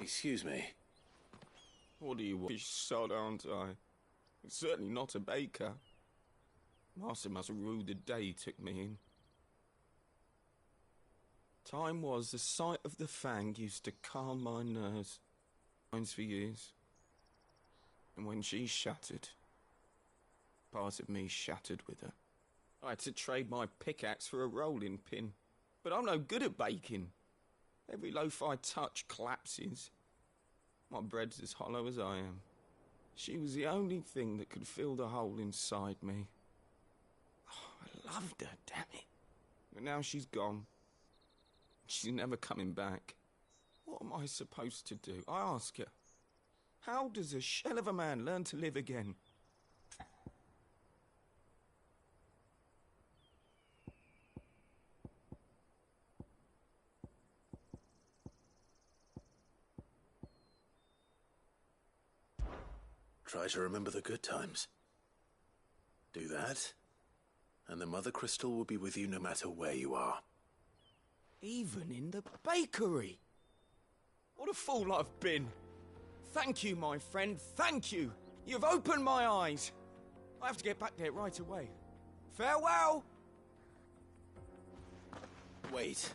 Excuse me. What do you want? Sod, aren't I? It's certainly not a baker. Master must have ruled the day he took me in. Time was the sight of the fang used to calm my nerves. Mine's for years. And when she shattered, part of me shattered with her. I had to trade my pickaxe for a rolling pin. But I'm no good at baking. Every loaf I touch collapses. My bread's as hollow as I am. She was the only thing that could fill the hole inside me. Oh, I loved her, damn it. But now she's gone. She's never coming back. What am I supposed to do? I ask her. How does a shell of a man learn to live again? Try to remember the good times. Do that, and the Mother Crystal will be with you no matter where you are. Even in the bakery. What a fool I've been. Thank you, my friend, thank you. You've opened my eyes. I have to get back there right away. Farewell! Wait.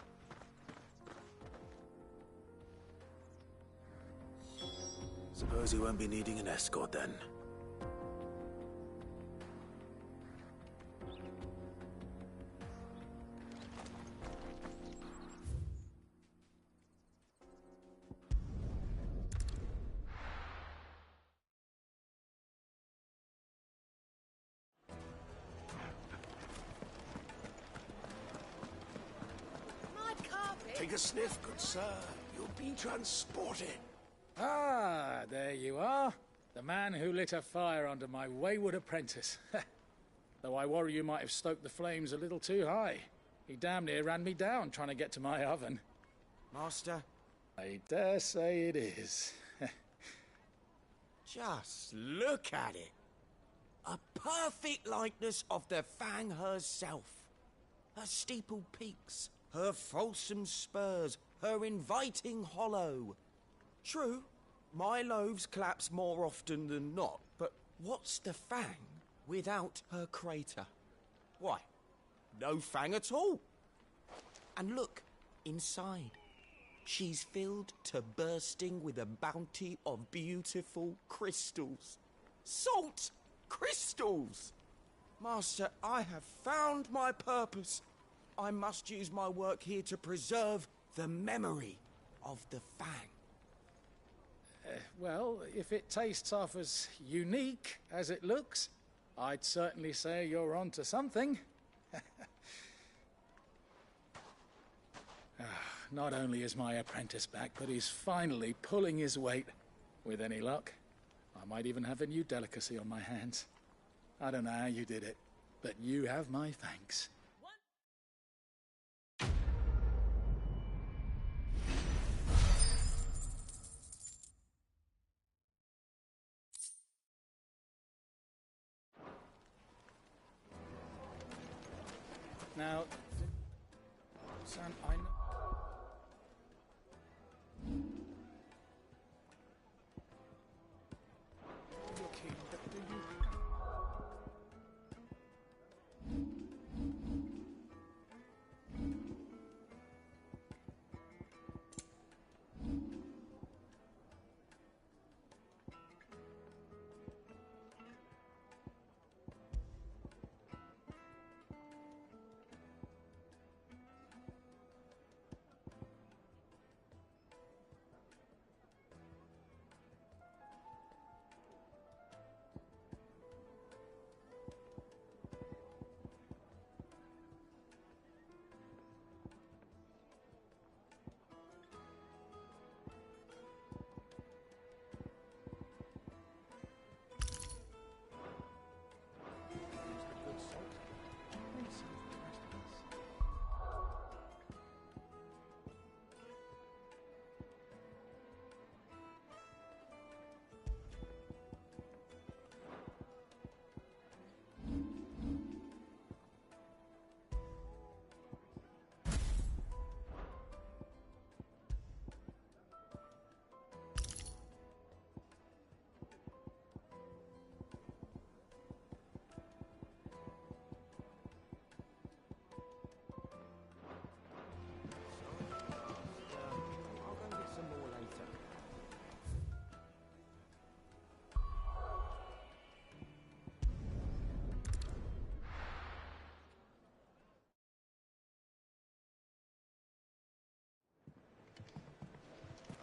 Suppose you won't be needing an escort then. Take a sniff, good sir. You'll be transported. Ah, there you are. The man who lit a fire under my wayward apprentice. Though I worry you might have stoked the flames a little too high. He damn near ran me down trying to get to my oven. Master? I dare say it is. Just look at it. A perfect likeness of the Fang herself. Her steeple peaks, her fulsome spurs, her inviting hollow. True, my loaves collapse more often than not, but what's the Fang without her crater? Why, no Fang at all. And look, inside. She's filled to bursting with a bounty of beautiful crystals. Salt crystals! Master, I have found my purpose. I must use my work here to preserve the memory of the Fang. Well, if it tastes half as unique as it looks, I'd certainly say you're onto something. Not only is my apprentice back, but he's finally pulling his weight. With any luck, I might even have a new delicacy on my hands. I don't know how you did it, but you have my thanks. Now, son, I know... Looking, but do you...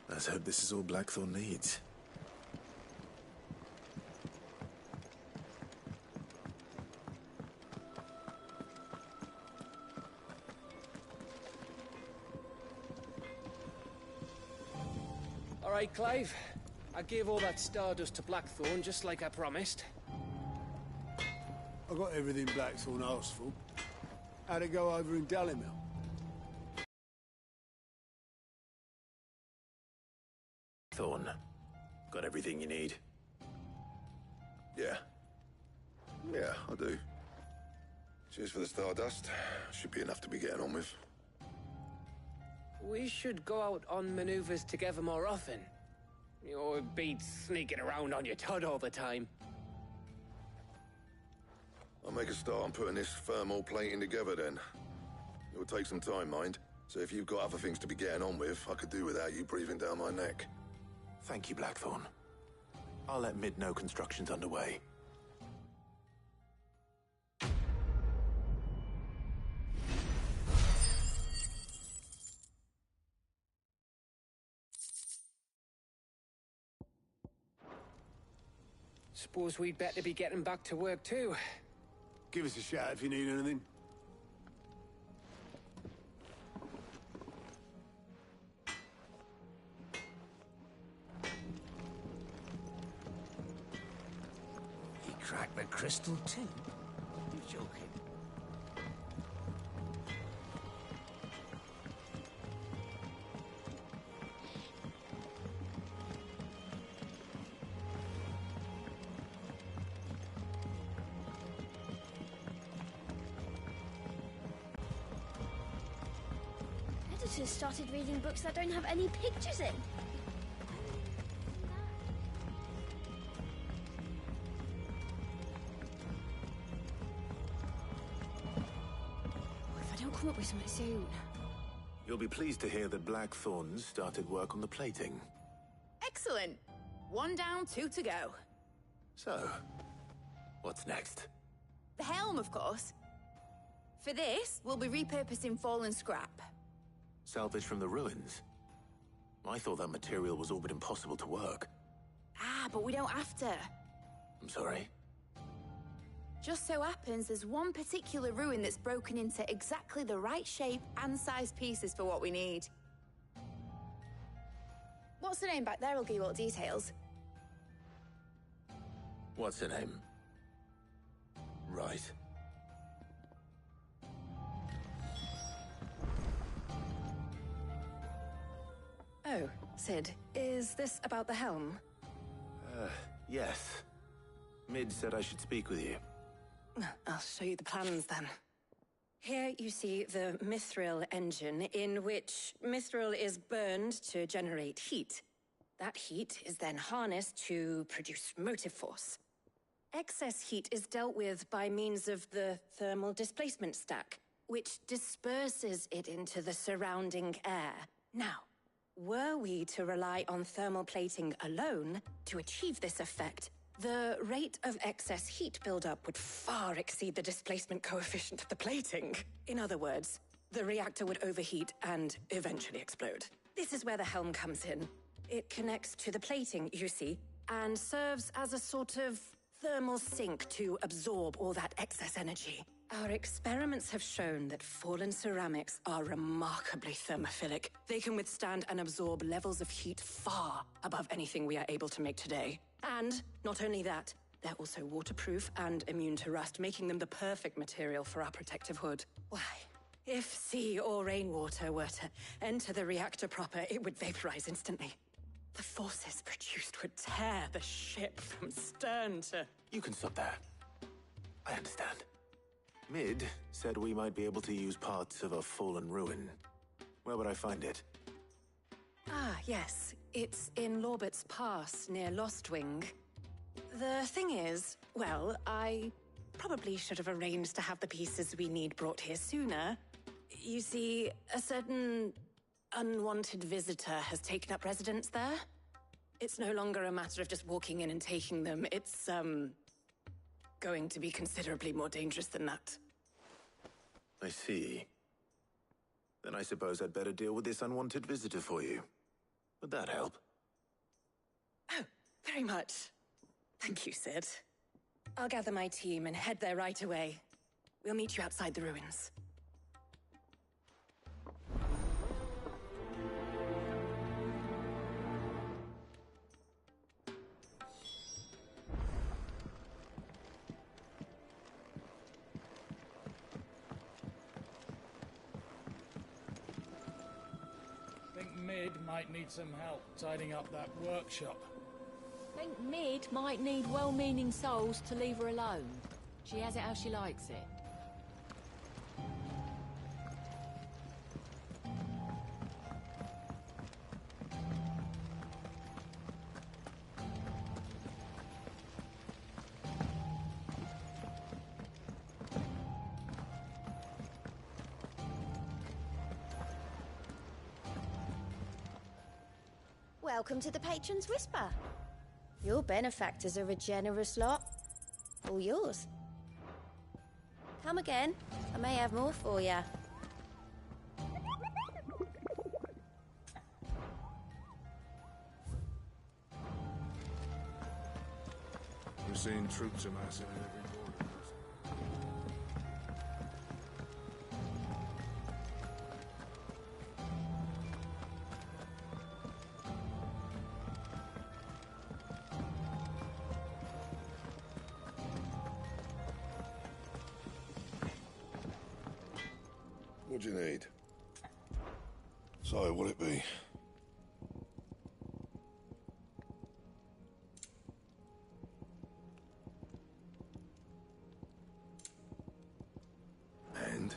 Let's hope this is all Blackthorn needs. All right, Clive. I gave all that stardust to Blackthorn, just like I promised. I got everything Blackthorn asked for. How'd it go over in Dallimel? Thorn, got everything you need? Yeah. Yeah, I do. Cheers for the stardust. Should be enough to be getting on with. We should go out on maneuvers together more often. You beat sneaking around on your tud all the time. I'll make a start on putting this thermal plating together then. It will take some time, mind. So if you've got other things to be getting on with, I could do without you breathing down my neck. Thank you, Blackthorn. I'll let Mid know construction's underway. Suppose we'd better be getting back to work too. Give us a shout if you need anything. He cracked the crystal too? You're joking. Editors started reading books that don't have any pictures in. If I don't come up with something soon. You'll be pleased to hear that Blackthorn started work on the plating. Excellent. 1 down, 2 to go. So, what's next? The helm, of course. For this, we'll be repurposing fallen scrap. Salvage from the ruins? I thought that material was all but impossible to work. Ah, but we don't have to. I'm sorry? Just so happens there's one particular ruin that's broken into exactly the right shape and size pieces for what we need. What's the name back there? I'll give you all the details. What's her name? Right. Oh, Sid, is this about the helm? Yes. Mid said I should speak with you. I'll show you the plans then. Here you see the mithril engine, in which mithril is burned to generate heat. That heat is then harnessed to produce motive force. Excess heat is dealt with by means of the thermal displacement stack, which disperses it into the surrounding air. Now, were we to rely on thermal plating alone to achieve this effect, the rate of excess heat buildup would far exceed the displacement coefficient of the plating. In other words, the reactor would overheat and eventually explode. This is where the helm comes in. It connects to the plating, you see, and serves as a sort of thermal sink to absorb all that excess energy. Our experiments have shown that fallen ceramics are remarkably thermophilic. They can withstand and absorb levels of heat far above anything we are able to make today. And not only that, they're also waterproof and immune to rust, making them the perfect material for our protective hood. Why, if sea or rainwater were to enter the reactor proper, it would vaporize instantly. The forces produced would tear the ship from stern to... You can stop there. I understand. Mid said we might be able to use parts of a fallen ruin. Where would I find it? Ah, yes. It's in Lorbert's Pass, near Lostwing. The thing is, well, I probably should have arranged to have the pieces we need brought here sooner. You see, a certain unwanted visitor has taken up residence there. It's no longer a matter of just walking in and taking them. It's, going to be considerably more dangerous than that. I see. Then I suppose I'd better deal with this unwanted visitor for you. Would that help? Oh, very much. Thank you, Sid. I'll gather my team and head there right away. We'll meet you outside the ruins. Think Mid might need some help tidying up that workshop. Think Mid might need well-meaning souls to leave her alone. She has it how she likes it. Welcome to the Patron's Whisper. Your benefactors are a generous lot. All yours. Come again. I may have more for you. We're seeing troops amassing at every border. What do you need? So, what'll it be? And?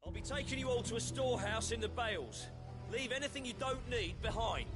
I'll be taking you all to a storehouse in the Bales. Leave anything you don't need behind.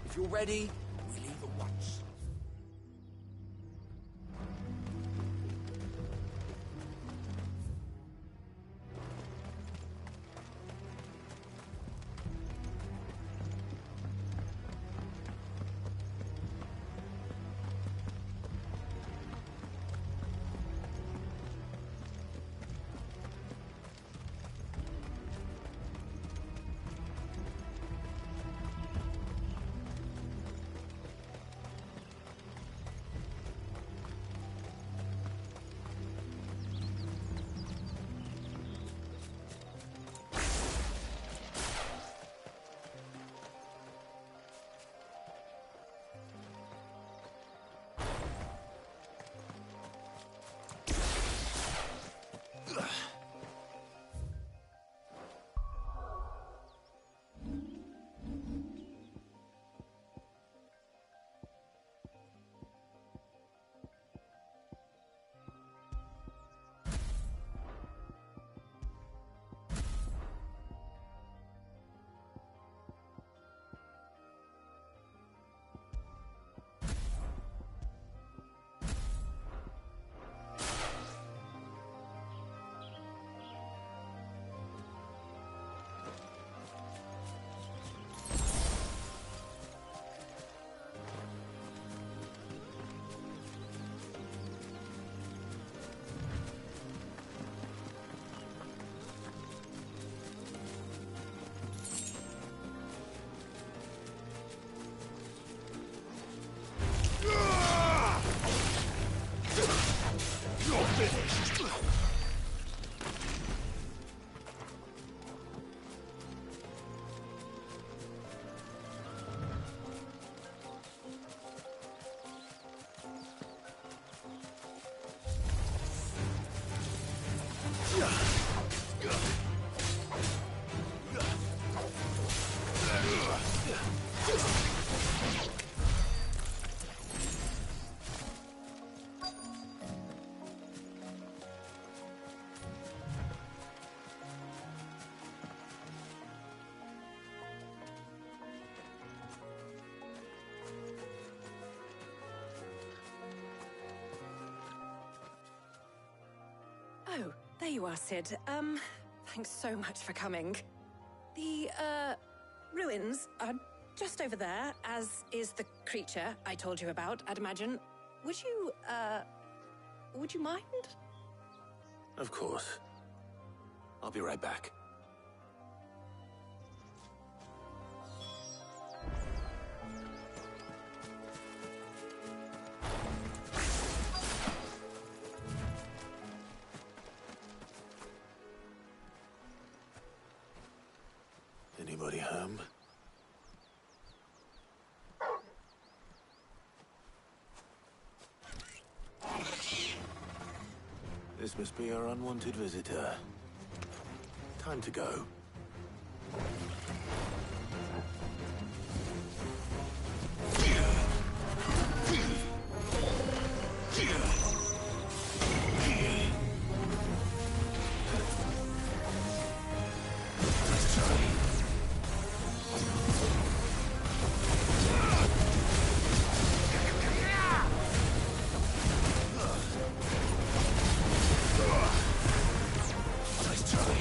If you're ready, we leave at once. Oh, there you are, Sid. Thanks so much for coming. The, ruins are just over there, as is the creature I told you about, I'd imagine. Would you mind? Of course. I'll be right back. Anybody home? This must be our unwanted visitor. Time to go. Nice try.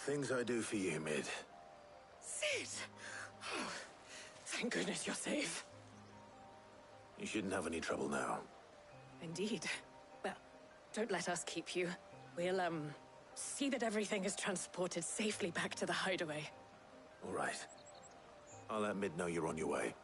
things I do for you, Mid. Sid! Oh, thank goodness you're safe. You shouldn't have any trouble now. Indeed. Well, don't let us keep you. We'll, see that everything is transported safely back to the hideaway. All right. I'll let Mid know you're on your way.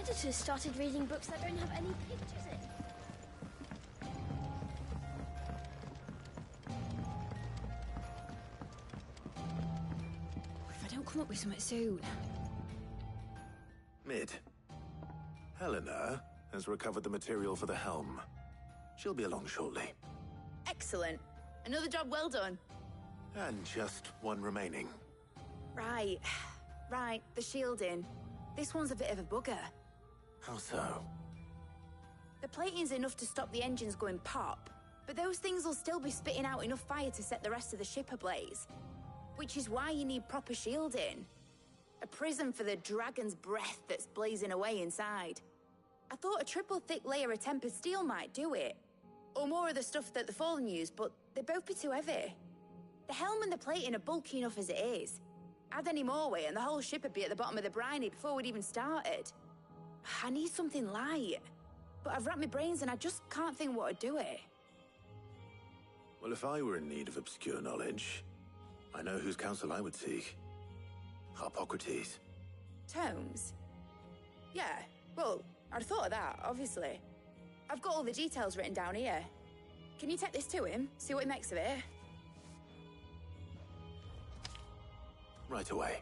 Editors started reading books that don't have any pictures in. If I don't come up with something soon. Mid. Helena has recovered the material for the helm. She'll be along shortly. Excellent. Another job well done. And just one remaining. Right. Right, the shielding. This one's a bit of a bugger. How so? The plating's enough to stop the engines going pop, but those things will still be spitting out enough fire to set the rest of the ship ablaze. Which is why you need proper shielding. A prison for the dragon's breath that's blazing away inside. I thought a triple thick layer of tempered steel might do it. Or more of the stuff that the Fallen use, but they'd both be too heavy. The helm and the plating are bulky enough as it is. Add any more weight and the whole ship would be at the bottom of the briny before we'd even started. I need something light. But I've racked my brains and I just can't think what would do it. Well, if I were in need of obscure knowledge, I know whose counsel I would seek. Harpocrates. Tomes? Yeah, well, I'd thought of that, obviously. I've got all the details written down here. Can you take this to him, see what he makes of it? Right away.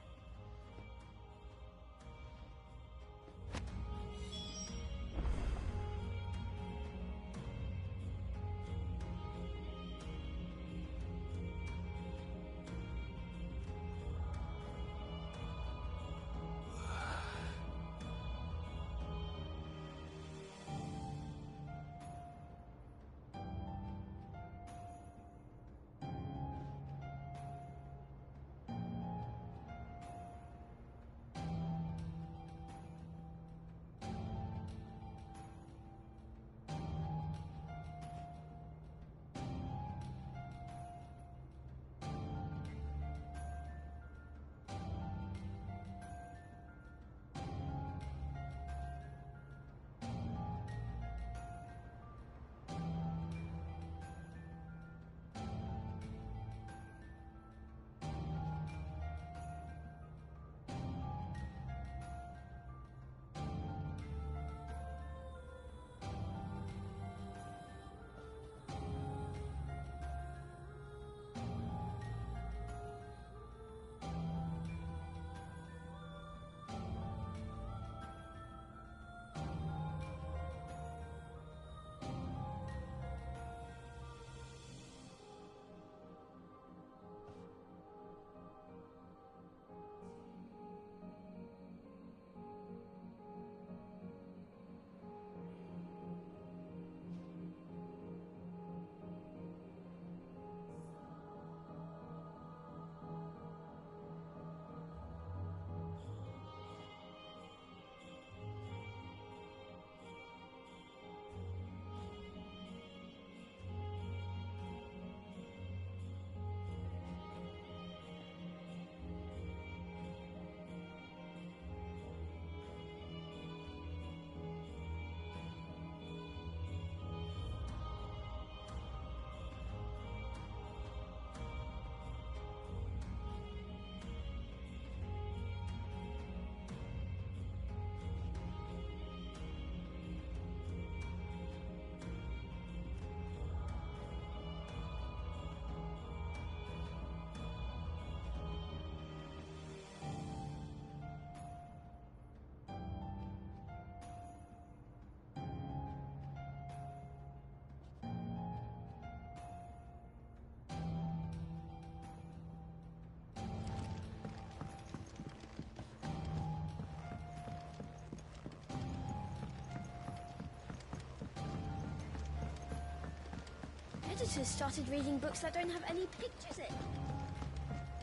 Editors started reading books that don't have any pictures in.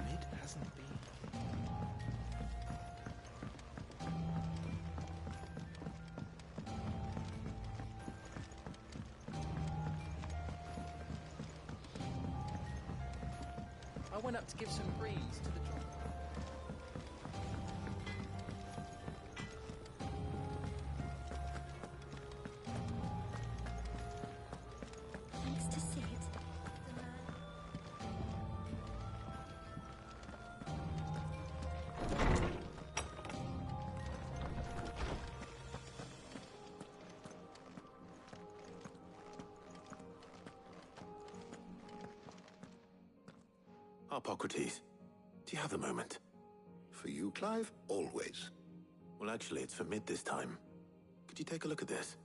Mid hasn't been. I went up to give some breeze to the drum. Thanks to Sid, Harpocrates, do you have a moment? For you, Clive? Always. Well, actually, it's for Mid this time. Could you take a look at this?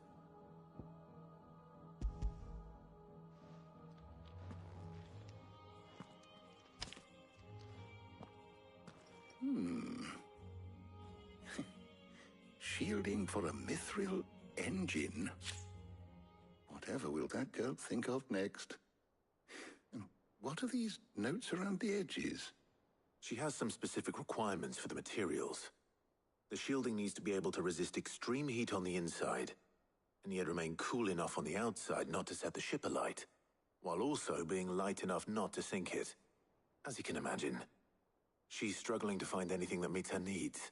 Shielding for a mithril engine? Whatever will that girl think of next? And what are these notes around the edges? She has some specific requirements for the materials. The shielding needs to be able to resist extreme heat on the inside, and yet remain cool enough on the outside not to set the ship alight, while also being light enough not to sink it. As you can imagine, she's struggling to find anything that meets her needs.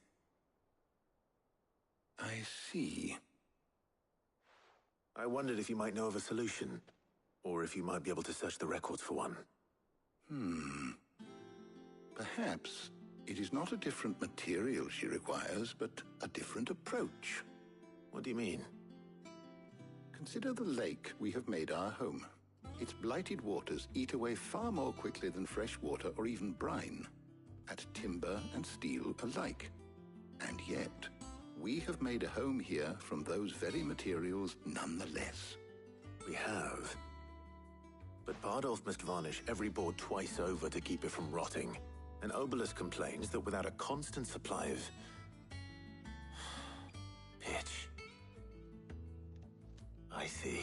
I see. I wondered if you might know of a solution, or if you might be able to search the records for one. Perhaps it is not a different material she requires, but a different approach. What do you mean? Consider the lake we have made our home. Its blighted waters eat away far more quickly than fresh water or even brine, at timber and steel alike. And yet, we have made a home here from those very materials nonetheless. We have. But Bardolph must varnish every board twice over to keep it from rotting. And Obelus complains that without a constant supply of pitch. I see.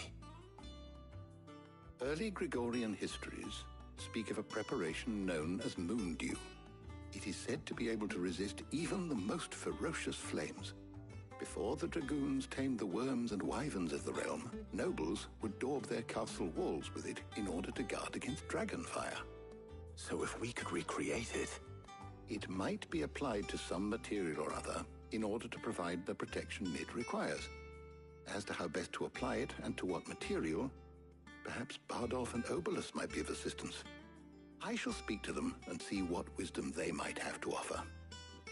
Early Gregorian histories speak of a preparation known as moondew. It is said to be able to resist even the most ferocious flames. Before the dragoons tamed the worms and wyverns of the realm, nobles would daub their castle walls with it in order to guard against dragonfire. So if we could recreate it... It might be applied to some material or other in order to provide the protection it requires. As to how best to apply it and to what material, perhaps Bardolph and Obelus might be of assistance. I shall speak to them and see what wisdom they might have to offer.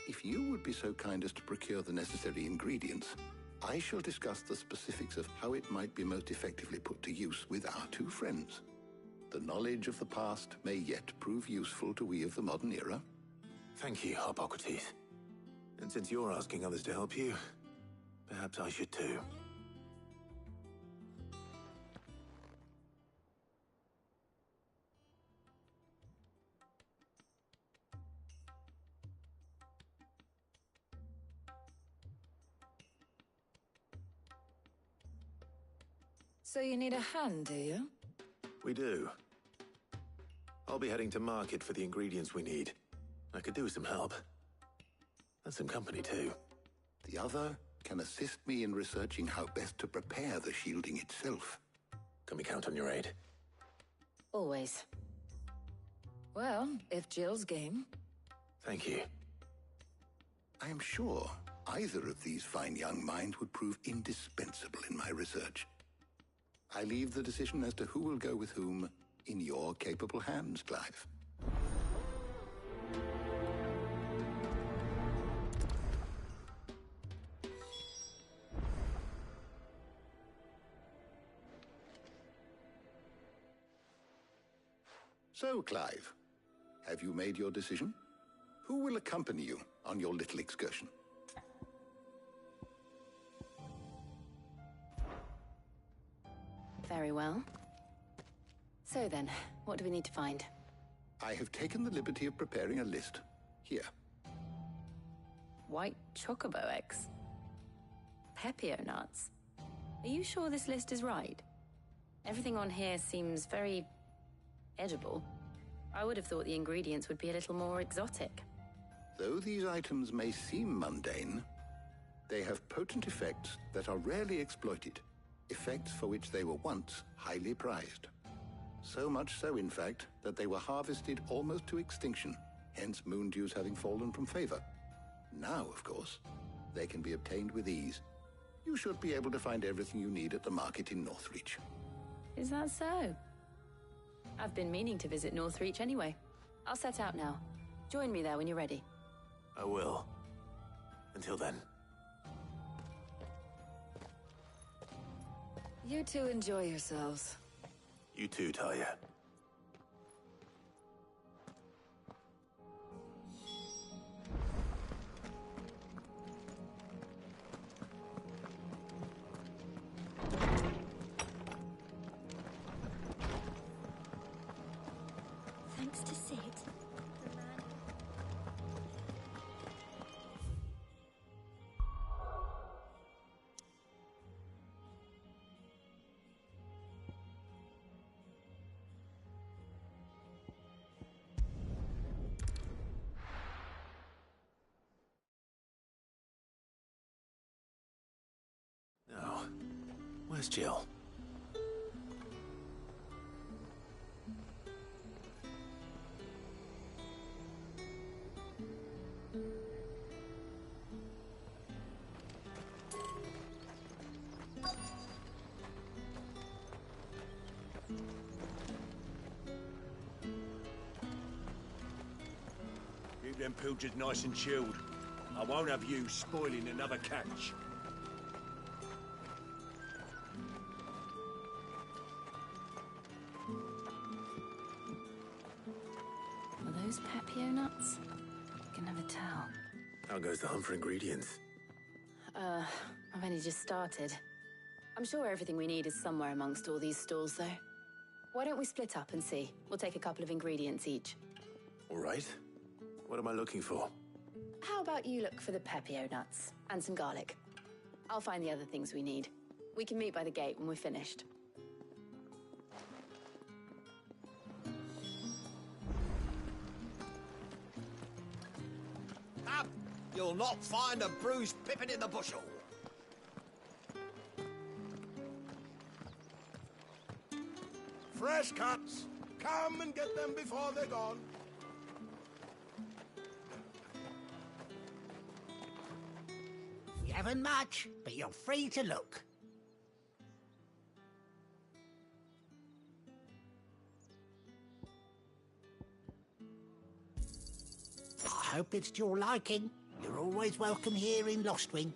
If you would be so kind as to procure the necessary ingredients, I shall discuss the specifics of how it might be most effectively put to use with our two friends. The knowledge of the past may yet prove useful to we of the modern era. Thank you, Hippocrates. And since you're asking others to help you, perhaps I should too. So you need a hand, do you? We do. I'll be heading to market for the ingredients we need. I could do with some help. And some company, too. The other can assist me in researching how best to prepare the shielding itself. Can we count on your aid? Always. Well, if Jill's game. Thank you. I am sure either of these fine young minds would prove indispensable in my research. I leave the decision as to who will go with whom in your capable hands, Clive. So, Clive, have you made your decision? Who will accompany you on your little excursion? Very well. So then, what do we need to find? I have taken the liberty of preparing a list. Here. White chocobo eggs. Pepio nuts. Are you sure this list is right? Everything on here seems very edible. I would have thought the ingredients would be a little more exotic. Though these items may seem mundane, they have potent effects that are rarely exploited, effects for which they were once highly prized. So much so, in fact, that they were harvested almost to extinction, hence moondews having fallen from favor. Now, of course, they can be obtained with ease. You should be able to find everything you need at the market in Northreach. Is that so? I've been meaning to visit Northreach anyway. I'll set out now. Join me there when you're ready. I will. Until then. You two enjoy yourselves. You too, Talia. Thanks to Sid. Where's Jill? Keep them pilchards nice and chilled. I won't have you spoiling another catch. Are those Pepio nuts? You can never tell. How goes the hunt for ingredients? I've only just started. I'm sure everything we need is somewhere amongst all these stalls, though. Why don't we split up and see? We'll take a couple of ingredients each. All right. What am I looking for? How about you look for the Pepio nuts and some garlic? I'll find the other things we need. We can meet by the gate when we're finished. Up! You'll not find a bruised pippin in the bushel. Fresh cuts. Come and get them before they're gone. You haven't much, but you're free to look. I hope it's to your liking. You're always welcome here in Lostwing.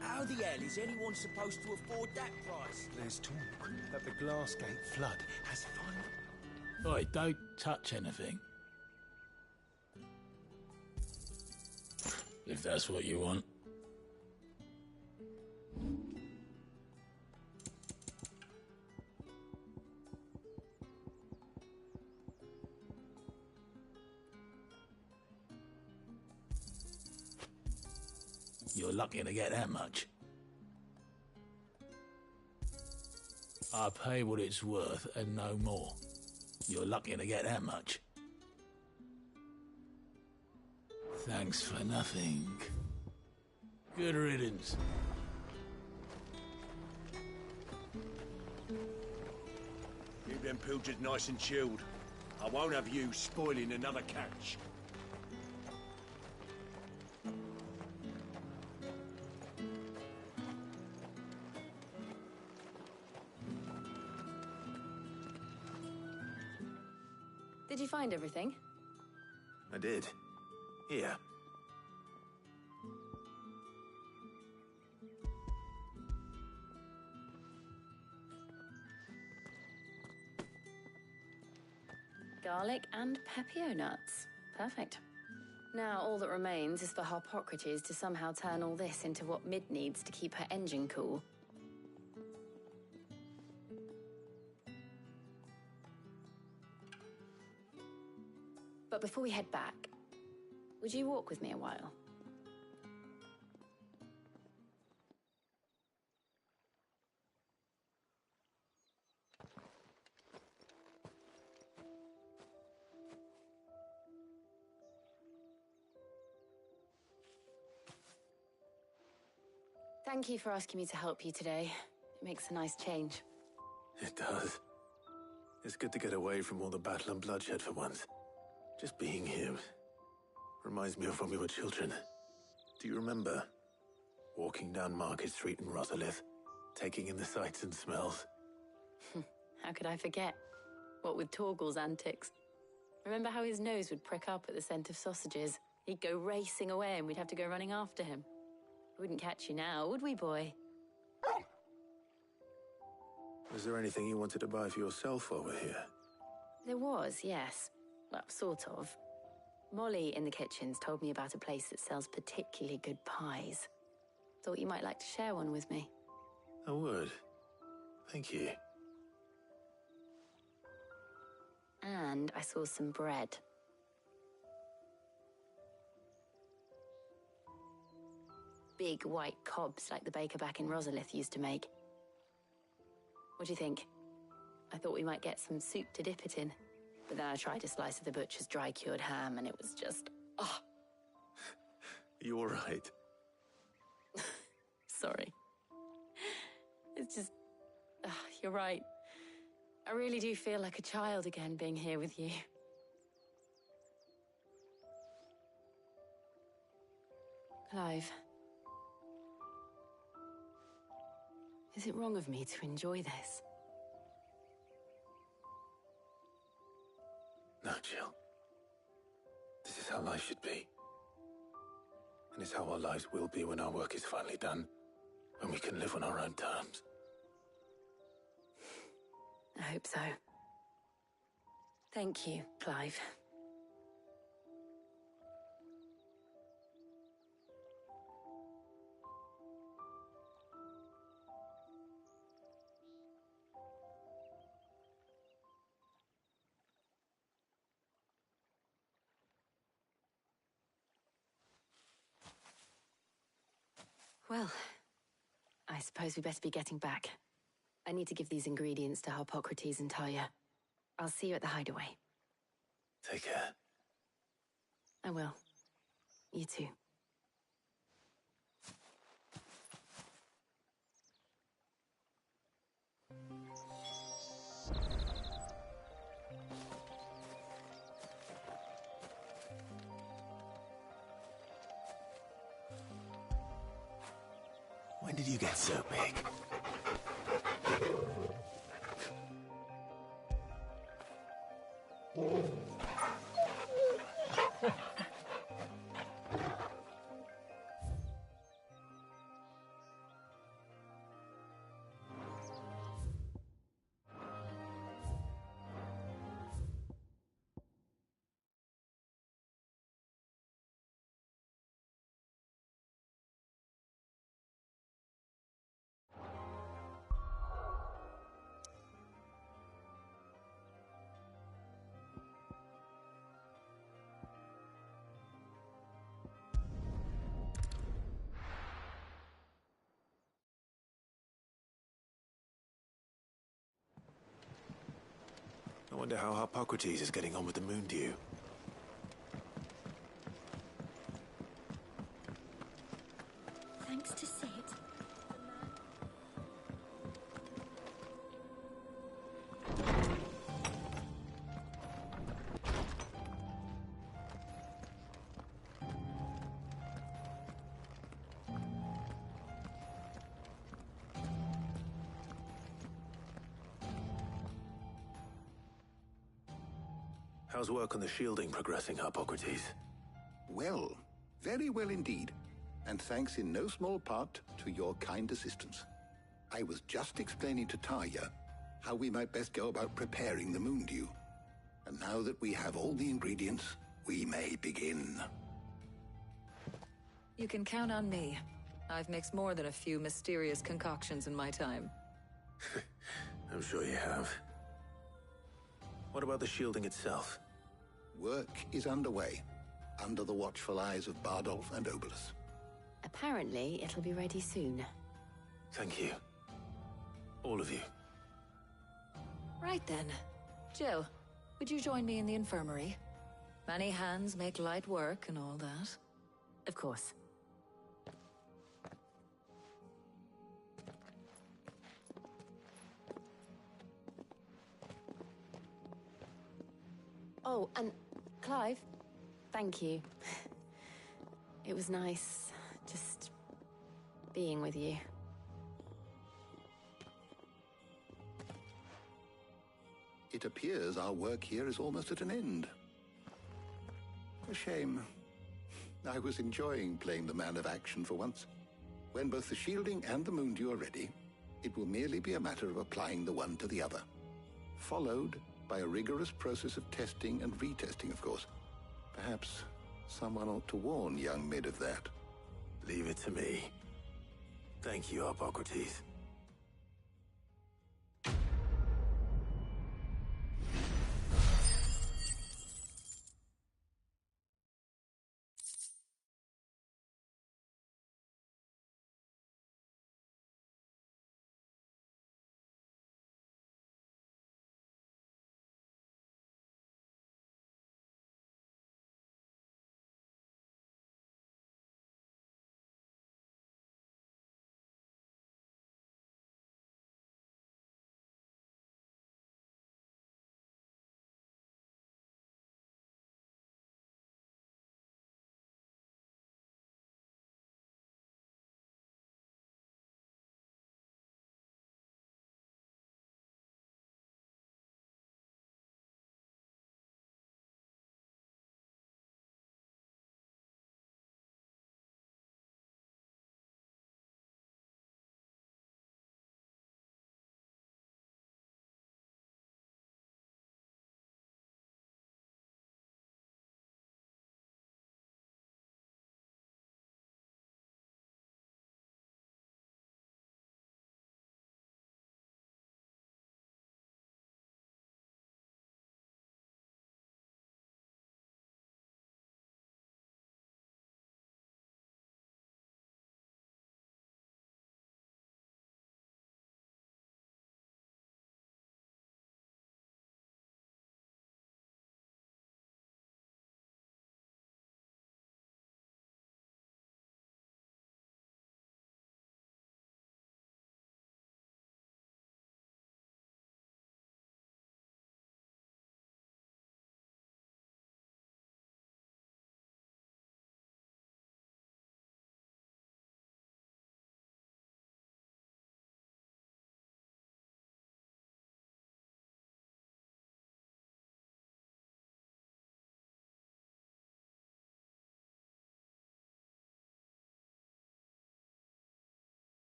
How the hell is anyone supposed to afford that price? There's talk that the Glassgate flood has finally... Oi, don't touch anything. If that's what you want. You're lucky to get that much. I pay what it's worth and no more. You're lucky to get that much. Thanks for nothing. Good riddance. Keep them pilchards nice and chilled. I won't have you spoiling another catch. Did you find everything? I did. Here. Garlic and Pepio nuts. Perfect. Now all that remains is for Harpocrates to somehow turn all this into what Mid needs to keep her engine cool. But before we head back, would you walk with me a while? Thank you for asking me to help you today. It makes a nice change. It does. It's good to get away from all the battle and bloodshed for once. Just being here reminds me of when we were children. Do you remember walking down Market Street in Rosalith, taking in the sights and smells? How could I forget? What with Torgal's antics. Remember how his nose would prick up at the scent of sausages? He'd go racing away and we'd have to go running after him. We wouldn't catch you now, would we, boy? Was there anything you wanted to buy for yourself while we're here? There was, yes. Well, sort of. Molly in the kitchens told me about a place that sells particularly good pies. Thought you might like to share one with me. I would. Thank you. And I saw some bread. Big white cobs like the baker back in Rosalith used to make. What do you think? I thought we might get some soup to dip it in. But then I tried a slice of the butcher's dry-cured ham, and it was just... oh. You all right? Sorry. It's just... you're right. I really do feel like a child again being here with you. Clive. Is it wrong of me to enjoy this? No, Jill. This is how life should be. And it's how our lives will be when our work is finally done. When we can live on our own terms. I hope so. Thank you, Clive. Well, I suppose we better be getting back. I need to give these ingredients to Harpocrates and Talia. I'll see you at the hideaway. Take care. I will. You too. When did you get so big? I wonder how Harpocrates is getting on with the moon dew. Thanks to Sid. How's work on the shielding progressing, Harpocrates? Well, very well indeed. And thanks in no small part to your kind assistance. I was just explaining to Talia how we might best go about preparing the moon dew. And now that we have all the ingredients, we may begin. You can count on me. I've mixed more than a few mysterious concoctions in my time. I'm sure you have. What about the shielding itself? Work is underway, under the watchful eyes of Bardolph and Obolus. Apparently, it'll be ready soon. Thank you. All of you. Right then. Jill, would you join me in the infirmary? Many hands make light work and all that. Of course. Oh, and Clive, thank you. It was nice just being with you. It appears our work here is almost at an end. A shame. I was enjoying playing the man of action for once. When both the shielding and the moon dew are ready, it will merely be a matter of applying the one to the other. Followed by a rigorous process of testing and retesting, of course. Perhaps someone ought to warn young Mid of that. Leave it to me. Thank you, Harpocrates.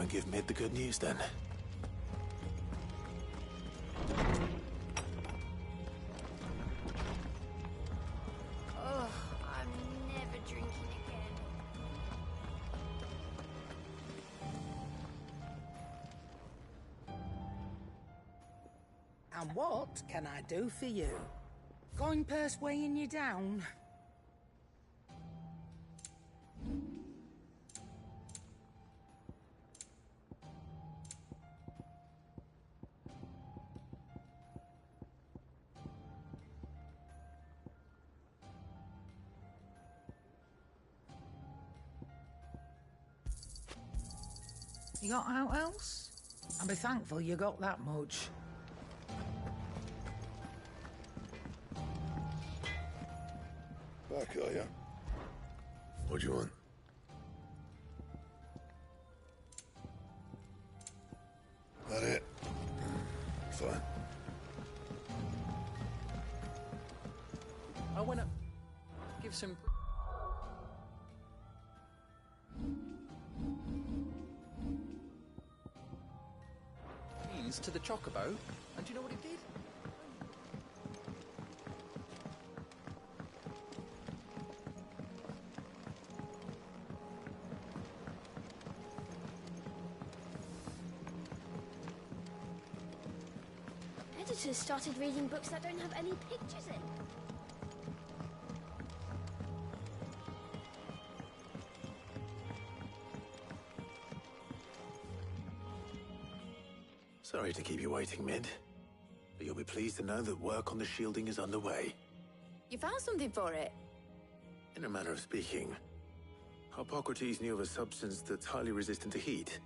and give Mid the good news then. Oh, I'm never drinking again. And what can I do for you? Coin purse weighing you down? You got out else? I'll be thankful you got that much. Back, are you? What do you want? That it? Fine. I went up to give some... beans to the chocobo, and do you know what he did? Editors started reading books that don't have any pictures in. Sorry to keep you waiting, Mid. But you'll be pleased to know that work on the shielding is underway. You found something for it? In a manner of speaking, Hippocrates knew of a substance that's highly resistant to heat.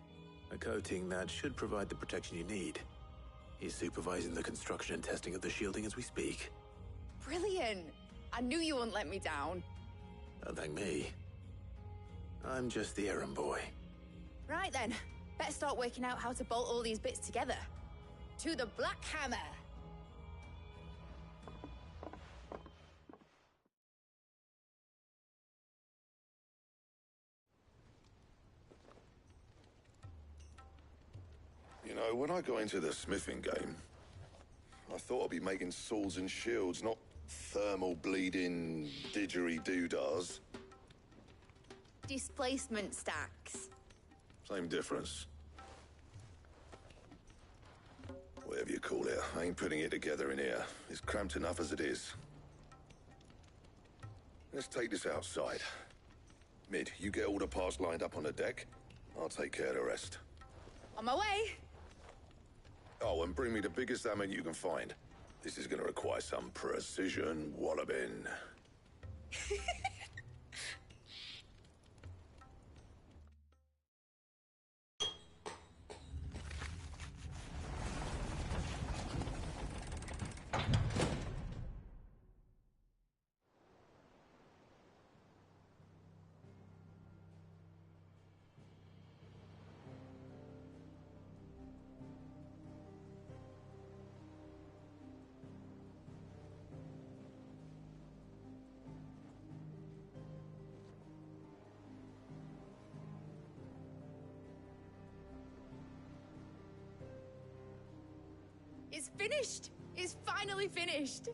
A coating that should provide the protection you need. He's supervising the construction and testing of the shielding as we speak. Brilliant! I knew you wouldn't let me down. Don't thank me. I'm just the errand boy. Right then, better start working out how to bolt all these bits together. To the Black Hammer! You know, when I got into the smithing game, I thought I'd be making swords and shields, not thermal bleeding didgeridoo-dahs. Displacement stacks. Same difference. Whatever you call it, I ain't putting it together in here. It's cramped enough as it is. Let's take this outside. Mid, you get all the parts lined up on the deck. I'll take care of the rest. On my way! Oh, and bring me the biggest hammer you can find. This is gonna require some precision walloping. It's finished! It's finally finished!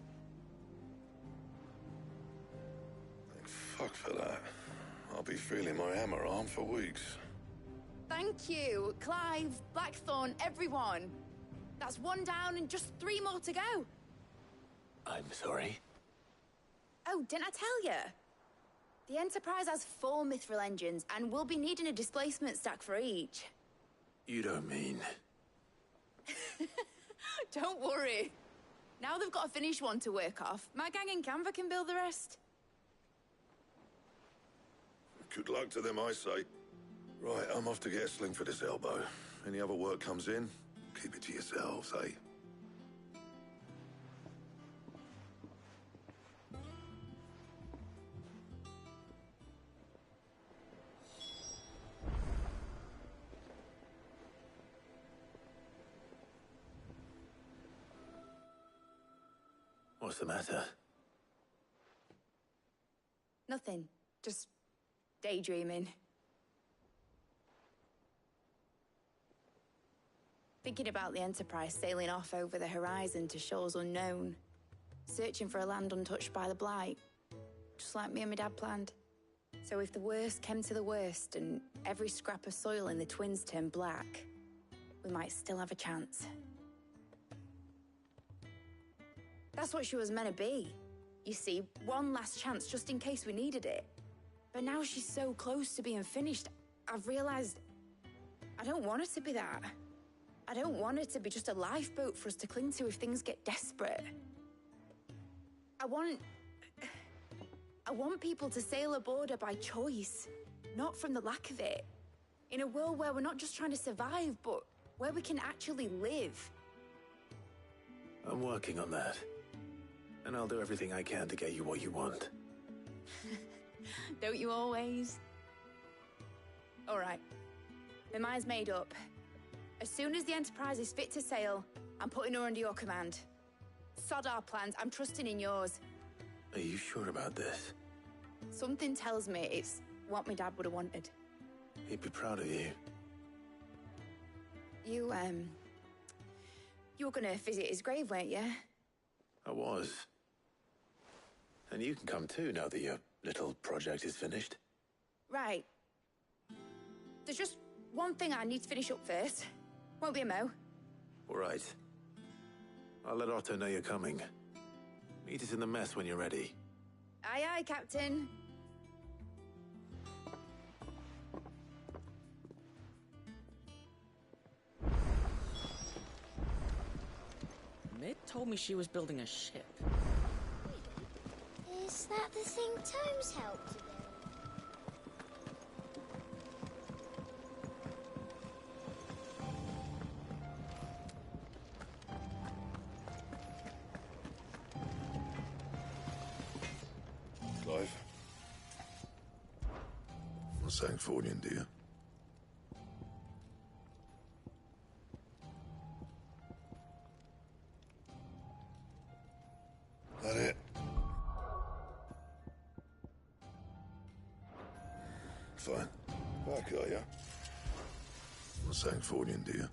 Thank fuck for that. I'll be feeling my hammer arm for weeks. Thank you, Clive, Blackthorn, everyone. That's one down and just 3 more to go. I'm sorry. Oh, didn't I tell you? The Enterprise has 4 mithril engines, and we'll be needing a displacement stack for each. You don't mean... Don't worry. Now they've got a finished one to work off. My gang in Canva can build the rest. Good luck to them, I say. Right, I'm off to get a sling for this elbow. Any other work comes in, keep it to yourselves, eh? What's the matter? Nothing. Just daydreaming. Thinking about the Enterprise sailing off over the horizon to shores unknown, searching for a land untouched by the Blight, just like me and my dad planned. So if the worst came to the worst and every scrap of soil in the Twins turned black, we might still have a chance. That's what she was meant to be. You see, one last chance just in case we needed it. But now she's so close to being finished, I've realized I don't want her to be that. I don't want her to be just a lifeboat for us to cling to if things get desperate. I want people to sail aboard her by choice, not from the lack of it. In a world where we're not just trying to survive, but where we can actually live. I'm working on that. And I'll do everything I can to get you what you want. Don't you always? All right. My mind's made up. As soon as the Enterprise is fit to sail, I'm putting her under your command. Sod our plans, I'm trusting in yours. Are you sure about this? Something tells me it's what my dad would have wanted. He'd be proud of you. You were gonna visit his grave, weren't you? I was. And you can come too, now that your little project is finished. Right. There's just one thing I need to finish up first. Won't be a mo. All right. I'll let Otto know you're coming. Meet us in the mess when you're ready. Aye, aye, Captain. Mid told me she was building a ship. Is that the thing Tomes helped to build? Clive. What's saying Fordian, do you? That it? Fine. Back, are ya? What's saying Fordian, do you?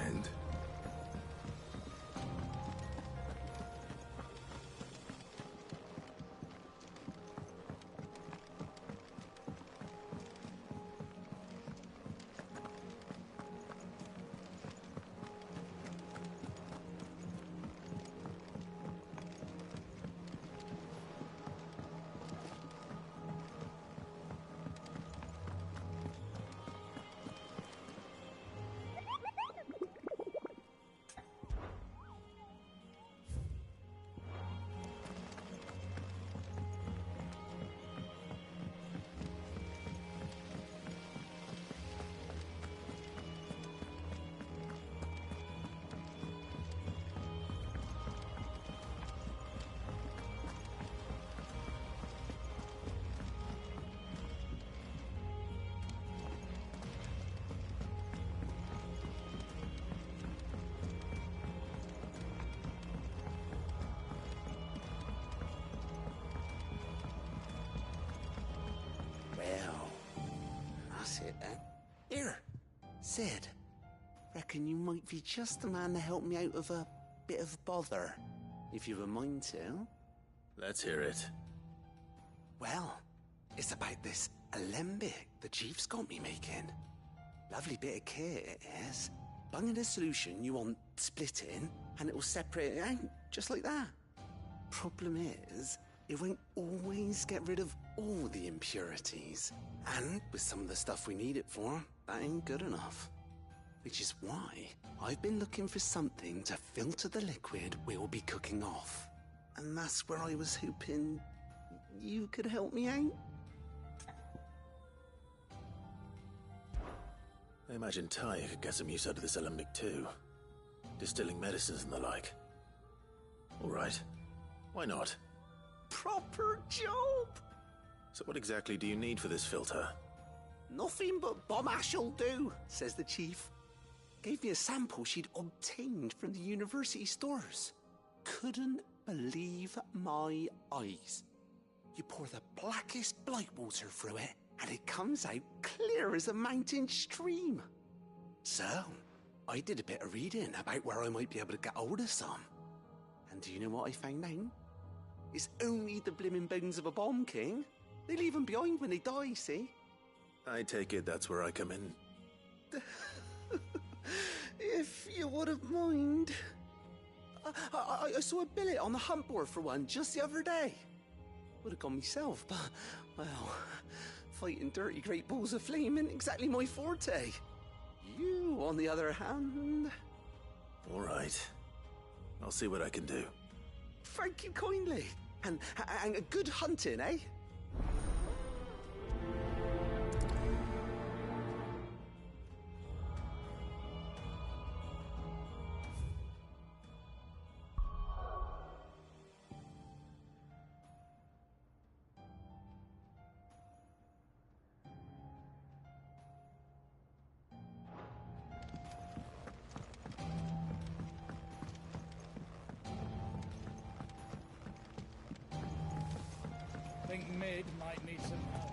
And? That's it then. Here, Sid. Reckon you might be just the man to help me out of a bit of bother, if you've a mind to. Let's hear it. Well, it's about this alembic the Chief's got me making. Lovely bit of kit it is. Bung in a solution you want splitting, and it'll separate it out, just like that. Problem is, it won't always get rid of all the impurities. And with some of the stuff we need it for, that ain't good enough. Which is why I've been looking for something to filter the liquid we'll be cooking off. And that's where I was hoping you could help me out. I imagine Ty could get some use out of this alembic too. distilling medicines and the like. All right. Why not? Proper job! So what exactly do you need for this filter? Nothing but bomb ash'll do, says the chief. Gave me a sample she'd obtained from the university stores. Couldn't believe my eyes. You pour the blackest blight water through it, and it comes out clear as a mountain stream. So, I did a bit of reading about where I might be able to get hold of some. And do you know what I found out? It's only the blimmin' bones of a bomb king. They leave them behind when they die, see? I take it that's where I come in. If you wouldn't mind. I saw a billet on the hunt board for one just the other day. Would have gone myself, but, well, fighting dirty great balls of flame isn't exactly my forte. You, on the other hand... All right. I'll see what I can do. Thank you kindly. And good hunting, eh? I think Mid might need some help.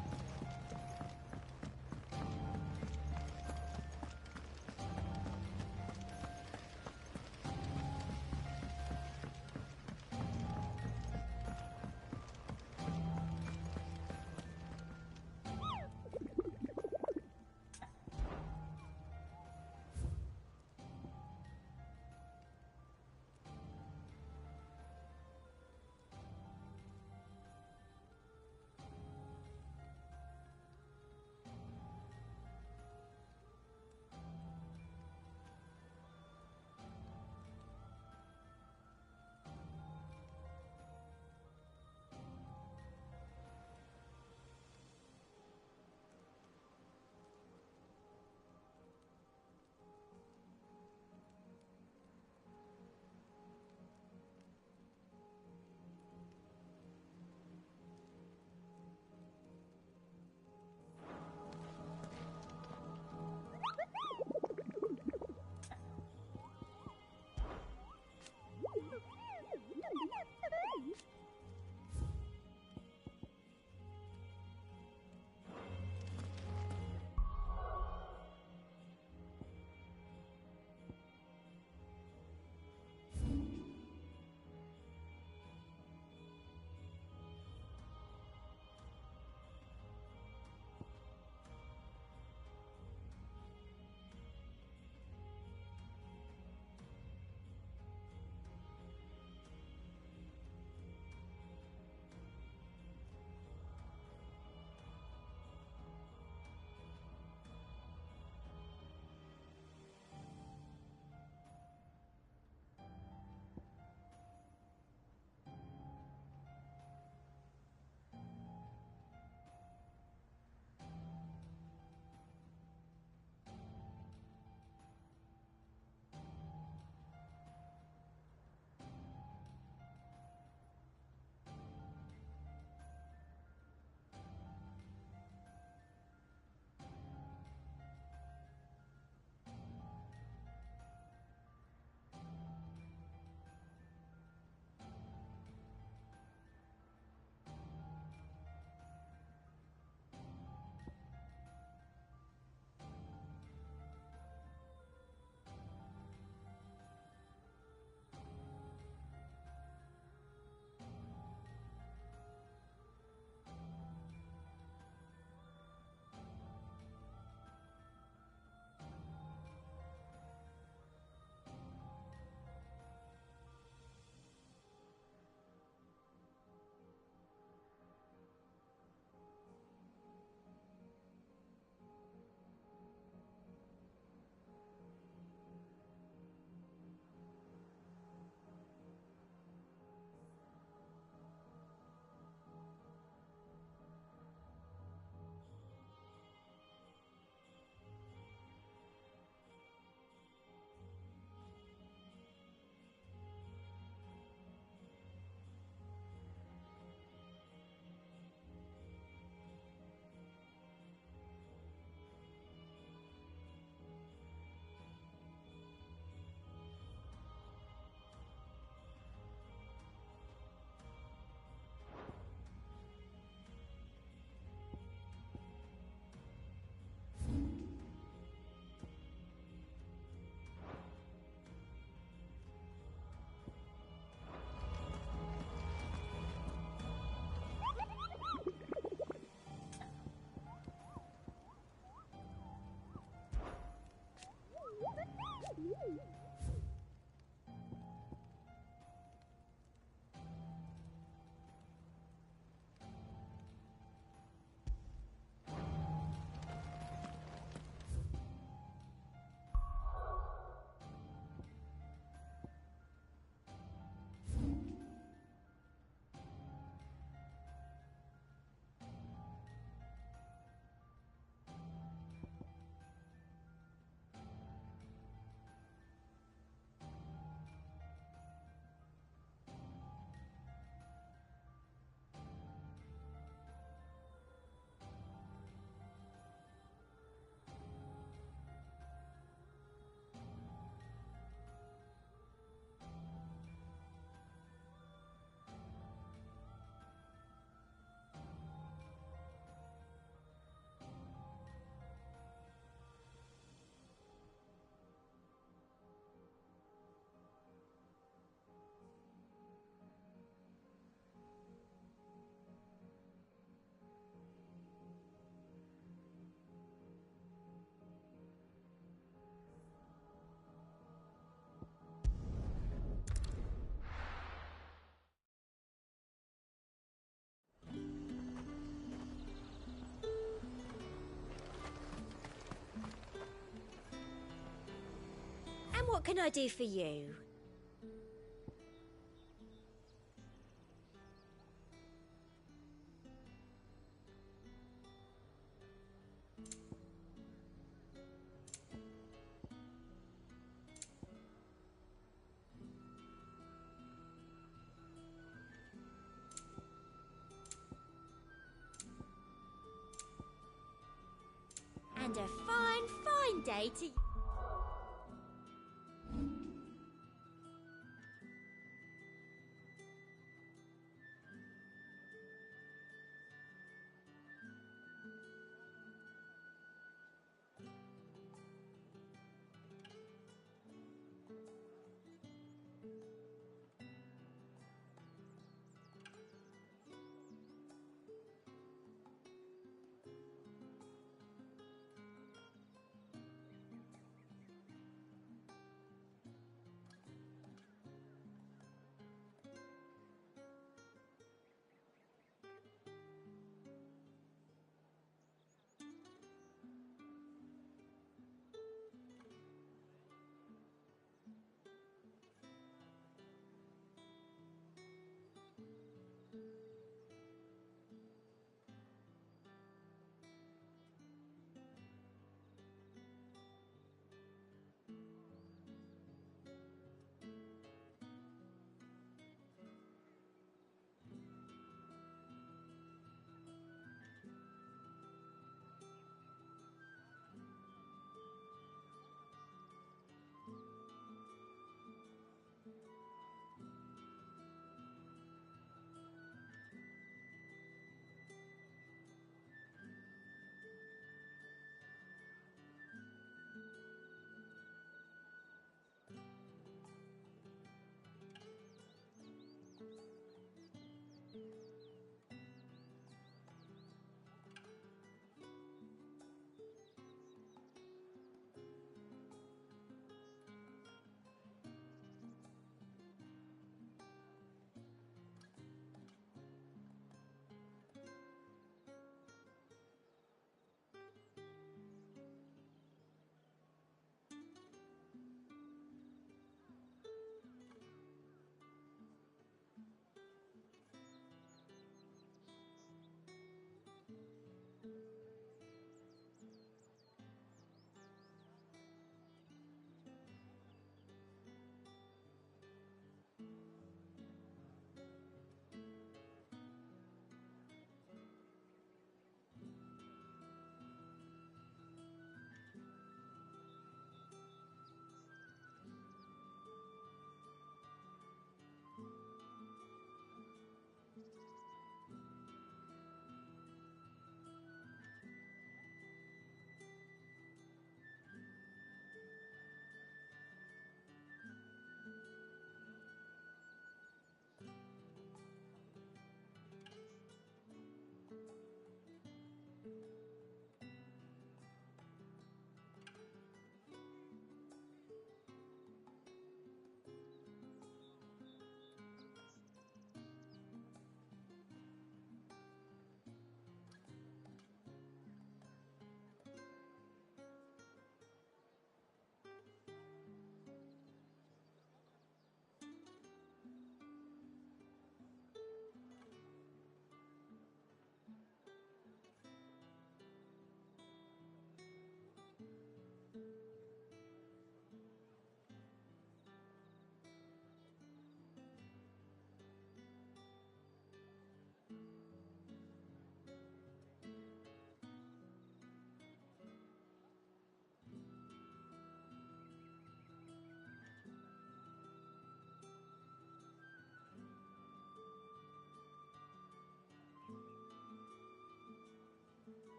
And what can I do for you? And a fine, fine day to...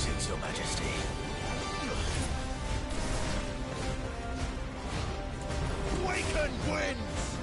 Greetings, Your Majesty. Waken winds!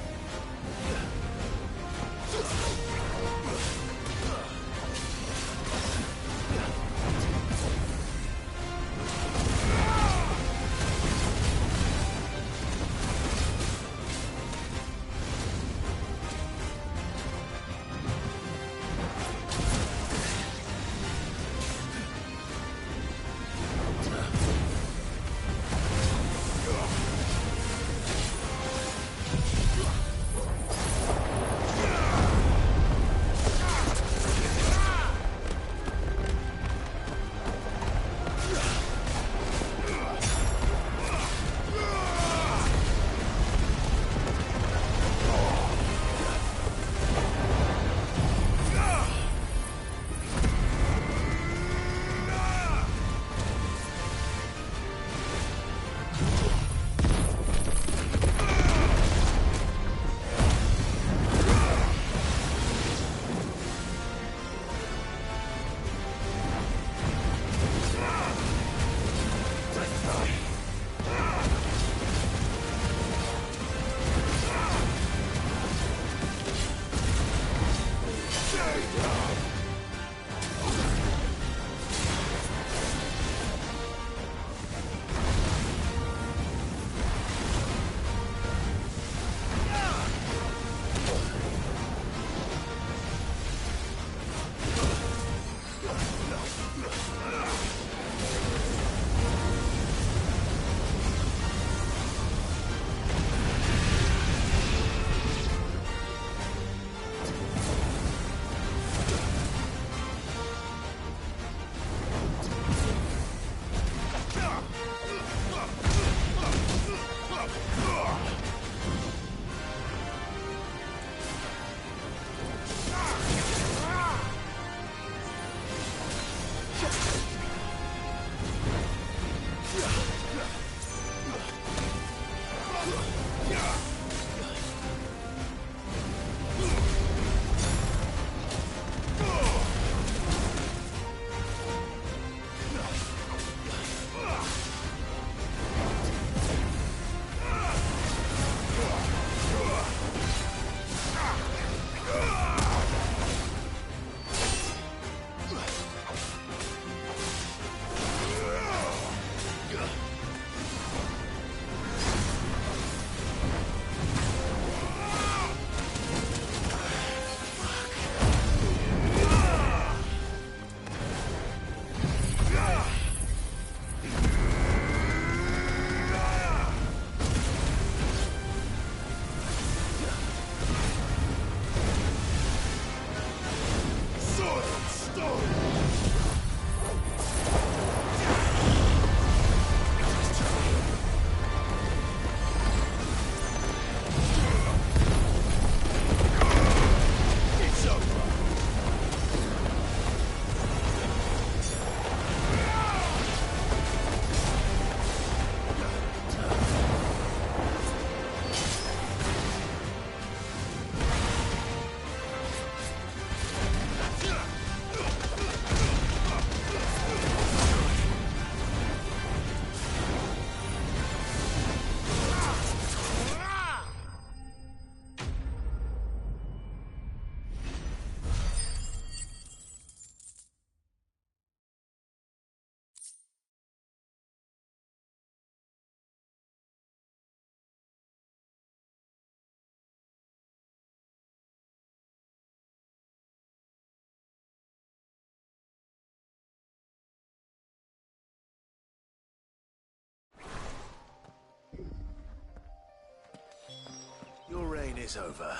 Your reign is over.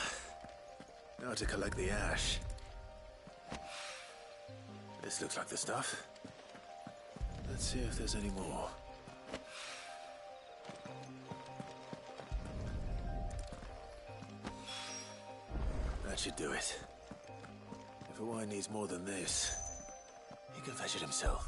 Now to collect the ash. This looks like the stuff. Let's see if there's any more. That should do it. If Hawaii needs more than this, he can fetch it himself.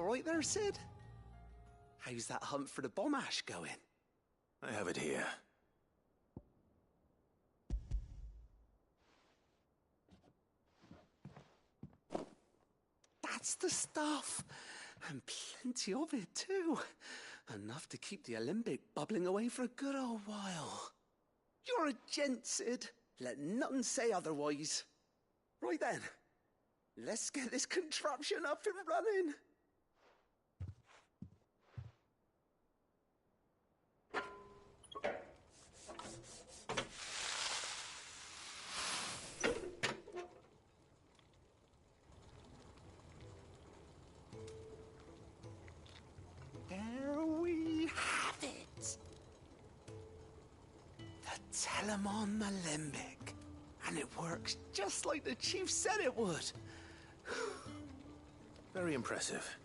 all right there, Sid? How's that hunt for the bomb ash going? I have it here. That's the stuff. And plenty of it, too. Enough to keep the alembic bubbling away for a good old while. You're a gent, Sid. Let nothing say otherwise. Right then, let's get this contraption up and running. There we have it. The Telemon Alembic. And it works just like the chief said it would. Very impressive.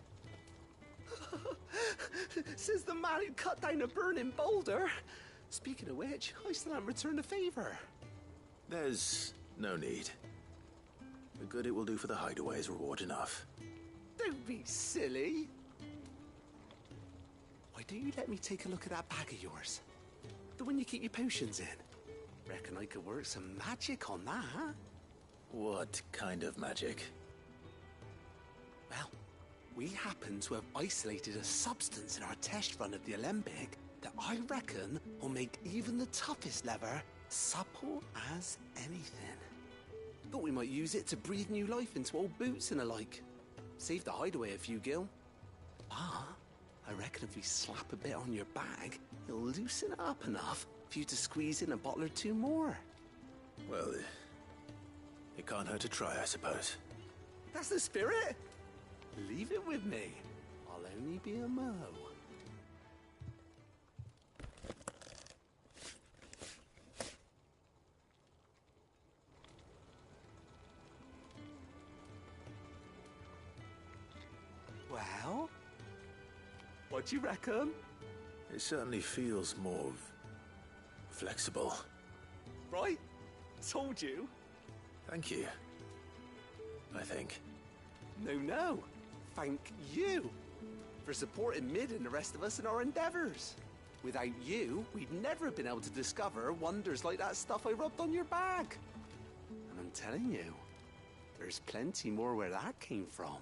Says the man who cut down a burning boulder. Speaking of which, I still haven't returned the favor. There's no need. The good it will do for the hideaway is reward enough. Don't be silly. Why don't you let me take a look at that bag of yours? The one you keep your potions in. Reckon I could work some magic on that, huh? What kind of magic? Well, we happen to have isolated a substance in our test run of the alembic that I reckon will make even the toughest lever supple as anything. Thought we might use it to breathe new life into old boots and the like. Save the hideaway a few gil. Ah, I reckon if we slap a bit on your bag, it'll loosen it up enough for you to squeeze in a bottle or two more. Well, it can't hurt to try, I suppose. That's the spirit. Leave it with me. I'll only be a mo. Well, what do you reckon? It certainly feels more flexible. Right? Told you. Thank you. I think. No. Thank you for supporting Mid and the rest of us in our endeavors. Without you, we'd never have been able to discover wonders like that stuff I rubbed on your bag. And I'm telling you, there's plenty more where that came from.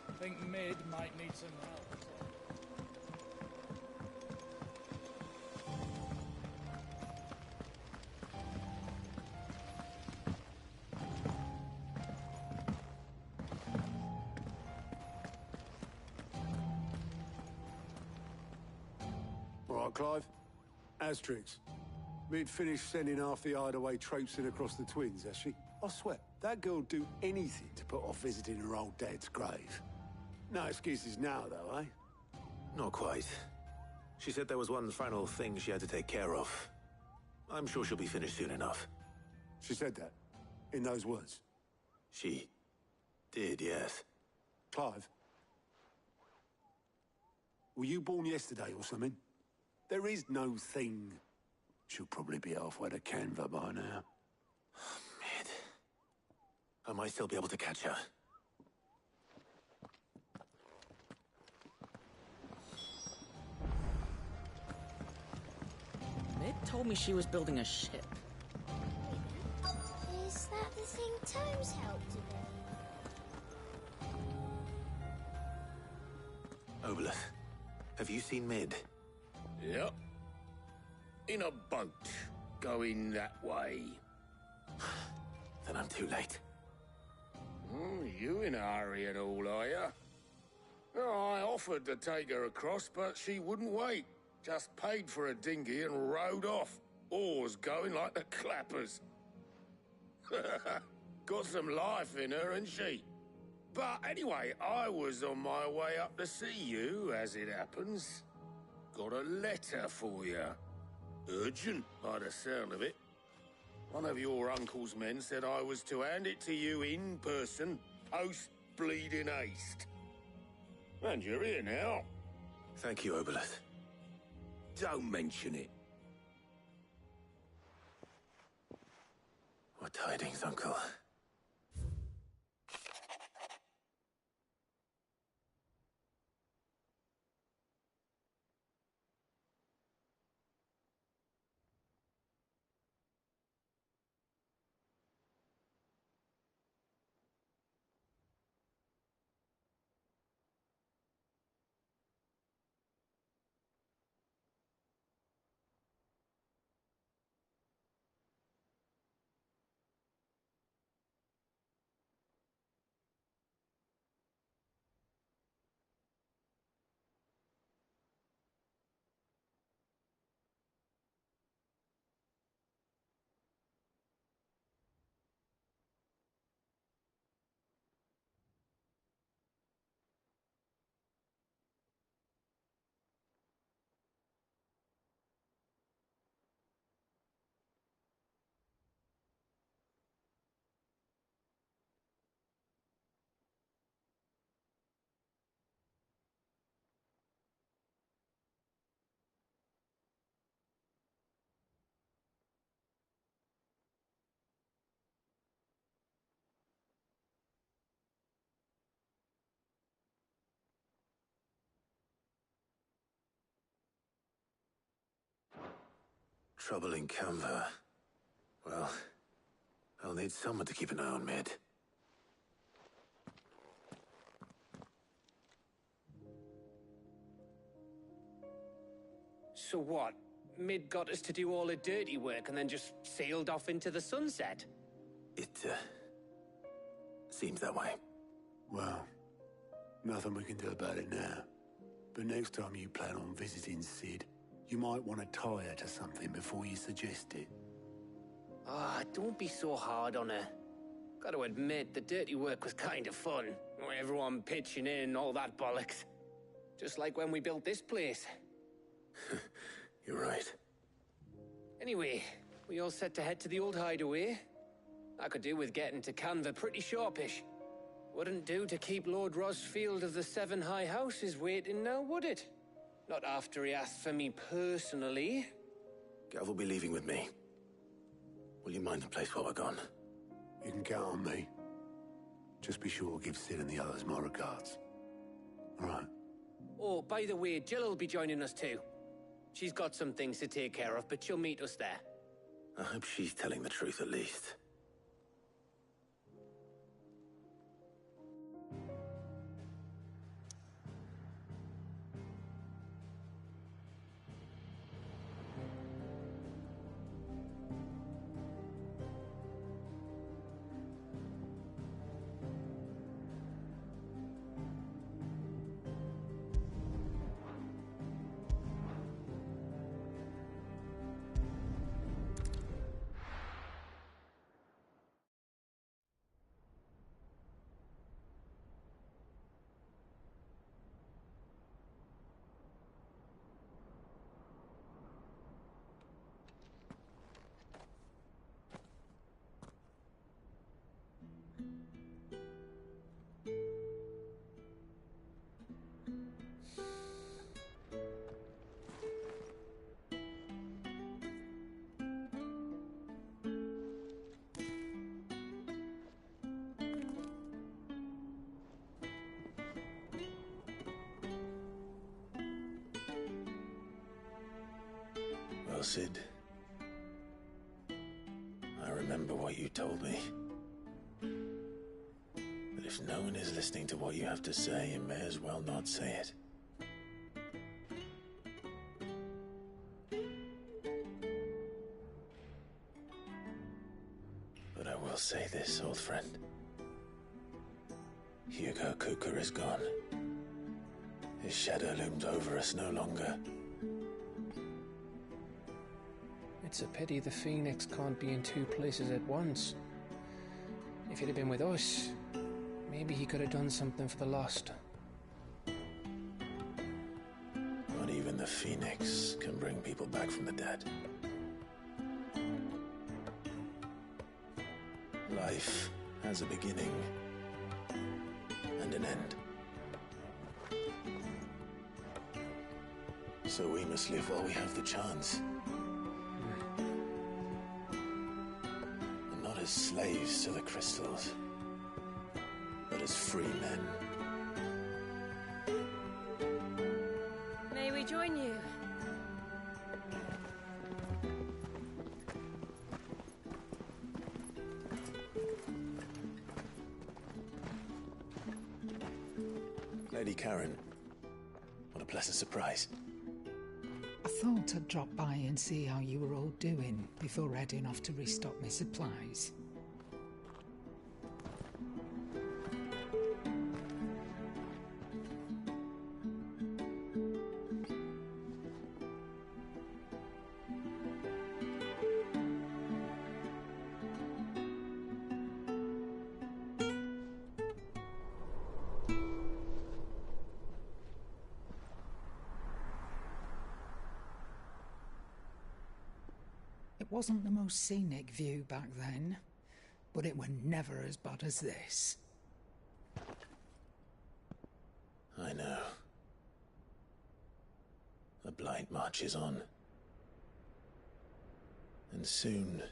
I think Mid might need some help. All right, Clive. Asterix. Mid finished sending half the hideaway traipsing across the twins, has she? I swear, that girl'd do anything to put off visiting her old dad's grave. No excuses now, though, eh? Not quite. She said there was one final thing she had to take care of. I'm sure she'll be finished soon enough. She said that? In those words? She did, yes. Clive? Were you born yesterday or something? There is no thing. She'll probably be halfway to Canva by now. Mid. I might still be able to catch her. Mid told me she was building a ship. Is that the thing Tomes helped with? Obolus, have you seen Mid? Yep. In a boat, going that way. Then I'm too late. You in a hurry at all, are you? Oh, I offered to take her across, but she wouldn't wait. Just paid for a dinghy and rowed off. Oars going like the clappers. Got some life in her, ain't she? But anyway, I was on my way up to see you, as it happens. Got a letter for you. Urgent, by the sound of it. One of your uncle's men said I was to hand it to you in person, post-bleeding haste. And you're here now. Thank you, Obelith. Don't mention it. What tidings, Uncle? Trouble in Canva. Well, I'll need someone to keep an eye on Mid. So what? Mid got us to do all the dirty work and then just sailed off into the sunset? It, seems that way. Well, nothing we can do about it now. But next time you plan on visiting Sid, you might want to tie her to something before you suggest it. Ah, don't be so hard on her. Gotta admit, the dirty work was kind of fun. Everyone pitching in, all that bollocks. Just like when we built this place. You're right. Anyway, we all set to head to the old hideaway. I could do with getting to Canva pretty sharpish. Wouldn't do to keep Lord Rosfield of the Seven High Houses waiting now, would it? Not after he asked for me personally. Gav will be leaving with me. Will you mind the place while we're gone? You can count on me. Just be sure to give Sid and the others my regards. All right. Oh, by the way, Jill will be joining us too. She's got some things to take care of, but she'll meet us there. I hope she's telling the truth at least. Well, Sid, I remember what you told me. But if no one is listening to what you have to say, you may as well not say it. But I will say this, old friend. Hugo Cooker is gone. His shadow looms over us no longer. It's a pity the Phoenix can't be in two places at once. If he'd have been with us, Maybe he could have done something for the lost. Not even the Phoenix can bring people back from the dead. Life has a beginning and an end. So we must live while we have the chance. And not as slaves to the crystals, but as free men. May we join you? Lady Karen, what a pleasant surprise. I thought I'd drop by and see how you were all doing before heading off to restock my supplies. It wasn't the most scenic view back then, but it were never as bad as this. I know. The Blight marches on. And soon,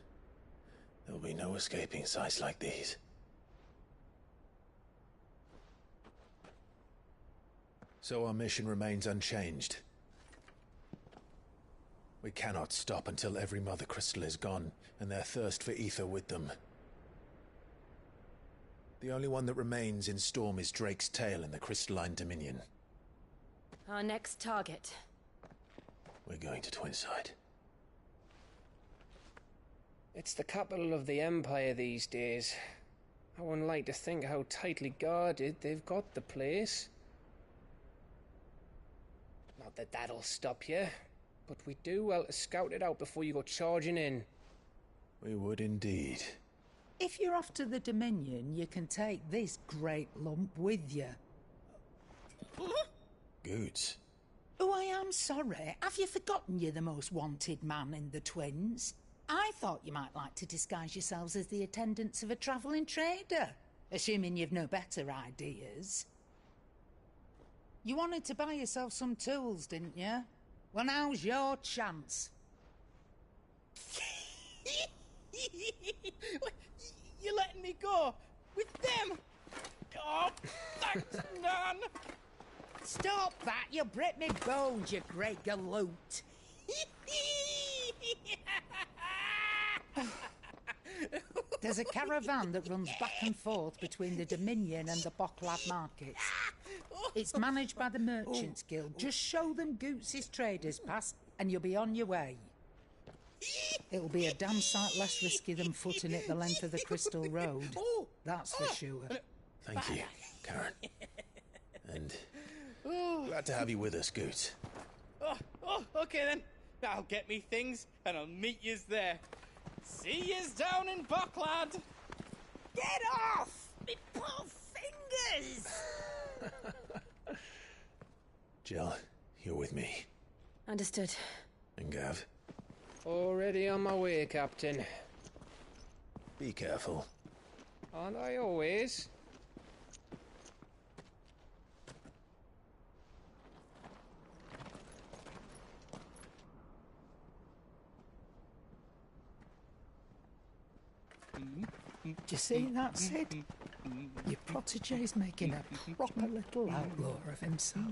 there'll be no escaping sights like these. So our mission remains unchanged. We cannot stop until every Mother Crystal is gone, and their thirst for ether with them. The only one that remains in Storm is Drake's tail in the Crystalline Dominion. Our next target. We're going to Twinside. It's the capital of the Empire these days. I wouldn't like to think how tightly guarded they've got the place. Not that that'll stop you, but we'd do well to scout it out before you go charging in. We would indeed. If you're off to the Dominion, you can take this great lump with you. Goods. Oh, I am sorry. Have you forgotten you're the most wanted man in the Twins? I thought you might like to disguise yourselves as the attendants of a travelling trader, assuming you've no better ideas. You wanted to buy yourself some tools, didn't you? Well, now's your chance. You're letting me go? With them? Oh, thanks, Nan! Stop that! You'll break me bones, you great galoot! There's a caravan that runs back and forth between the Dominion and the Bocklab markets. It's managed by the Merchants Guild. Just show them Goots' traders pass and you'll be on your way. It'll be a damn sight less risky than footing it the length of the Crystal Road. That's for sure. Thank you, Karen. And glad to have you with us, Goots. Okay then. I'll get me things and I'll meet yous there. See yous down in Buckland. Get off! Me poor fingers! Jill, you're with me. Understood. And Gav? Already on my way, Captain. Be careful. Aren't I always? Do you see that, Sid? Your protege's making a proper little outlaw of himself.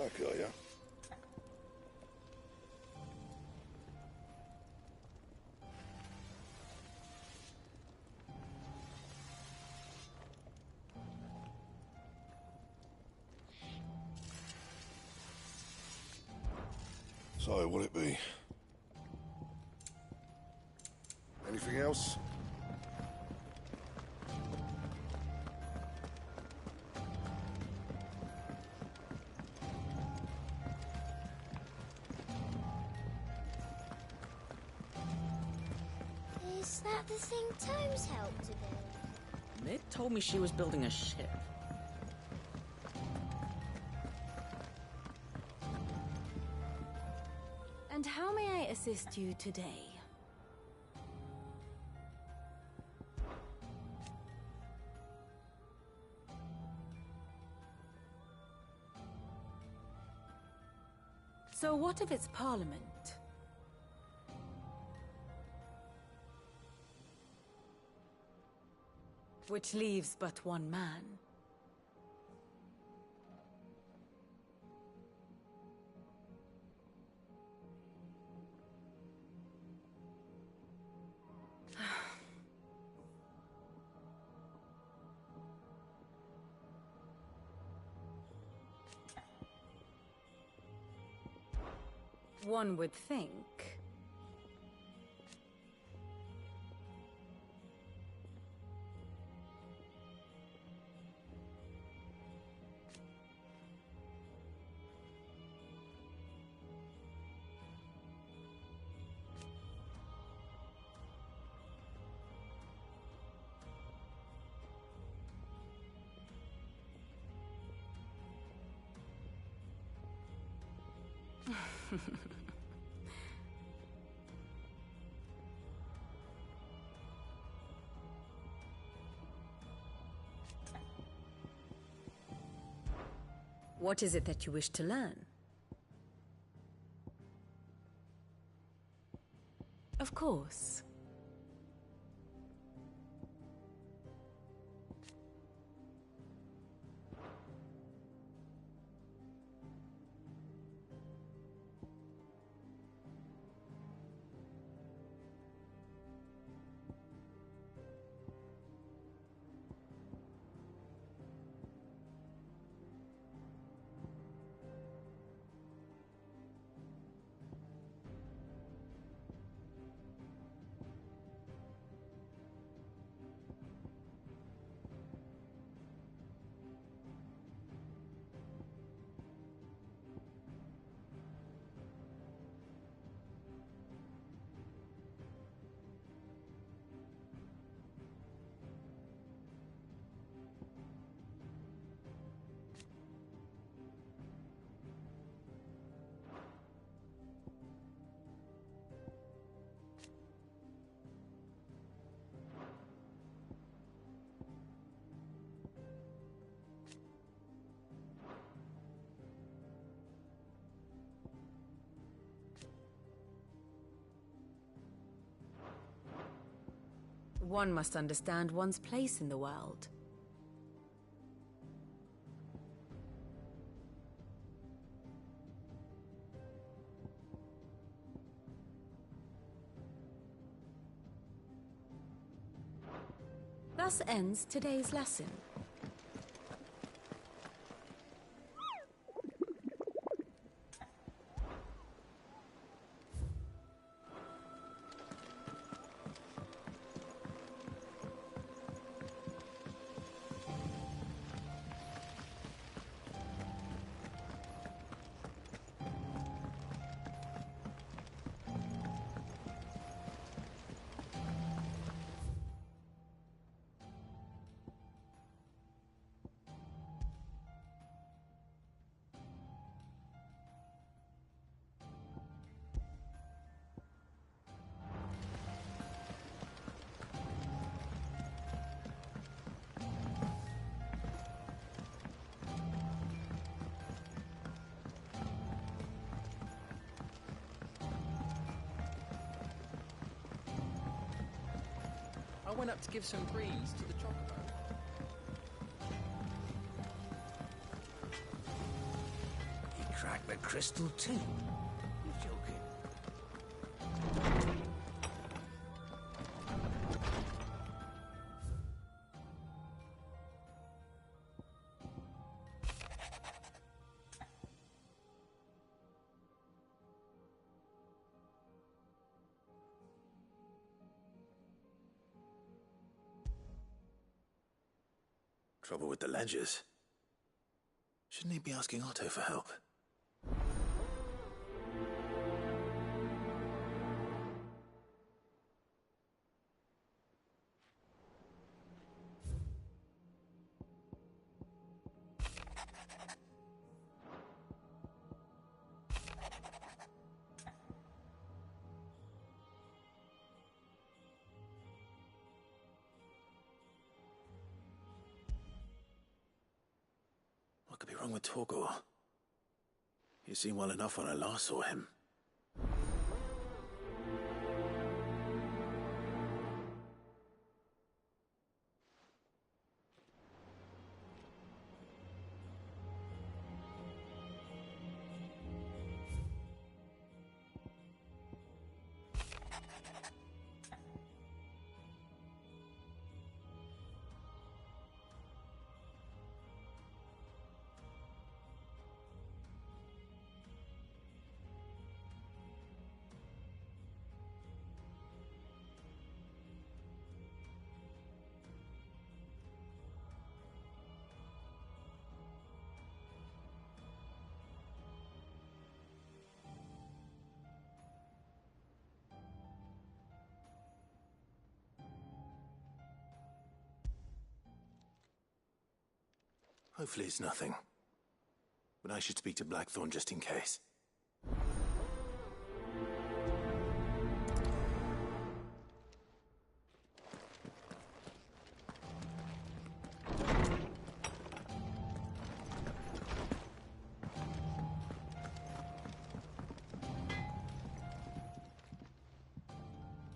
back, are you? So, what'll it be? Anything else? Is that the thing Tomes helped to build? Nid told me she was building a ship. And how may I assist you today? So what of its parliament? Which leaves but one man. One would think. What is it that you wish to learn? Of course. One must understand one's place in the world. Thus ends today's lesson. I went up to give some greens to the chocobo. He crystal too. You're joking. Trouble with the ledgers. Shouldn't he be asking Otto for help? What could be wrong with Torgor? He seemed well enough when I last saw him. Hopefully it's nothing. But I should speak to Blackthorn just in case.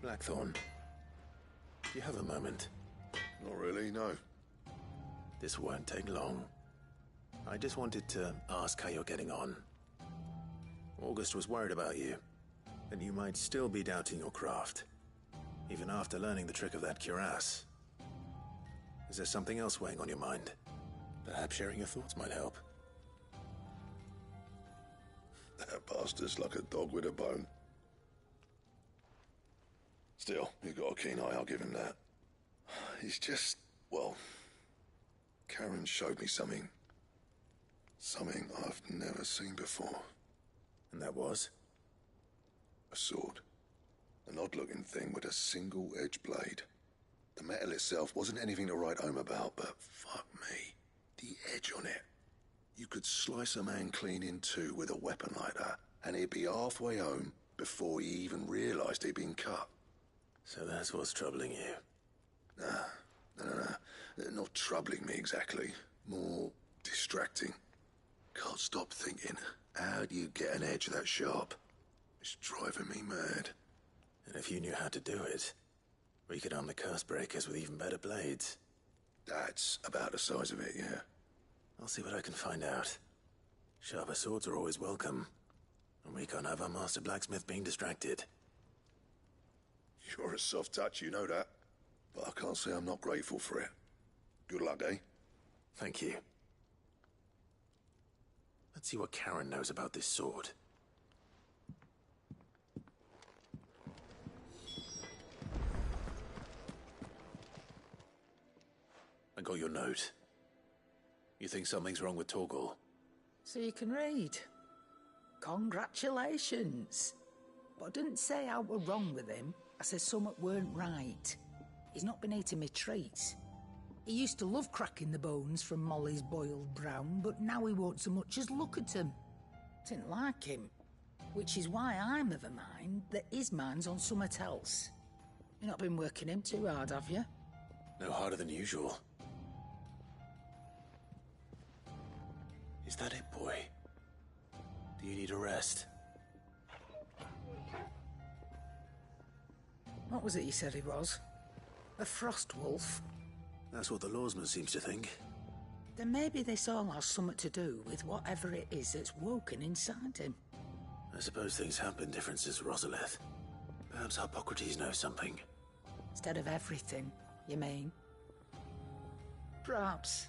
Blackthorn, do you have a moment? Not really, no. This won't take long. I just wanted to ask how you're getting on. August was worried about you, and you might still be doubting your craft, even after learning the trick of that cuirass. Is there something else weighing on your mind? Perhaps sharing your thoughts might help. That bastard's like a dog with a bone. Still, you've got a keen eye, I'll give him that. He's just, well, Karen showed me something. Something I've never seen before. And that was? A sword. An odd-looking thing with a single-edged blade. The metal itself wasn't anything to write home about, but fuck me. The edge on it. You could slice a man clean in two with a weapon like that, and he'd be halfway home before he even realized he'd been cut. So that's what's troubling you? Nah. Not troubling me exactly. More distracting. Can't stop thinking, how do you get an edge that sharp? It's driving me mad. And if you knew how to do it, we could arm the curse breakers with even better blades. That's about the size of it, yeah. I'll see what I can find out. Sharper swords are always welcome. And we can't have our master blacksmith being distracted. You're a soft touch, you know that. But I can't say I'm not grateful for it. Good luck, eh? Thank you. Let's see what Karen knows about this sword. I got your note. You think something's wrong with Torgal? So you can read. Congratulations. But I didn't say I were wrong with him. I said something weren't right. He's not been eating me treats. He used to love cracking the bones from Molly's boiled brown, but now he won't so much as look at them. Didn't like him. Which is why I'm of a mind that his mind's on something else. You've not been working him too hard, have you? No harder than usual. Is that it, boy? Do you need a rest? What was it you said he was? A frost wolf? That's what the lawsman seems to think. Then maybe this all has something to do with whatever it is that's woken inside him. I suppose things have been different since Rosalith. Perhaps Hippocrates knows something. Instead of everything, you mean? Perhaps.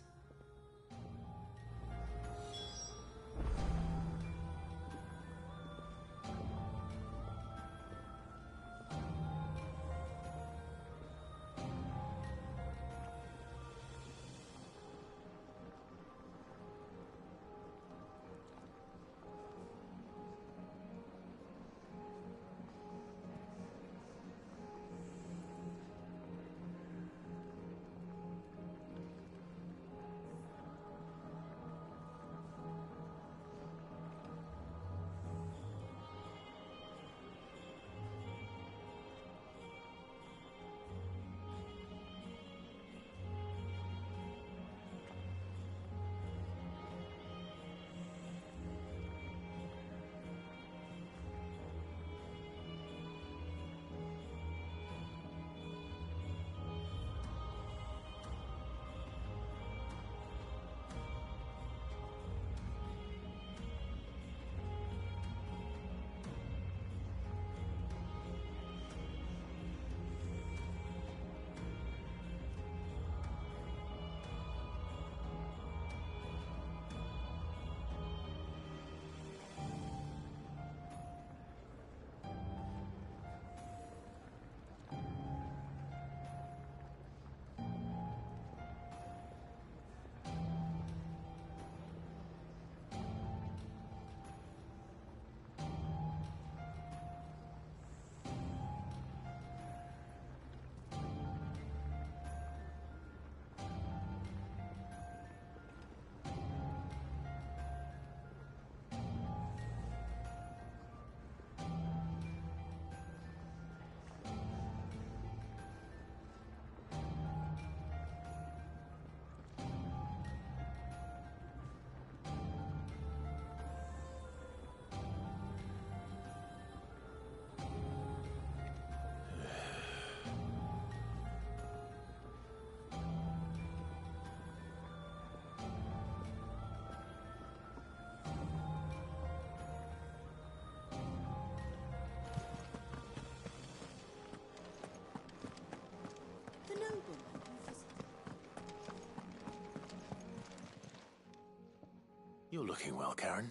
You're looking well, Karen.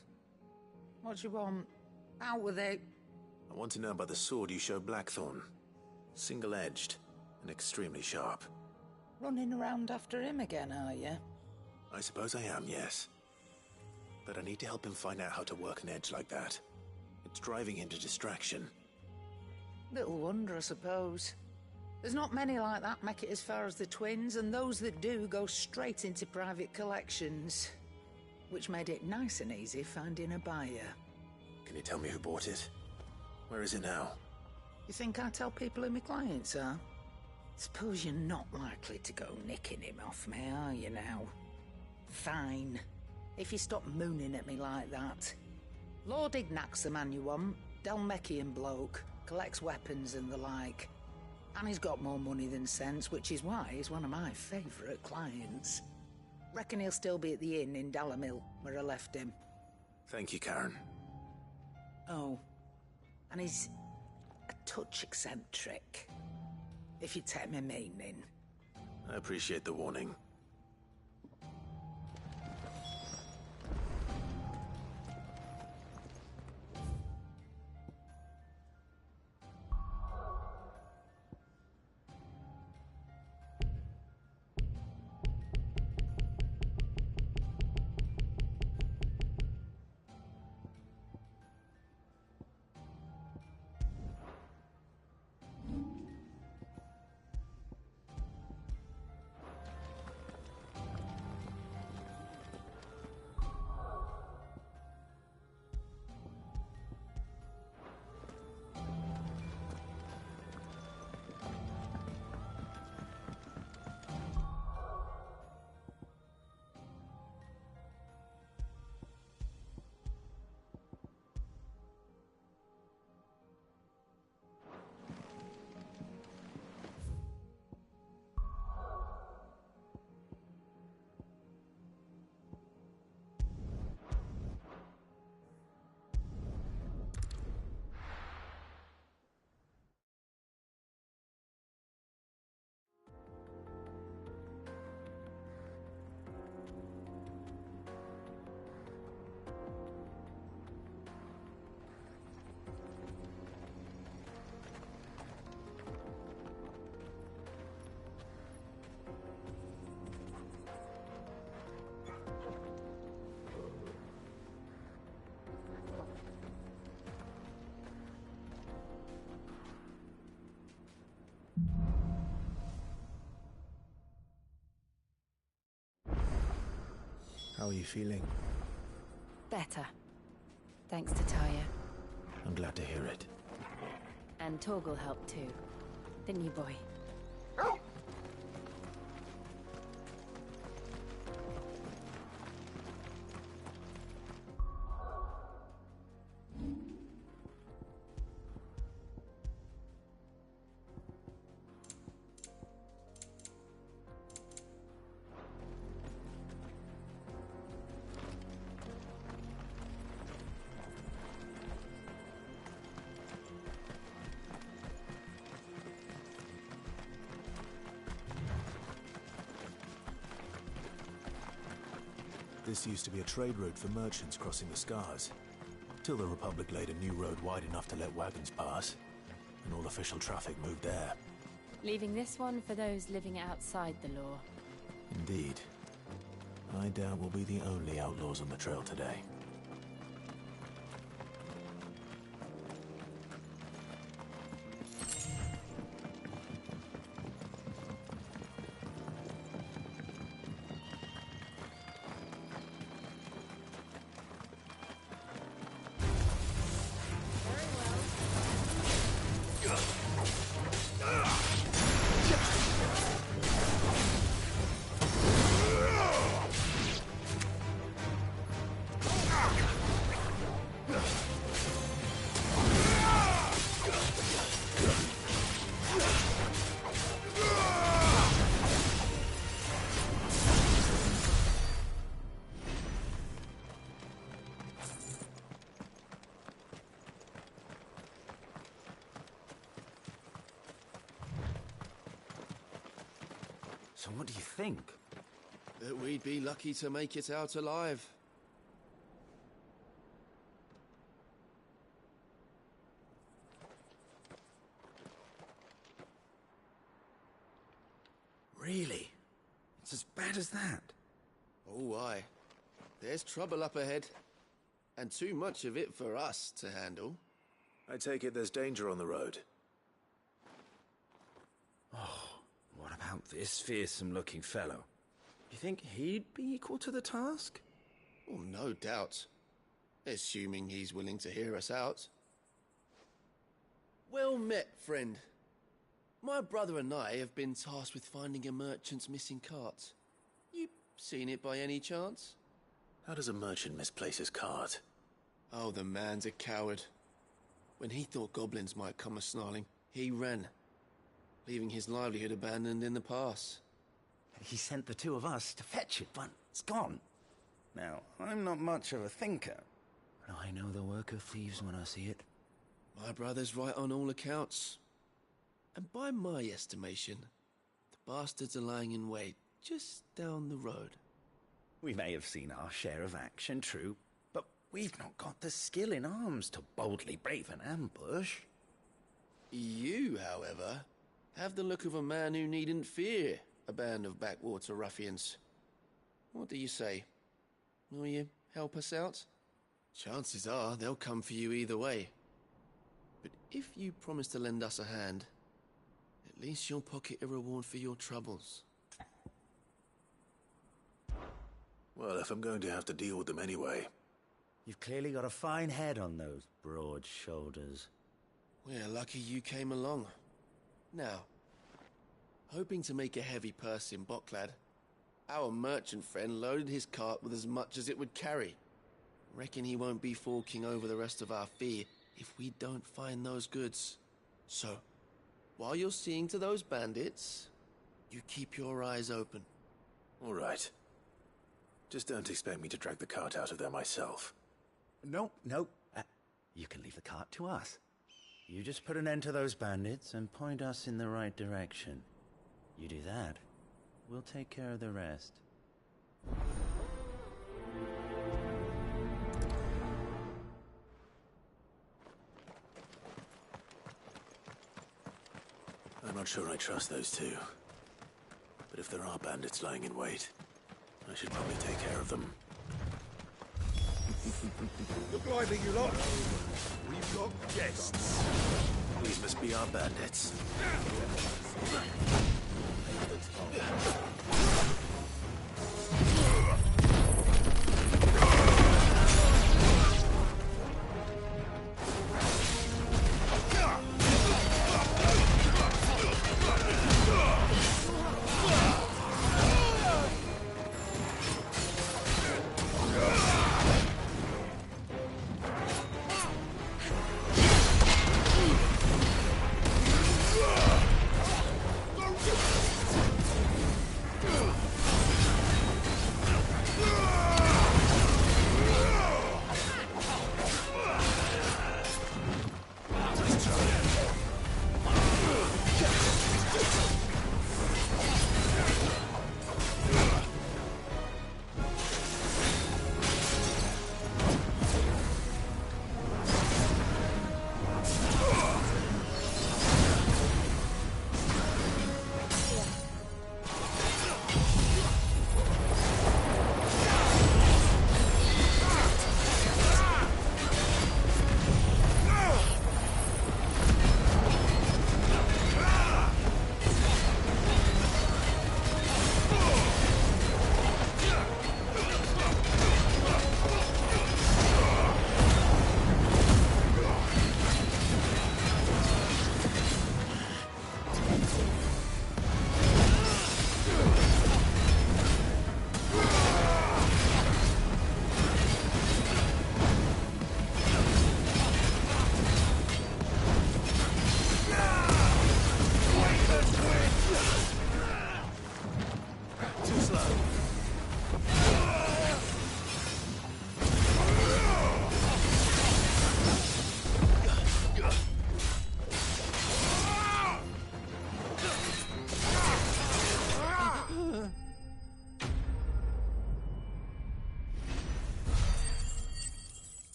What do you want? Out with it. I want to know about the sword you showed Blackthorn. Single-edged and extremely sharp. Running around after him again, are you? I suppose I am, yes. But I need to help him find out how to work an edge like that. It's driving him to distraction. Little wonder, I suppose. There's not many like that make it as far as the twins, and those that do go straight into private collections. Which made it nice and easy finding a buyer. Can you tell me who bought it? Where is it now? You think I tell people who my clients are? Suppose you're not likely to go nicking him off me, are you now? Fine. If you stop mooning at me like that. Lord Ignac's the man you want. Dalmekian bloke. Collects weapons and the like. And he's got more money than sense, which is why he's one of my favourite clients. Reckon he'll still be at the inn in Dalamil, where I left him. Thank you, Karen. Oh. And he's a touch eccentric. If you take my meaning. I appreciate the warning. are you feeling? Better. Thanks to Taya. I'm glad to hear it. And Torgal helped too. Didn't you, boy? This used to be a trade route for merchants crossing the Scars, till the Republic laid a new road wide enough to let wagons pass, and all official traffic moved there. Leaving this one for those living outside the law. Indeed. I doubt we'll be the only outlaws on the trail today. So what do you think? That we'd be lucky to make it out alive. Really? It's as bad as that? Oh, aye. There's trouble up ahead. And too much of it for us to handle. I take it there's danger on the road. Oh, what about this fearsome-looking fellow? You think he'd be equal to the task? Oh, no doubt. Assuming he's willing to hear us out. Well met, friend. My brother and I have been tasked with finding a merchant's missing cart. You seen it by any chance? How does a merchant misplace his cart? Oh, the man's a coward. When he thought goblins might come a-snarling, he ran, leaving his livelihood abandoned in the pass. He sent the two of us to fetch it, but it's gone. Now, I'm not much of a thinker, but I know the work of thieves when I see it. My brother's right on all accounts. And by my estimation, the bastards are lying in wait just down the road. We may have seen our share of action, true, but we've not got the skill in arms to boldly brave an ambush. You, however, have the look of a man who needn't fear a band of backwater ruffians. What do you say? Will you help us out? Chances are they'll come for you either way. But if you promise to lend us a hand, at least you'll pocket a reward for your troubles. Well, if I'm going to have to deal with them anyway. You've clearly got a fine head on those broad shoulders. We're lucky you came along. Now, hoping to make a heavy purse in Boklad, our merchant friend loaded his cart with as much as it would carry. Reckon he won't be forking over the rest of our fee if we don't find those goods. So, while you're seeing to those bandits, you keep your eyes open. All right. Just don't expect me to drag the cart out of there myself. No. You can leave the cart to us. You just put an end to those bandits and point us in the right direction. You do that, we'll take care of the rest. I'm not sure I trust those two. But if there are bandits lying in wait, I should probably take care of them. Look lively, you lot. We've got guests. These must be our bandits.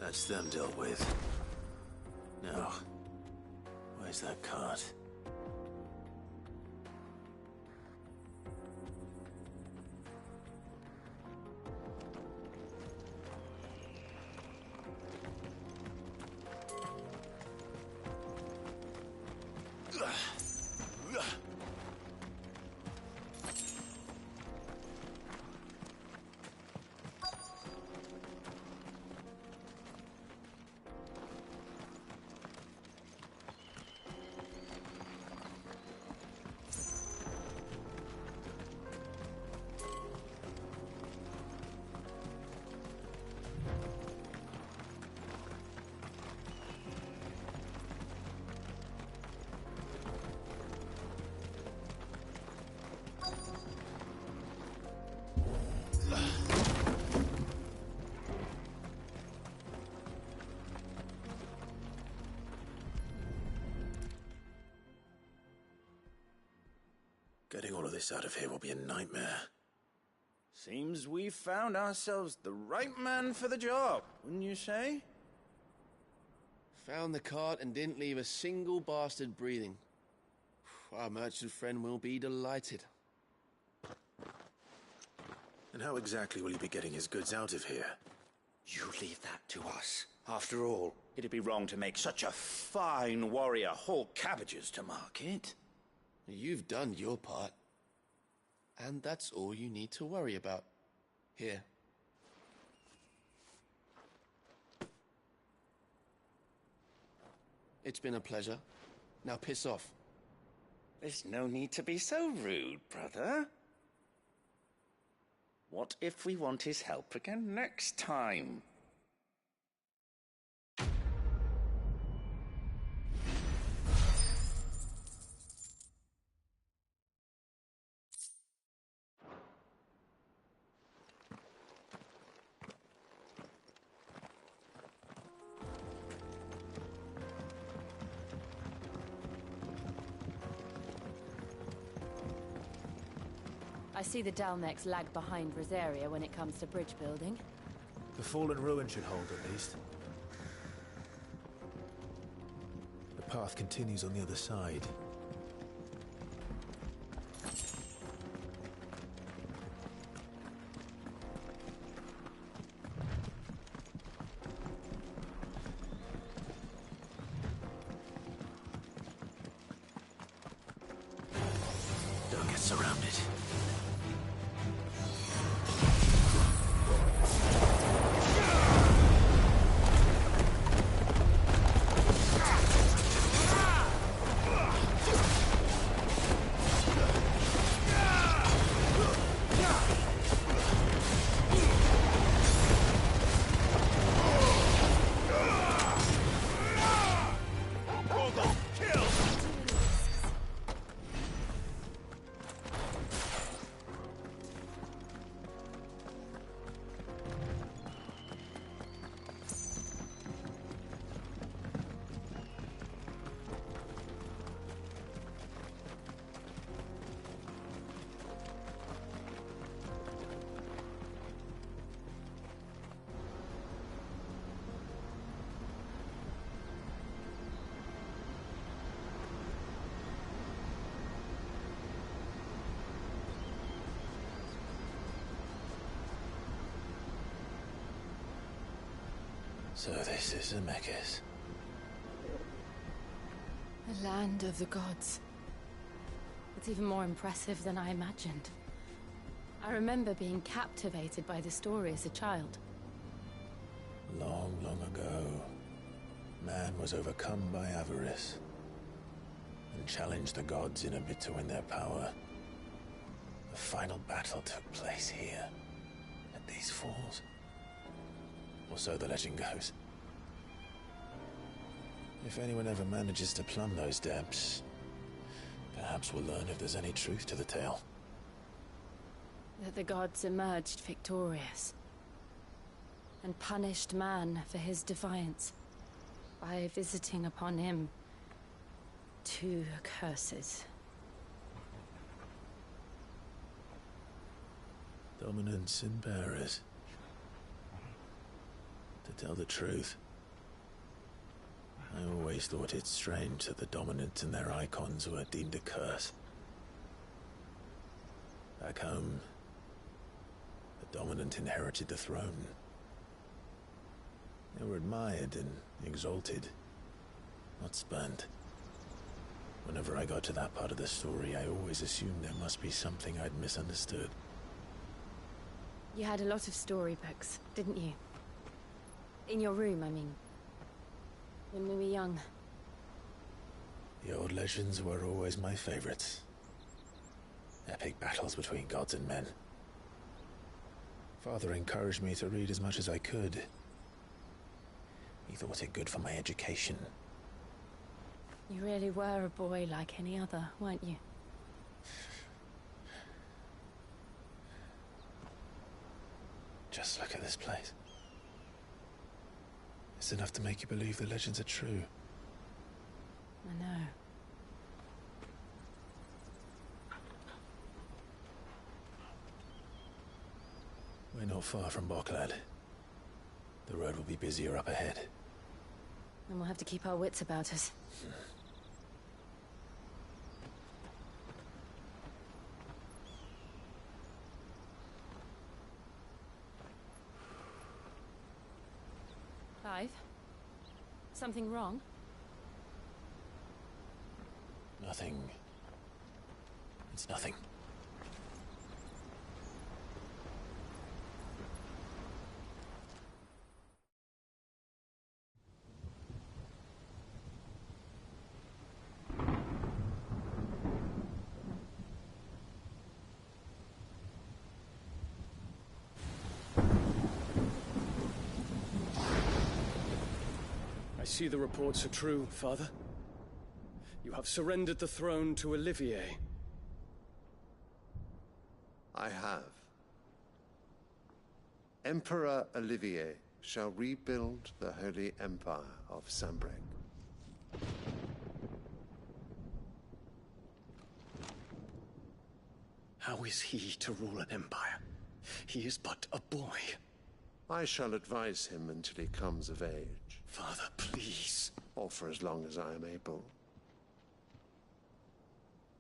That's them dealt with. Now, where's that cart? Getting all of this out of here will be a nightmare. Seems we've found ourselves the right man for the job, wouldn't you say? Found the cart and didn't leave a single bastard breathing. Our merchant friend will be delighted. And how exactly will he be getting his goods out of here? You leave that to us. After all, it'd be wrong to make such a fine warrior haul cabbages to market. You've done your part. And that's all you need to worry about. Here. It's been a pleasure. Now piss off. There's no need to be so rude, brother. What if we want his help again next time? I see the Dalmex lag behind Rosaria when it comes to bridge building. The fallen ruin should hold, at least. The path continues on the other side. Don't get surrounded. So this is Zemeckis. The land of the gods. It's even more impressive than I imagined. I remember being captivated by the story as a child. Long, long ago, man was overcome by avarice and challenged the gods in a bid to win their power. The final battle took place here, at these falls. Or so the legend goes. If anyone ever manages to plumb those depths, perhaps we'll learn if there's any truth to the tale. That the gods emerged victorious and punished man for his defiance by visiting upon him 2 curses. Dominance and bearers. To tell the truth, I always thought it strange that the dominant and their icons were deemed a curse. Back home, the dominant inherited the throne. They were admired and exalted, not spurned. Whenever I got to that part of the story, I always assumed there must be something I'd misunderstood. You had a lot of storybooks, didn't you? In your room, I mean. When we were young. The old legends were always my favorites. Epic battles between gods and men. Father encouraged me to read as much as I could. He thought it good for my education. You really were a boy like any other, weren't you? Just look at this place. It's enough to make you believe the legends are true. I know. We're not far from Boklad. The road will be busier up ahead. And we'll have to keep our wits about us. Clive? Something wrong? Nothing. It's nothing. I see the reports are true, Father. You have surrendered the throne to Olivier. I have. Emperor Olivier shall rebuild the Holy Empire of Sanbreque. How is he to rule an empire? He is but a boy. I shall advise him until he comes of age. Father, please. Or for as long as I am able.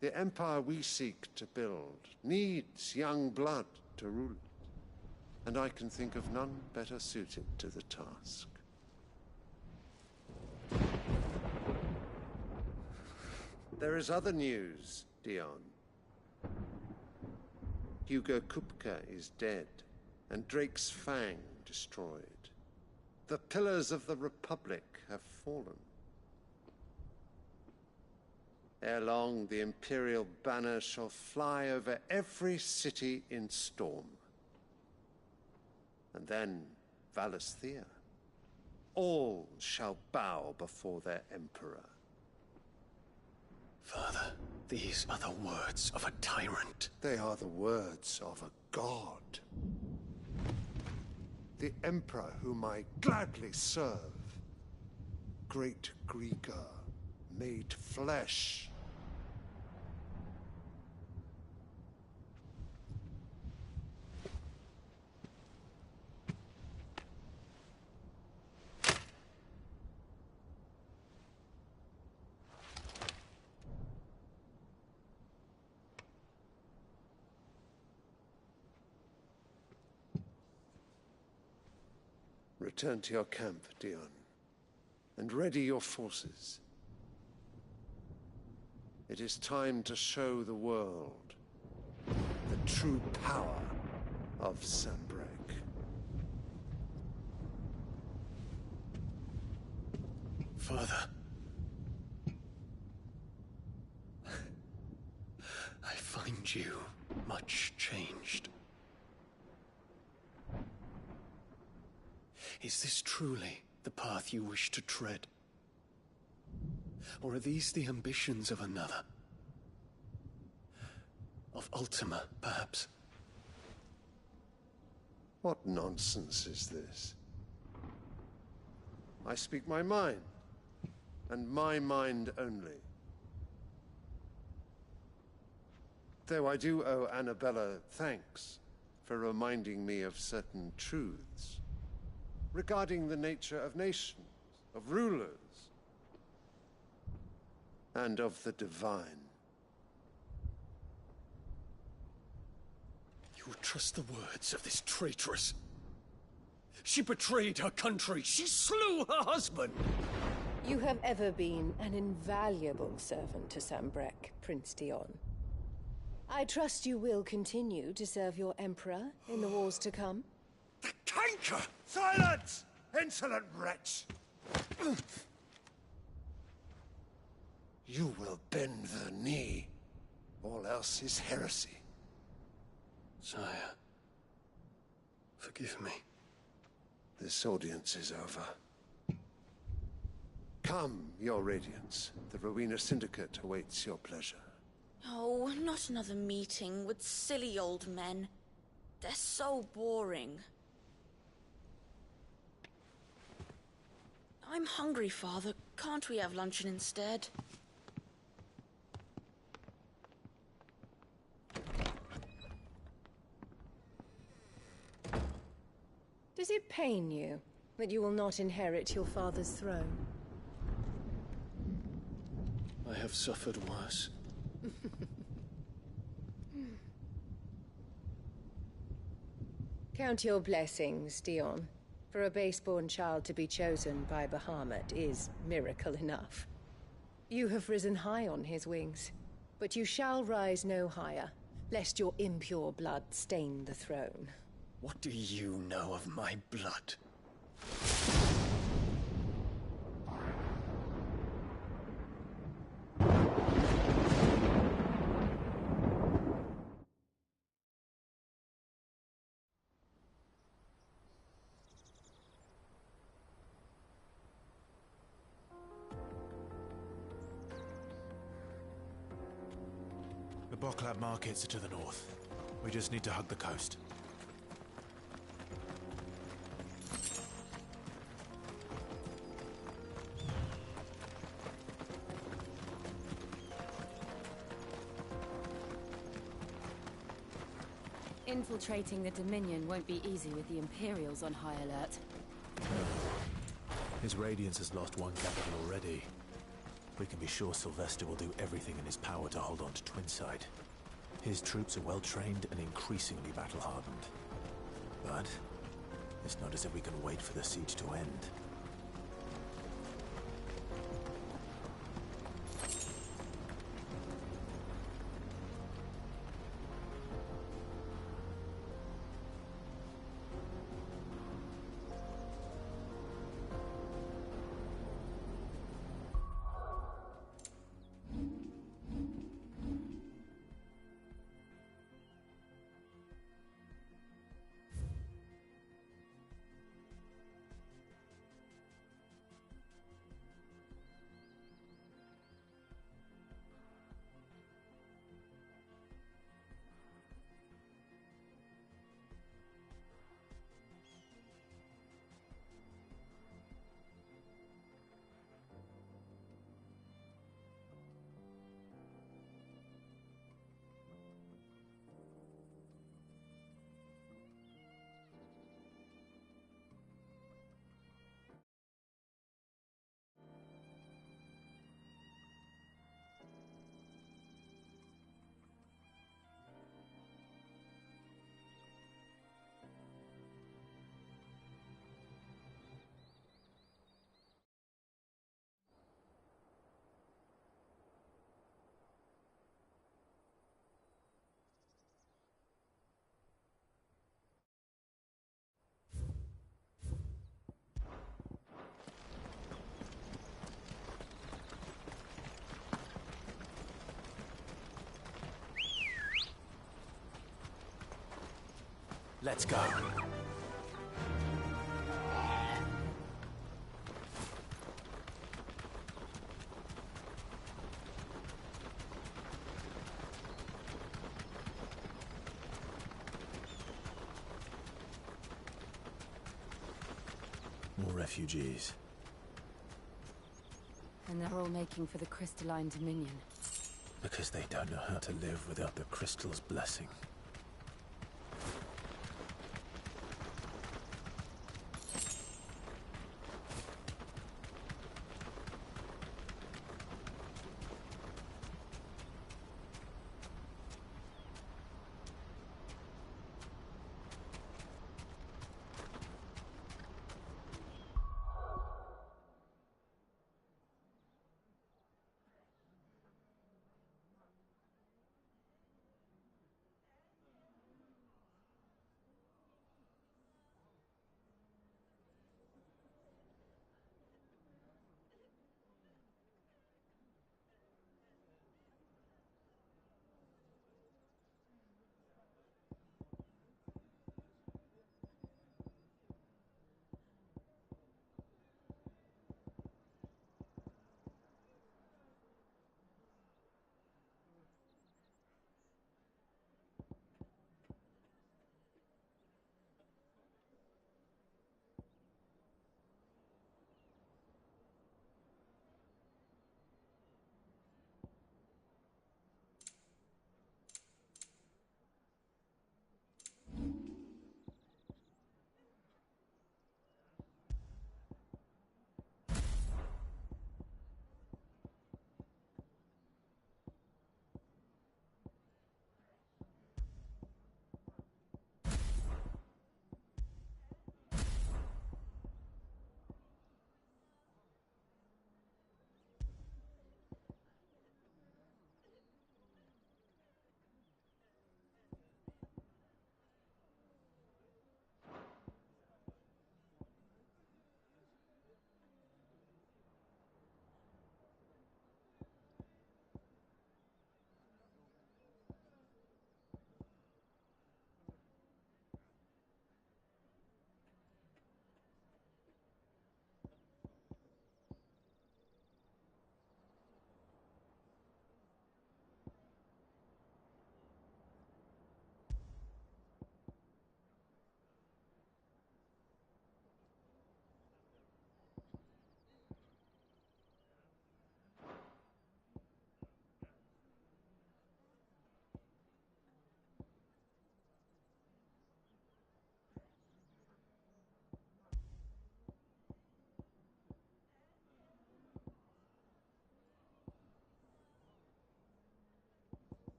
The empire we seek to build needs young blood to rule it, and I can think of none better suited to the task. There is other news, Dion. Hugo Kupka is dead, and Drake's Fang destroyed. The pillars of the Republic have fallen. Ere long, the Imperial banner shall fly over every city in Storm. And then Valisthea. All shall bow before their Emperor. Father, these are the words of a tyrant. They are the words of a god. The Emperor whom I gladly serve. Great Grieger, made flesh. Return to your camp, Dion, and ready your forces. It is time to show the world the true power of Sanbreque. Father. I find you much changed. Is this truly the path you wish to tread? Or are these the ambitions of another? Of Ultima, perhaps? What nonsense is this? I speak my mind, and my mind only. Though I do owe Annabella thanks for reminding me of certain truths. regarding the nature of nations, of rulers, and of the divine. You trust the words of this traitress? She betrayed her country. She slew her husband. You have ever been an invaluable servant to Sambrek, Prince Dion. I trust you will continue to serve your Emperor in the wars to come. The canker! Silence! Insolent wretch! You will bend the knee. All else is heresy. Sire, forgive me. This audience is over. Come, your Radiance. The Rowena Syndicate awaits your pleasure. Oh, not another meeting with silly old men. They're so boring. I'm hungry, Father. Can't we have luncheon instead? Does it pain you that you will not inherit your father's throne? I have suffered worse. Count your blessings, Dion. For a base-born child to be chosen by Bahamut is miracle enough. You have risen high on his wings, but you shall rise no higher, lest your impure blood stain the throne. What do you know of my blood? The Boklab markets are to the north. We just need to hug the coast. Infiltrating the Dominion won't be easy with the Imperials on high alert. His Radiance has lost one capital already. We can be sure Sylvester will do everything in his power to hold on to Twinside. His troops are well-trained and increasingly battle-hardened. But it's not as if we can wait for the siege to end. Let's go. More refugees. And they're all making for the Crystalline Dominion. Because they don't know how to live without the Crystal's blessing.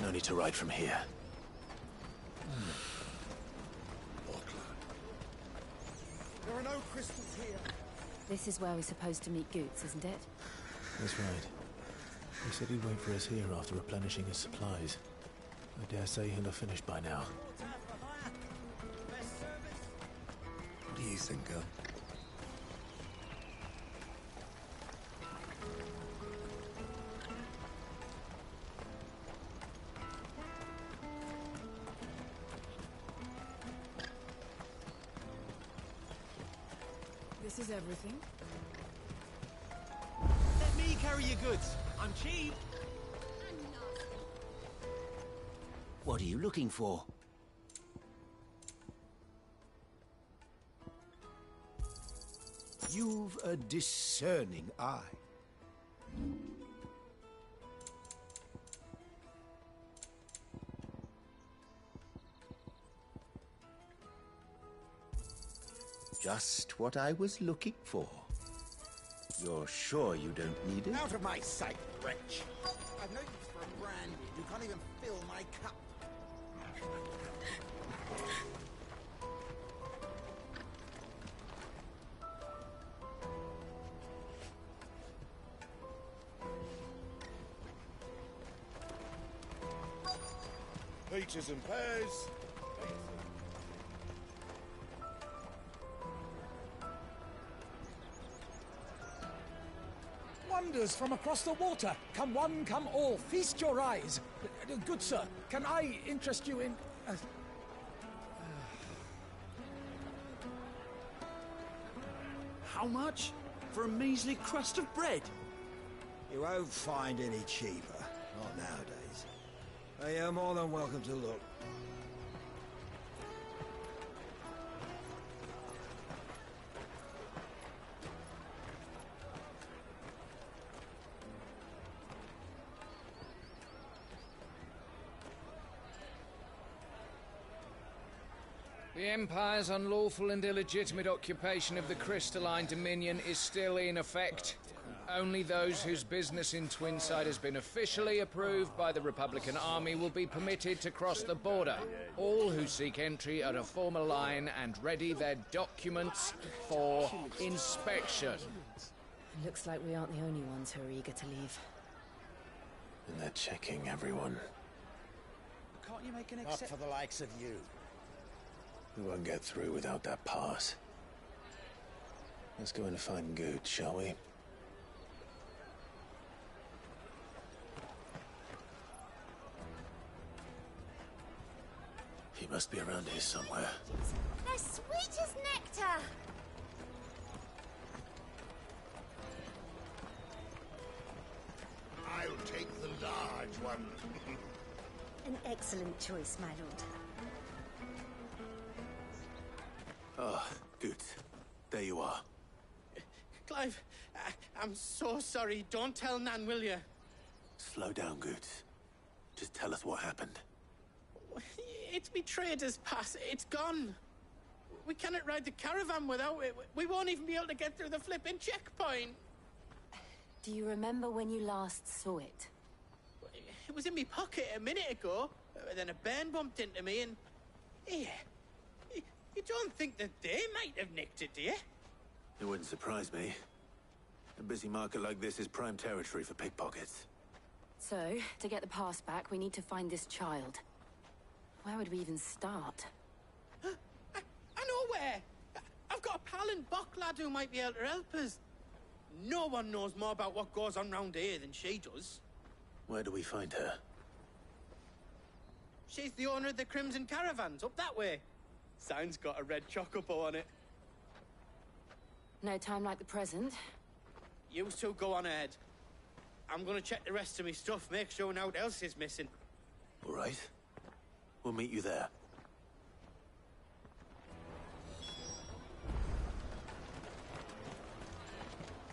No need to ride from here. There are no crystals here. This is where we're supposed to meet Goots, isn't it? That's right. He said he'd wait for us here after replenishing his supplies. I dare say he'll have finished by now. What do you think, girl? This is everything. Let me carry your goods. I'm cheap. What are you looking for? You've a discerning eye. Just what I was looking for. You're sure you don't need it? Out of my sight, wretch. I've no use for a brand. You can't even fill my cup. Peaches and pears. Wonders from across the water. Come one, come all. Feast your eyes. Good sir, can I interest you in... How much? For a measly crust of bread? You won't find any cheaper. Not nowadays. But you're more than welcome to look. The Empire's unlawful and illegitimate occupation of the crystalline dominion is still in effect. Only those whose business in Twinside has been officially approved by the Republican Army will be permitted to cross the border. All who seek entry are to form a line and ready their documents for inspection. Looks like we aren't the only ones who are eager to leave. And they're checking everyone. Can't you make an Not for the likes of you. We won't get through without that pass. Let's go and find Good, shall we? He must be around here somewhere. They're sweet as nectar! I'll take the large one. An excellent choice, my lord. Ah, Good. There you are. Clive, I'm so sorry. Don't tell Nan, will you? Slow down, Good. Just tell us what happened. It's me trader's pass. It's gone. We cannot ride the caravan without it. We won't even be able to get through the flipping checkpoint. Do you remember when you last saw it? It was in my pocket a minute ago. Then a bairn bumped into me and... Yeah. You don't think that they might have nicked it, do you? It wouldn't surprise me. A busy market like this is prime territory for pickpockets. So, to get the pass back, we need to find this child. Where would we even start? I know where! I've got a pal in Bocklad who might be able to help us. No one knows more about what goes on round here than she does. Where do we find her? She's the owner of the Crimson Caravans, up that way. Sign's got a red chocobo on it. No time like the present. You two go on ahead. I'm gonna check the rest of my stuff, make sure no one else is missing. All right. We'll meet you there.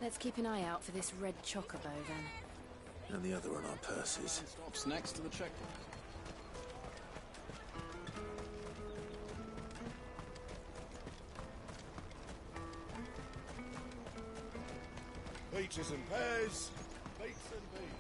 Let's keep an eye out for this red chocobo, then. And the other on our purses. Stops next to the checkpoint. Peaches and pears. Beets and beans.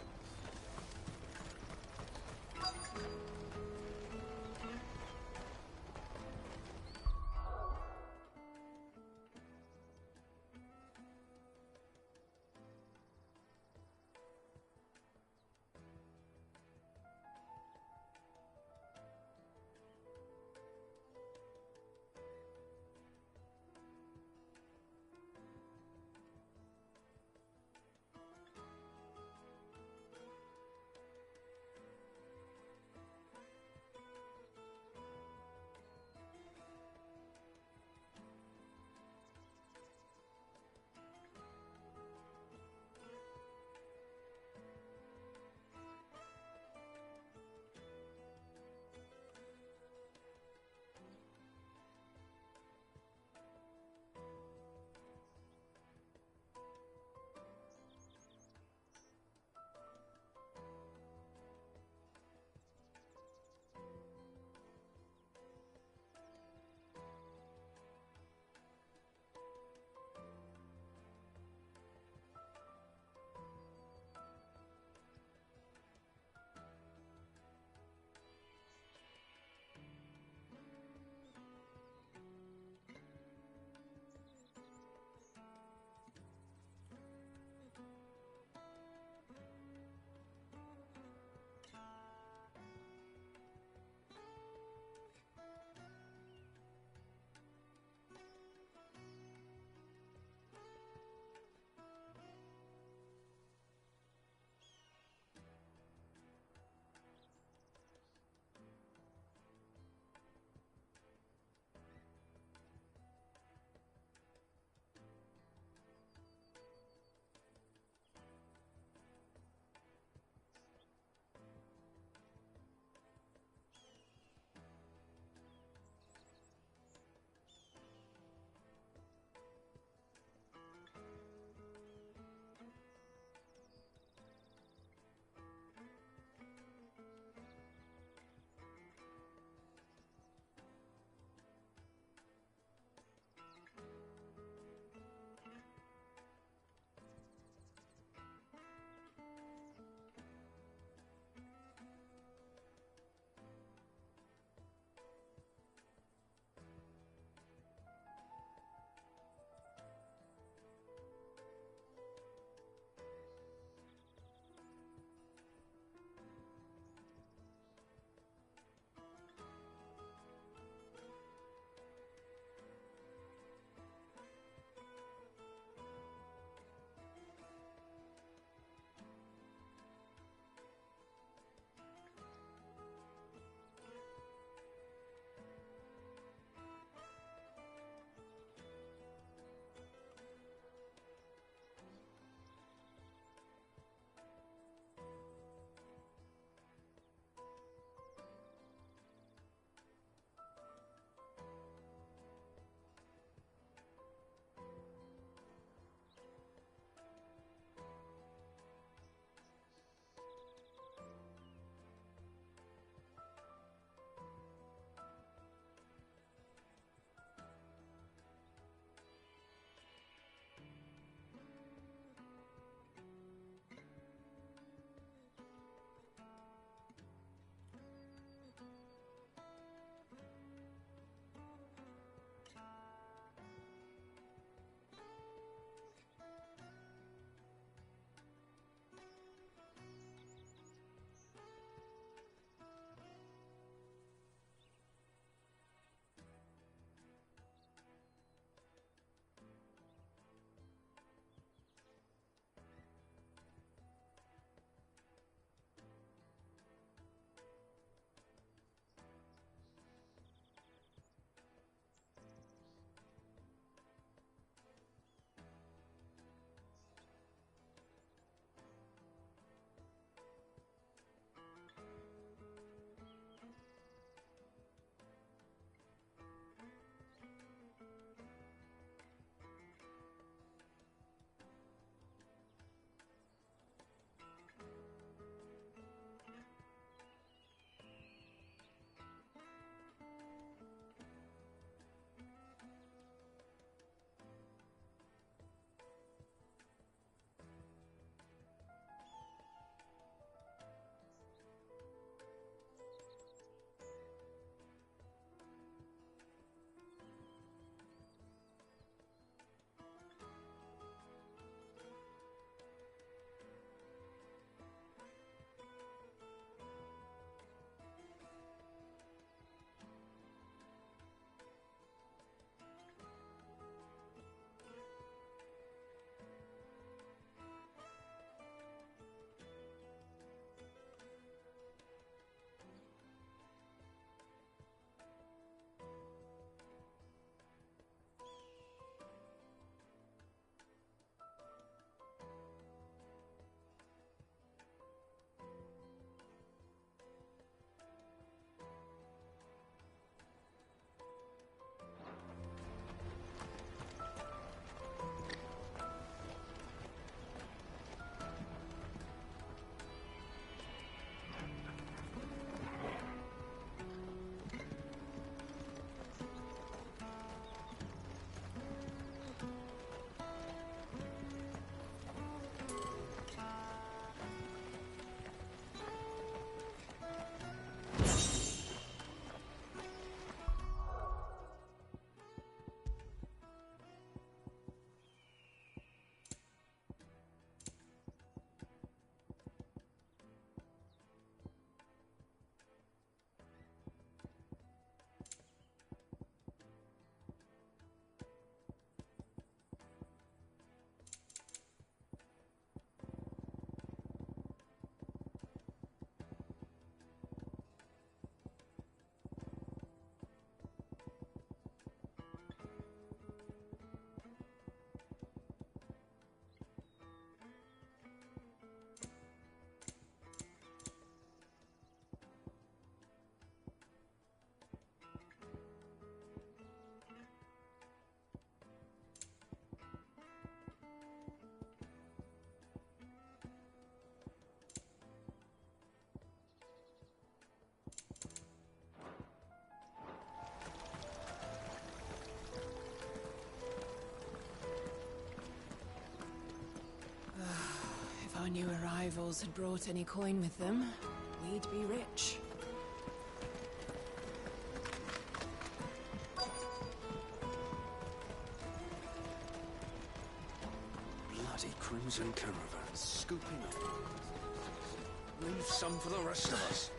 our new arrivals had brought any coin with them, we'd be rich. Bloody crimson caravan, scooping up. Leave some for the rest of us.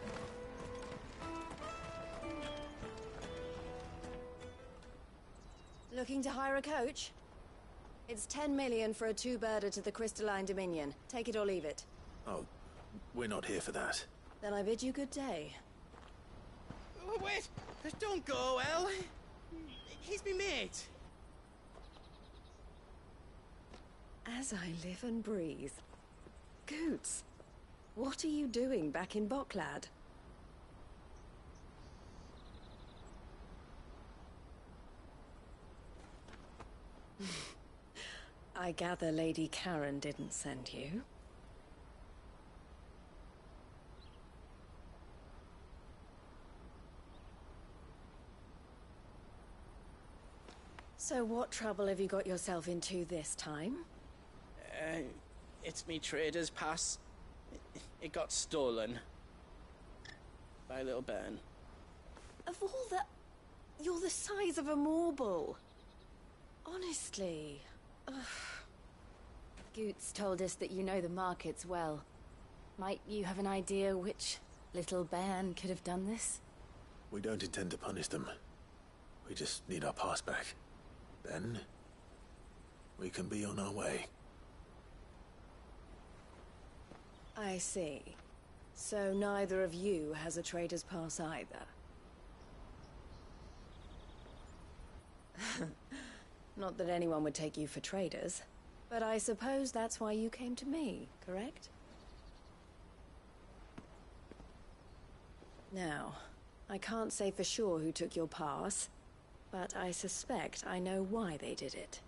Looking to hire a coach? It's 10 million for a two-birder to the Crystalline Dominion. Take it or leave it. Oh, we're not here for that. Then I bid you good day. Oh, wait! Don't go, El! He's me mate. As I live and breathe. Goots, what are you doing back in Boklad? I gather Lady Karen didn't send you. So what trouble have you got yourself into this time? It's me trader's pass. It got stolen. By little Ben. Of all the... You're the size of a marble. Honestly. Ugh. Goots told us that you know the markets well. Might you have an idea which little bairn could have done this? We don't intend to punish them. We just need our pass back. Then, we can be on our way. I see. So neither of you has a trader's pass either. Not that anyone would take you for traders, but I suppose that's why you came to me, correct? Now, I can't say for sure who took your pass, but I suspect I know why they did it.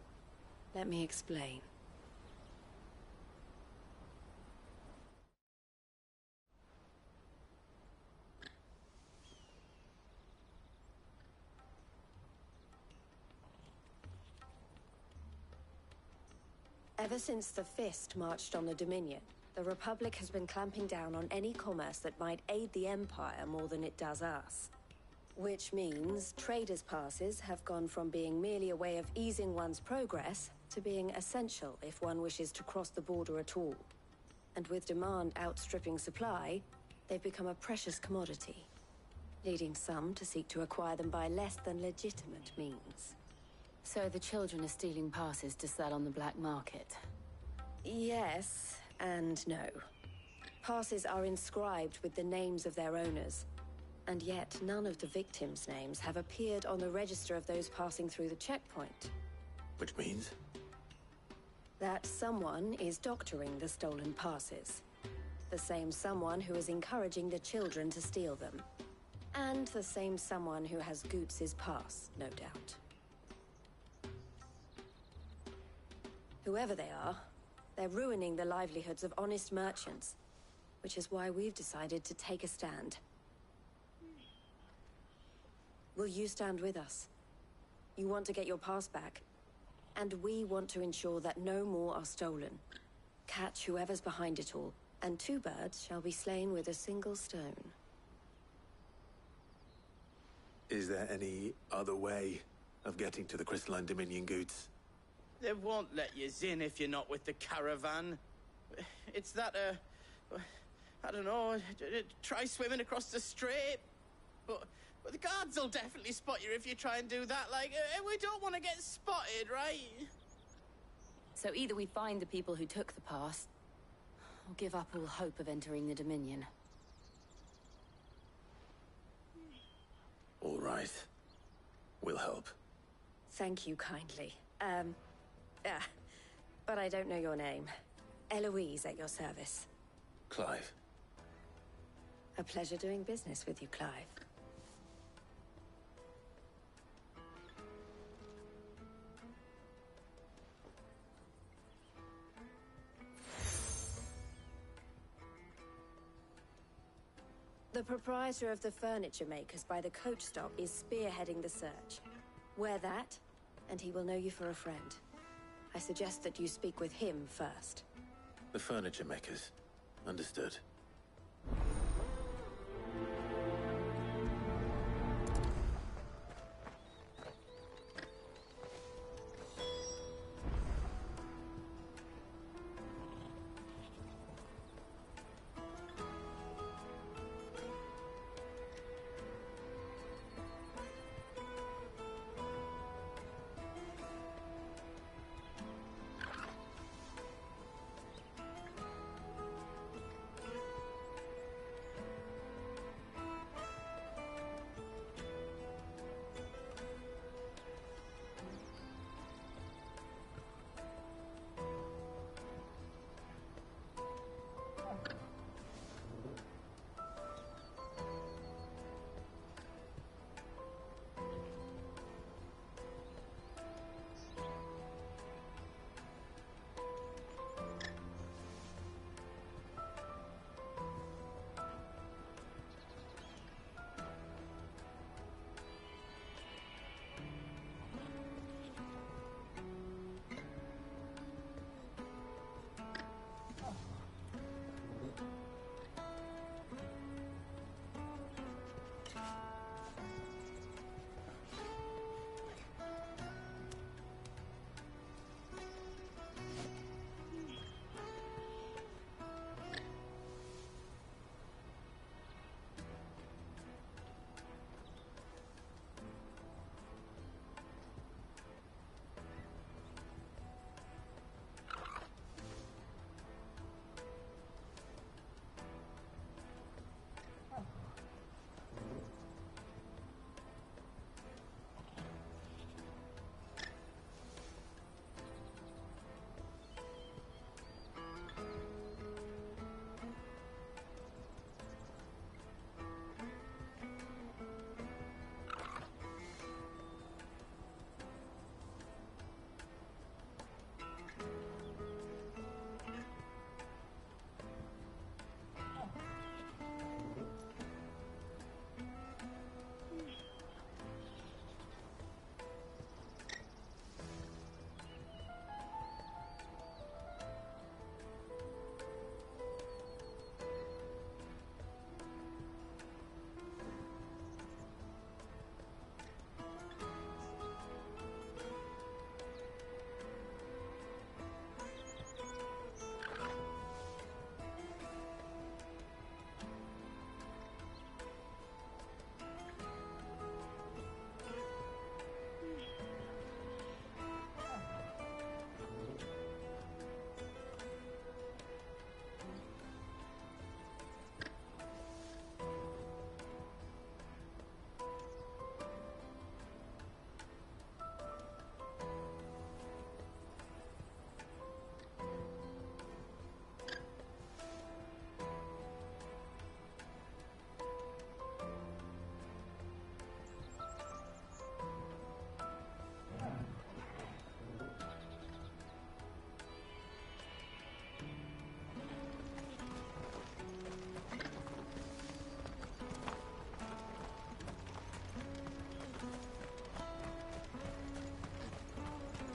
Let me explain. Ever since the Fist marched on the Dominion, the Republic has been clamping down on any commerce that might aid the Empire more than it does us. Which means traders' passes have gone from being merely a way of easing one's progress to being essential if one wishes to cross the border at all. And with demand outstripping supply, they've become a precious commodity, leading some to seek to acquire them by less than legitimate means. So the children are stealing passes to sell on the black market? Yes, and no. Passes are inscribed with the names of their owners, and yet none of the victims' names have appeared on the register of those passing through the checkpoint. Which means? That someone is doctoring the stolen passes. The same someone who is encouraging the children to steal them. And the same someone who has Goots' pass, no doubt. Whoever they are, they're ruining the livelihoods of honest merchants, which is why we've decided to take a stand. Will you stand with us? You want to get your pass back, and we want to ensure that no more are stolen. Catch whoever's behind it all, and two birds shall be slain with a single stone. Is there any other way of getting to the Crystalline Dominion, Goots? They won't let you in if you're not with the caravan. It's that, I don't know, try swimming across the strait. But the guards will definitely spot you if you try and do that. Like, we don't want to get spotted, right? So either we find the people who took the pass, or give up all hope of entering the Dominion. All right. We'll help. Thank you kindly. But I don't know your name. Eloise at your service. Clive. A pleasure doing business with you, Clive. The proprietor of the furniture makers by the coach stop is spearheading the search. Wear that, and he will know you for a friend. I suggest that you speak with him first. The furniture makers. Understood.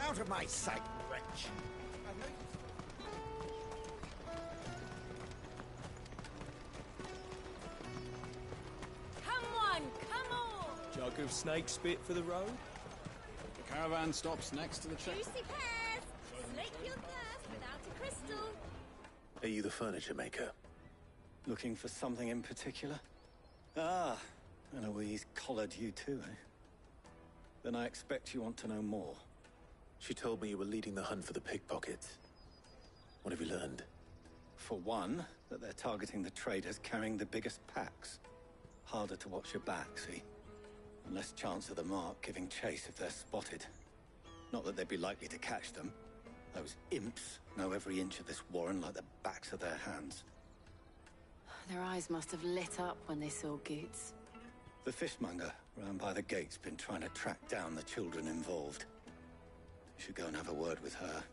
Out of my sight, wretch! Come on, come on! Jug of snake spit for the road? The caravan stops next to the check. Juicy pears! Slake your thirst without a crystal. Are you the furniture maker? Looking for something in particular? Ah, Eloise collared you too, eh? Then I expect you want to know more. She told me you were leading the hunt for the pickpockets. What have you learned? For one, that they're targeting the traders carrying the biggest packs. Harder to watch your back, see? And less chance of the mark giving chase if they're spotted. Not that they'd be likely to catch them. Those imps know every inch of this warren like the backs of their hands. Their eyes must have lit up when they saw Goots. The fishmonger round by the gate's been trying to track down the children involved. You should go and have a word with her.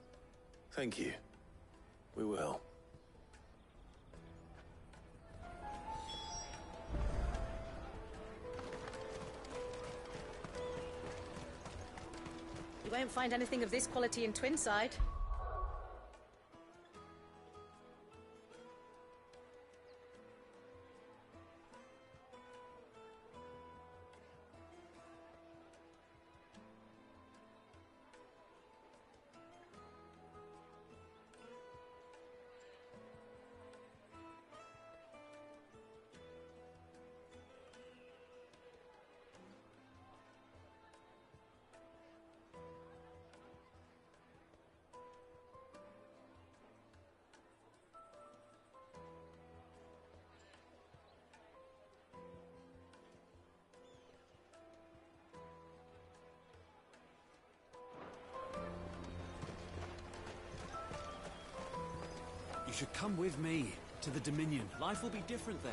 Thank you. We will. You won't find anything of this quality in Twinside. You should come with me to the Dominion. Life will be different there.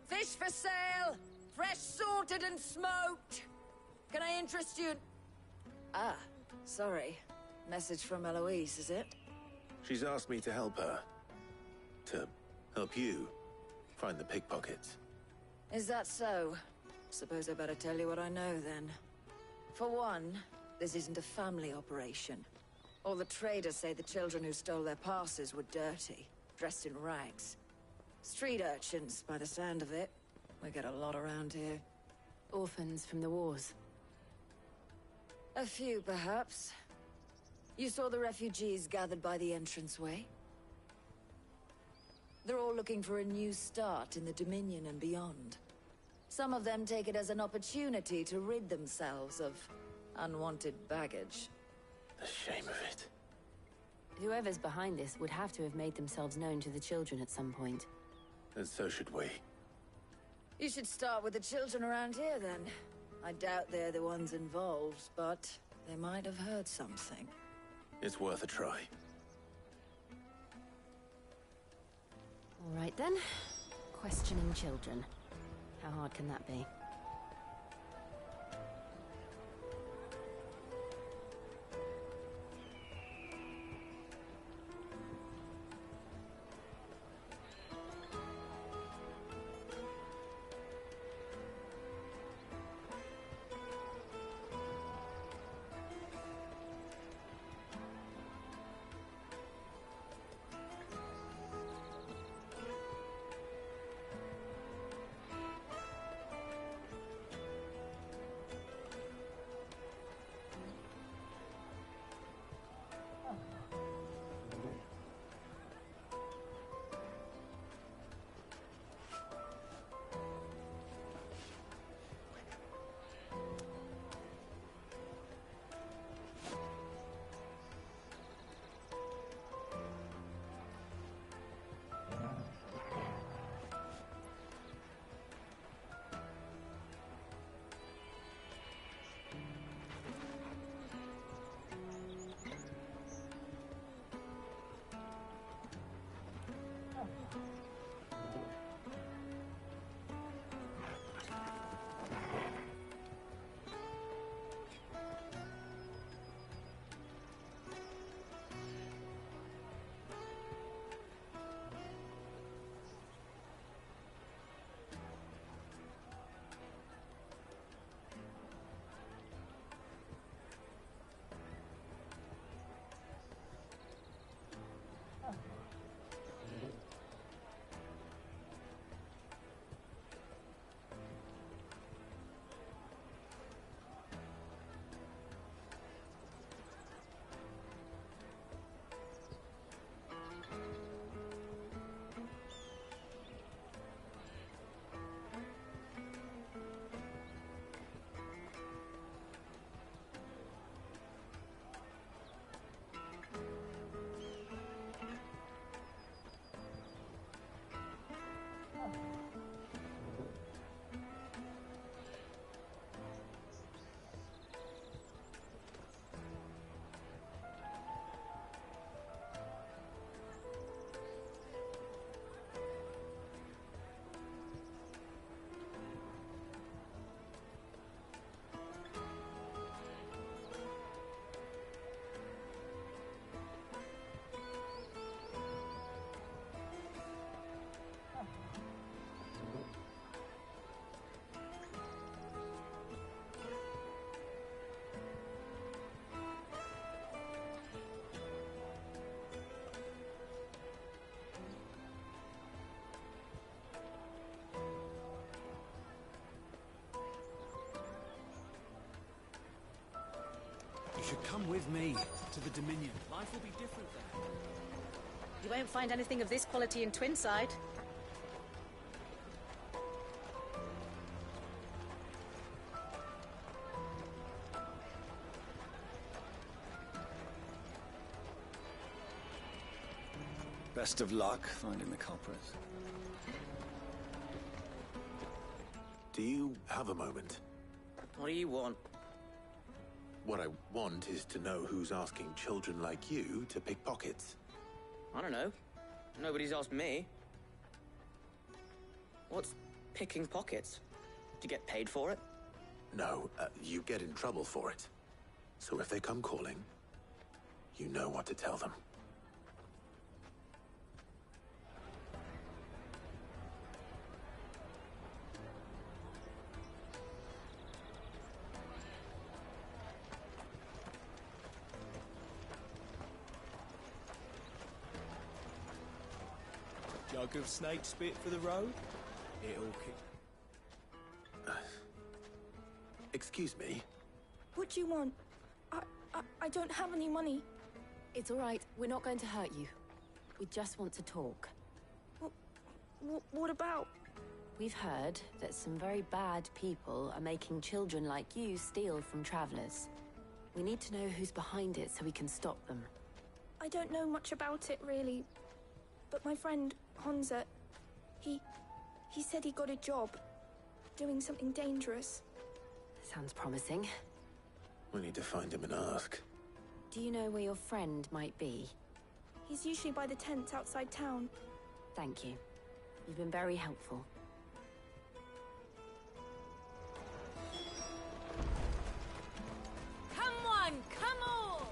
Fish for sale! Fresh sorted and smoked! Can I interest you? Ah, sorry. Message from Eloise, is it? She's asked me to help her. To help you find the pickpockets. Is that so? Suppose I better tell you what I know, then. For one, this isn't a family operation. All the traders say the children who stole their passes were dirty, dressed in rags. Street urchins, by the sound of it. We get a lot around here. Orphans from the wars. A few, perhaps. You saw the refugees gathered by the entranceway? They're all looking for a new start in the Dominion and beyond. Some of them take it as an opportunity to rid themselves of unwanted baggage. The shame of it. Whoever's behind this would have to have made themselves known to the children at some point. And so should we. You should start with the children around here, then. I doubt they're the ones involved, but they might have heard something. It's worth a try. All right, then. Questioning children. How hard can that be? You should come with me to the Dominion. Life will be different there. You won't find anything of this quality in Twinside. Best of luck finding the culprits. Do you have a moment? What do you want? What I want is to know who's asking children like you to pick pockets. I don't know. Nobody's asked me. What's picking pockets? Do you get paid for it? No, you get in trouble for it. So if they come calling, you know what to tell them. Jug of snake spit for the road? It'll kick. Excuse me? What do you want? I don't have any money. It's all right. We're not going to hurt you. We just want to talk. What about? We've heard that some very bad people are making children like you steal from travelers. We need to know who's behind it so we can stop them. I don't know much about it, really. But my friend, Honza, he said he got a job doing something dangerous. Sounds promising. We need to find him and ask. Do you know where your friend might be? He's usually by the tents outside town. Thank you. You've been very helpful. Come on, come all!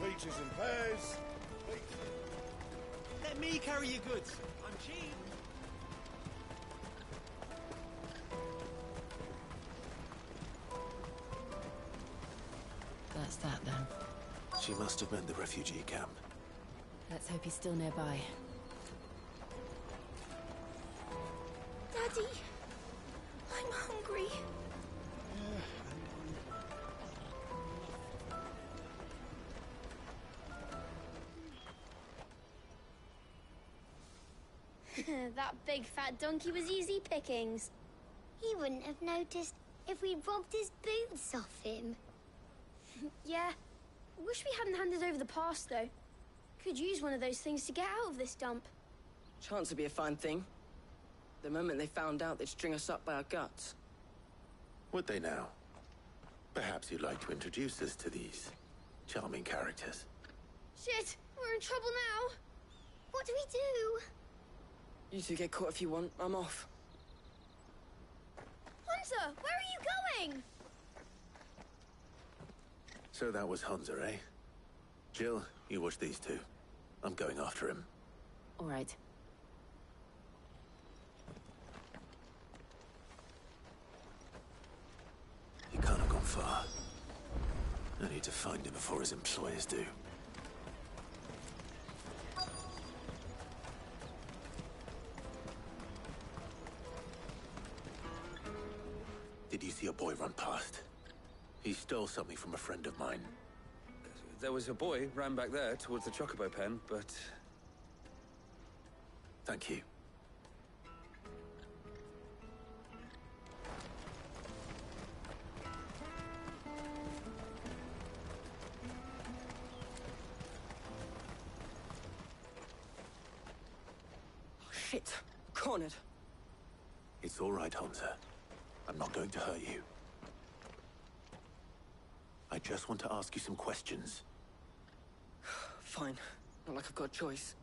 Peaches and pears. Let me carry your goods. I'm cheap. That's that then. She must have meant the refugee camp. Let's hope he's still nearby. Daddy, I'm hungry. That big fat donkey was easy pickings. He wouldn't have noticed if we robbed his boots off him. Yeah. Wish we hadn't handed over the pass, though. Could use one of those things to get out of this dump. Chance would be a fine thing. The moment they found out, they'd string us up by our guts. Would they now? Perhaps you'd like to introduce us to these charming characters. Shit! We're in trouble now! What do we do? You two get caught if you want. I'm off. Hunter, where are you going? So that was Hunter, eh? Jill, you watch these two. I'm going after him. All right. He can't have gone far. I need to find him before his employers do. Did you see a boy run past? He stole something from a friend of mine. There was a boy ran back there towards the chocobo pen, but... Thank you. Oh, shit. Cornered. It's all right, Hunter. I'm not going to hurt you. I just want to ask you some questions. Fine. Not like I've got a choice.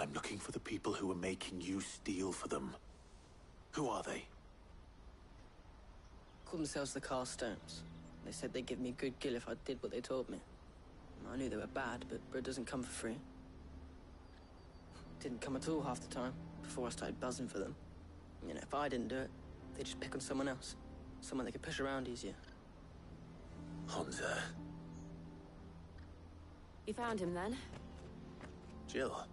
I'm looking for the people who are making you steal for them. Who are they? Called themselves the Carstones. They said they'd give me good gill if I did what they told me. I knew they were bad, but bread doesn't come for free. Didn't come at all half the time, before I started buzzing for them. You know, if I didn't do it, they'd just pick on someone else. Someone they could push around easier. Honza. You found him then? Jill.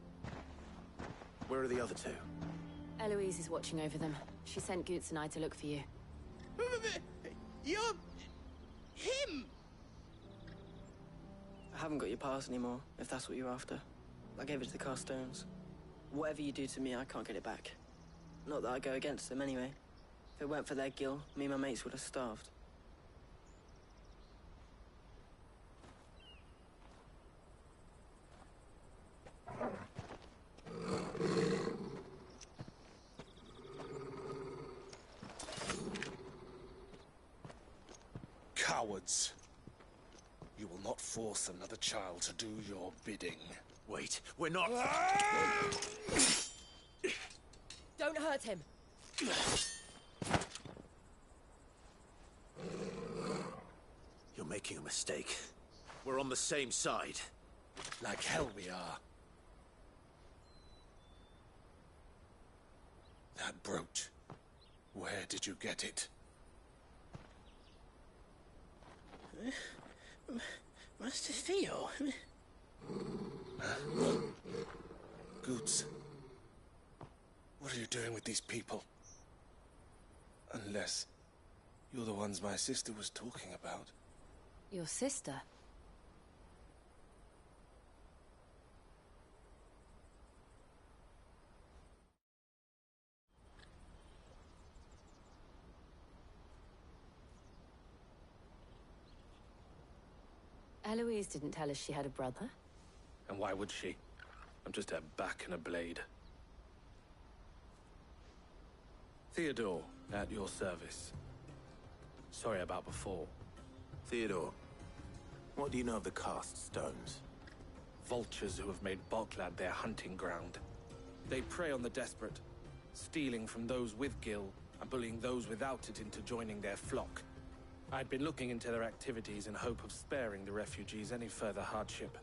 Where are the other two? Eloise is watching over them. She sent Goots and I to look for you. You're... him! I haven't got your pass anymore, if that's what you're after. I gave it to the Carstones. Whatever you do to me, I can't get it back. Not that I go against them anyway. If it weren't for their gill, me and my mates would have starved. Cowards. You will not force another child to do your bidding. Wait, we're not... Don't hurt him. You're making a mistake. We're on the same side. Like hell we are. That brooch. Where did you get it? Master Theo? Goots. What are you doing with these people? Unless you're the ones my sister was talking about. Your sister? Eloise didn't tell us she had a brother. And why would she? I'm just her back and a blade. Theodore, at your service. Sorry about before. Theodore, what do you know of the Cast Stones? Vultures who have made Boklad their hunting ground. They prey on the desperate, stealing from those with gill and bullying those without it into joining their flock. I'd been looking into their activities in hope of sparing the refugees any further hardship.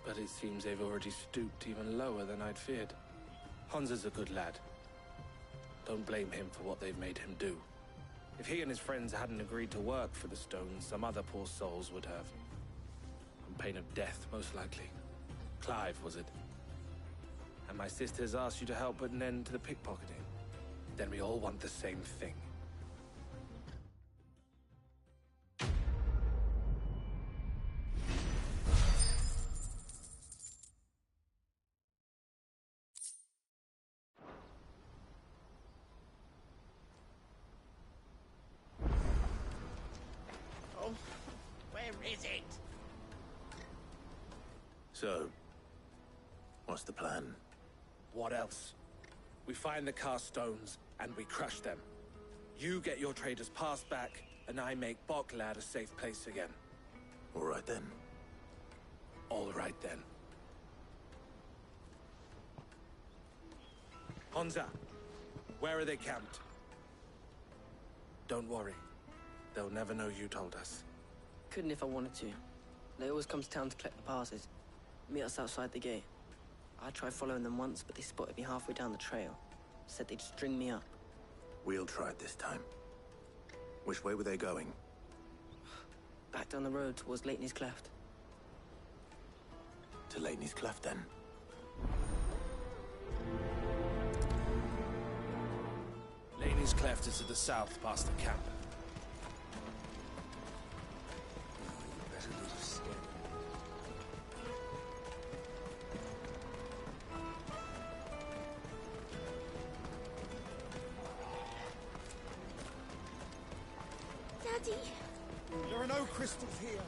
But it seems they've already stooped even lower than I'd feared. Honza's a good lad. Don't blame him for what they've made him do. If he and his friends hadn't agreed to work for the Stones, some other poor souls would have. On pain of death, most likely. Clive, was it? And my sisters asked you to help put an end to the pickpocketing. Then we all want the same thing. Is it? So, what's the plan? What else? We find the Carstones, and we crush them. You get your traders passed back, and I make Boklad a safe place again. All right then. All right then. Honza, where are they camped? Don't worry. They'll never know you told us. Couldn't if I wanted to. They always come to town to collect the passes. Meet us outside the gate. I tried following them once, but they spotted me halfway down the trail. Said they'd string me up. We'll try it this time. Which way were they going? Back down the road towards Lateney's Cleft. To Lateney's Cleft, then? Lateney's Cleft is to the south, past the camp. Daddy? There are no crystals here.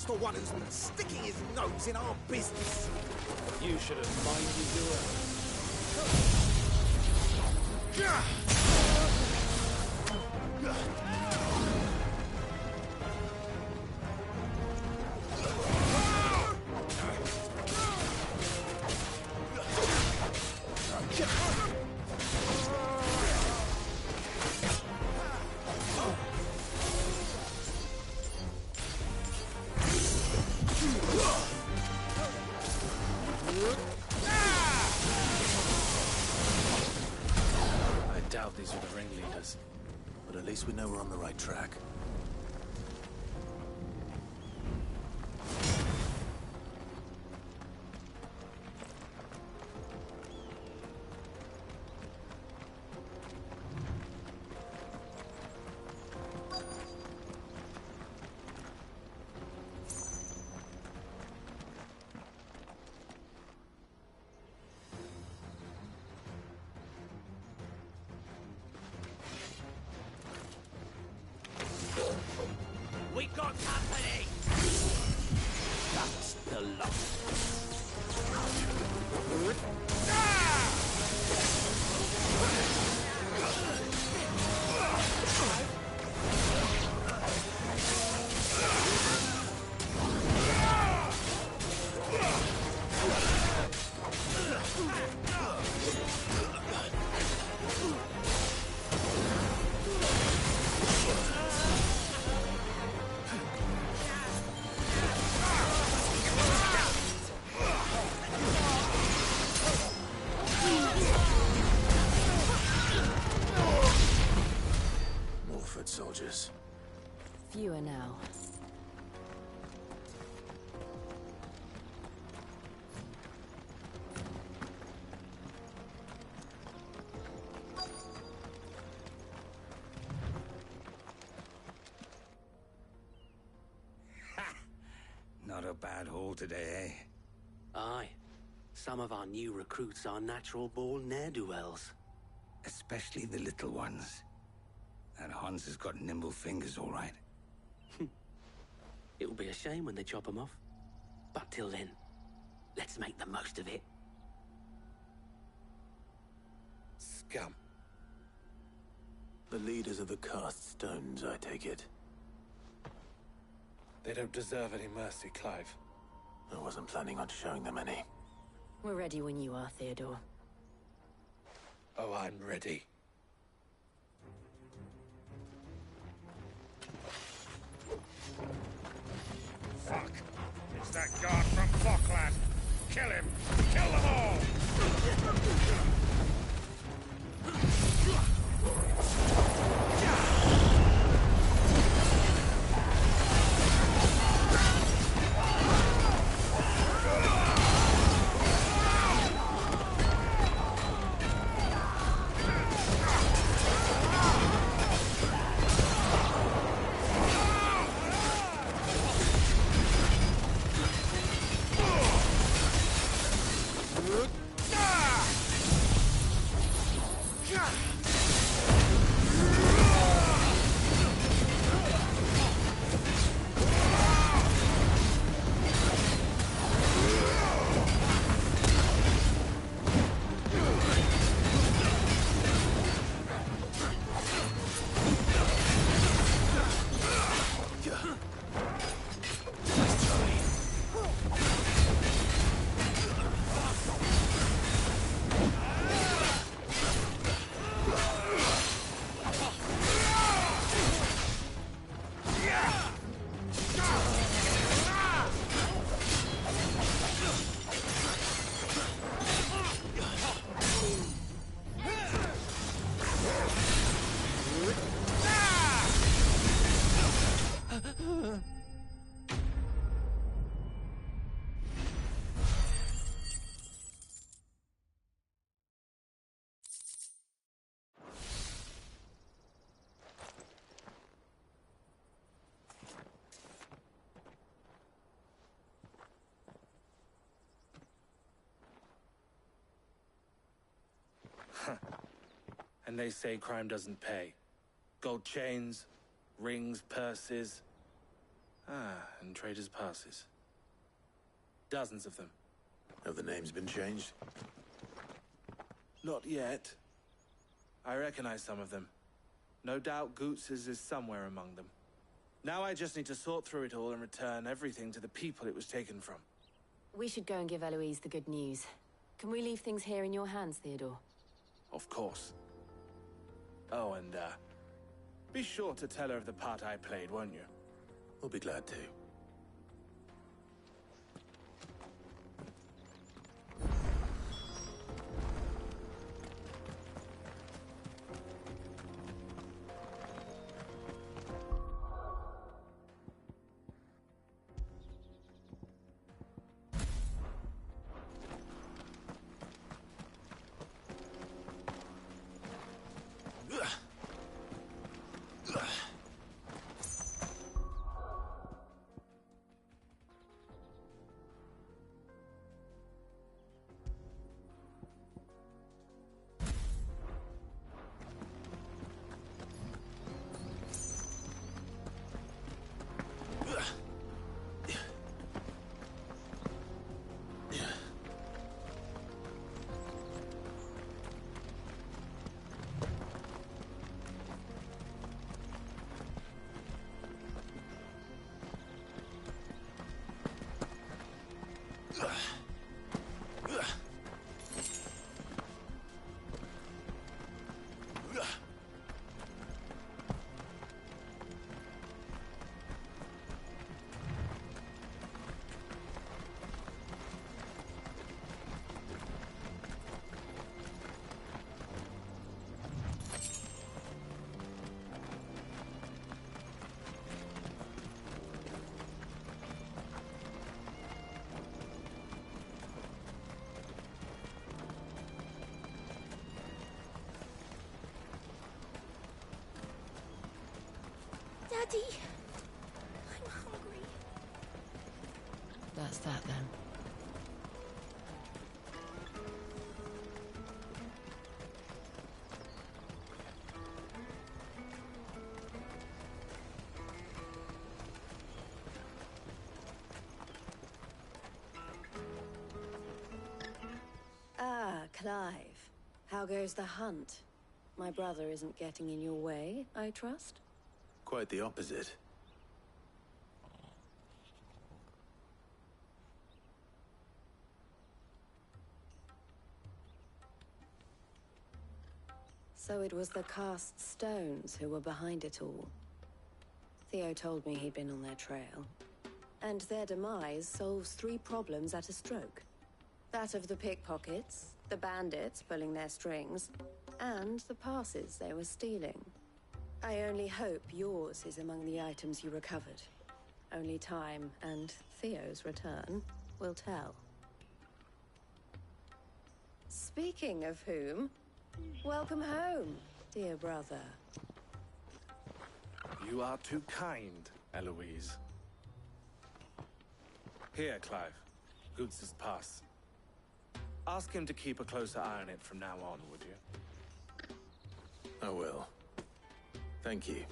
for one who's sticking his nose in our business. You shouldn't mind you do I doubt these are the ringleaders, but at least we know we're on the right track. We got company! That's the lot. Soldiers. Fewer now. Not a bad haul today, eh? Aye. Some of our new recruits are natural-born ne'er-do-wells. Especially the little ones. That Hans has got nimble fingers, all right. It will be a shame when they chop them off. But till then, let's make the most of it. Scum. The leaders of the cast stones, I take it. They don't deserve any mercy, Clive. I wasn't planning on showing them any. We're ready when you are, Theodore. Oh, I'm ready. Fuck! It's that guard from Falkland! Kill him! Kill them all! And they say crime doesn't pay. Gold chains, rings, purses. Ah, and traders' passes. Dozens of them. Have the names been changed? Not yet. I recognize some of them. No doubt Goots's is somewhere among them. Now I just need to sort through it all and return everything to the people it was taken from. We should go and give Eloise the good news. Can we leave things here in your hands, Theodore? Of course. Oh, and, be sure to tell her of the part I played, won't you? We'll be glad to. Daddy, I'm hungry. That's that then. Ah, Clive. How goes the hunt? My brother isn't getting in your way, I trust? Quite the opposite. So it was the cast stones who were behind it all. Theo told me he'd been on their trail. And their demise solves 3 problems at a stroke. That of the pickpockets, the bandits pulling their strings, and the passes they were stealing. I only hope yours is among the items you recovered. Only time and Theo's return will tell. Speaking of whom, welcome home, dear brother. You are too kind, Eloise. Here, Clive. Goots's pass. Ask him to keep a closer eye on it from now on, would you? I will. Thank you.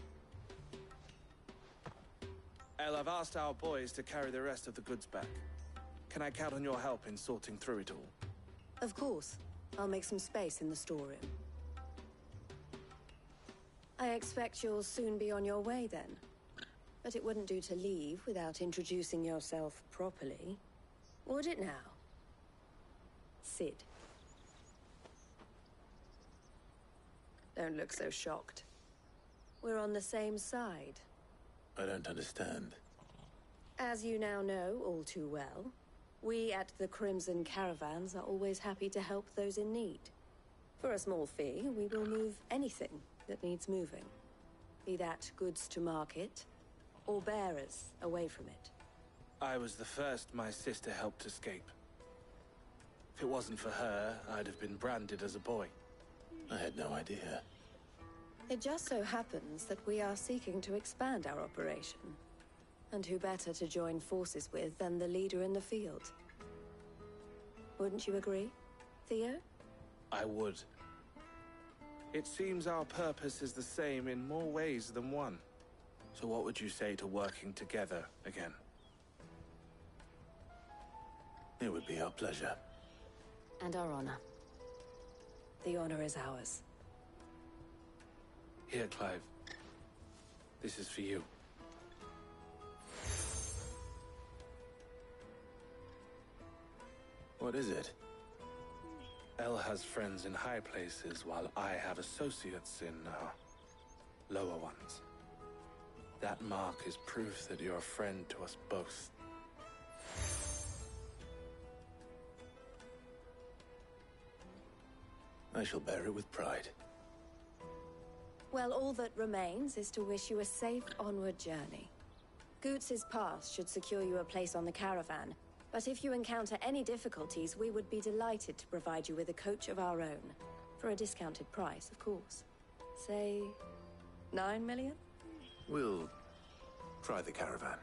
El, I've asked our boys to carry the rest of the goods back. Can I count on your help in sorting through it all? Of course. I'll make some space in the storeroom. I expect you'll soon be on your way then. But it wouldn't do to leave without introducing yourself properly. Would it now? Sid. Don't look so shocked. We're on the same side. I don't understand. As you now know all too well, we at the Crimson Caravans are always happy to help those in need. For a small fee, we will move anything that needs moving. Be that goods to market, or bearers away from it. I was the first my sister helped escape. If it wasn't for her, I'd have been branded as a boy. I had no idea. It just so happens that we are seeking to expand our operation. And who better to join forces with than the leader in the field? Wouldn't you agree, Theo? I would. It seems our purpose is the same in more ways than one. So what would you say to working together again? It would be our pleasure. And our honor. The honor is ours. Here, Clive. This is for you. What is it? Elle has friends in high places, while I have associates in, lower ones. That mark is proof that you're a friend to us both. I shall bear it with pride. Well, all that remains is to wish you a safe onward journey. Goots's pass should secure you a place on the caravan, but if you encounter any difficulties, we would be delighted to provide you with a coach of our own. For a discounted price, of course. Say, 9 million? We'll try the caravan.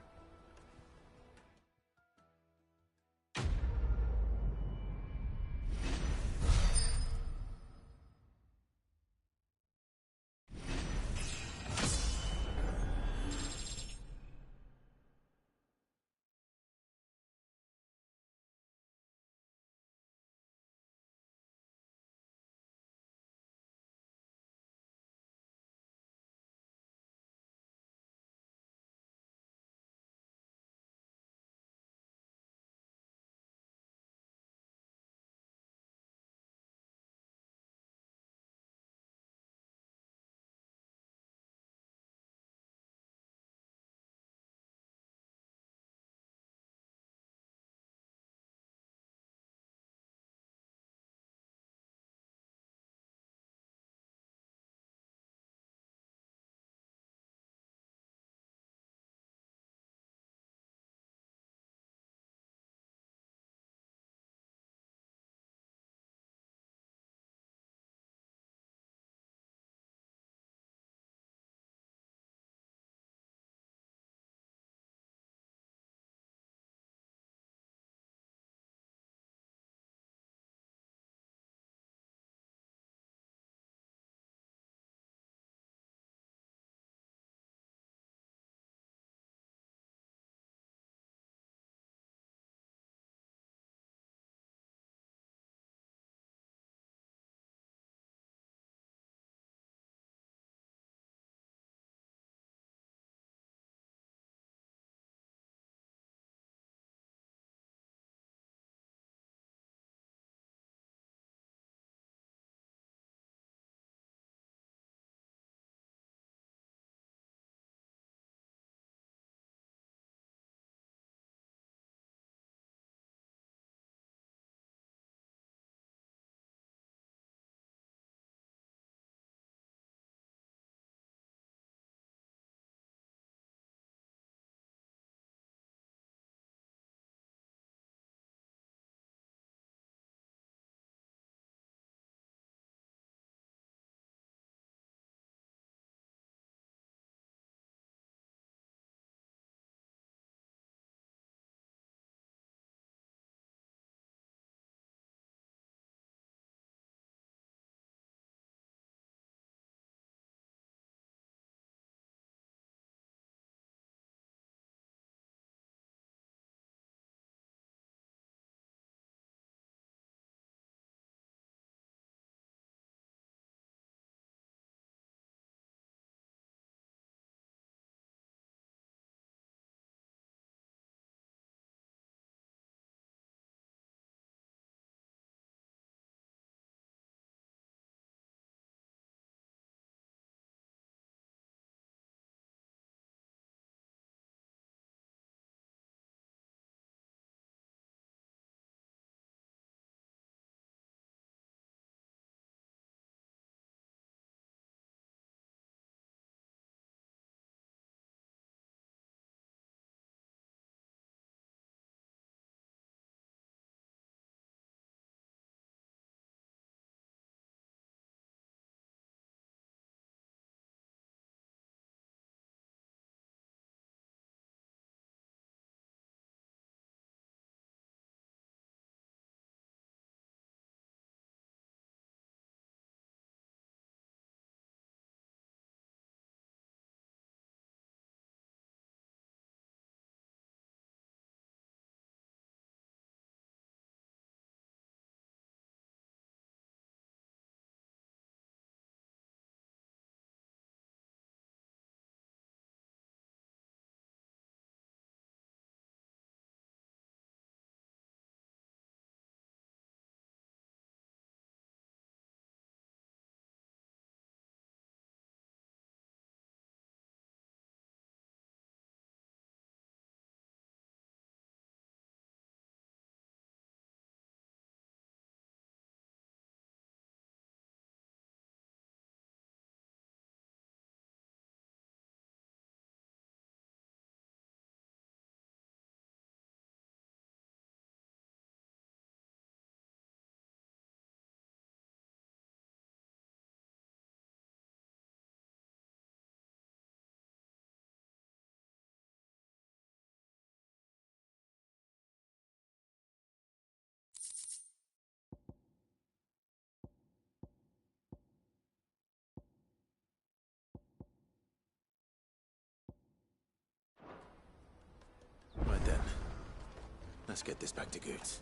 Let's get this back to Goots.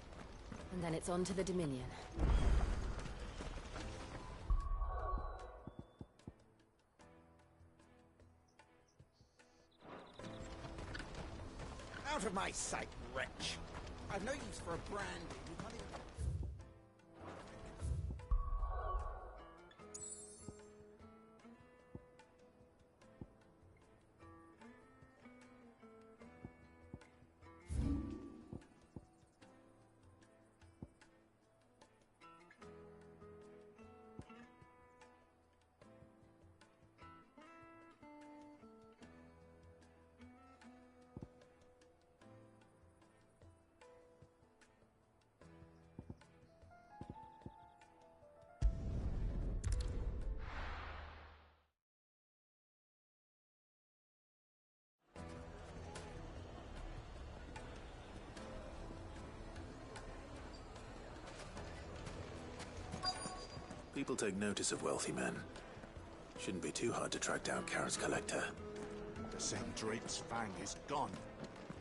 And then it's on to the Dominion. Out of my sight, wretch! I've no use for a brandy. You can't even... People take notice of wealthy men. Shouldn't be too hard to track down Karen's collector. The St. Drake's Fang is gone.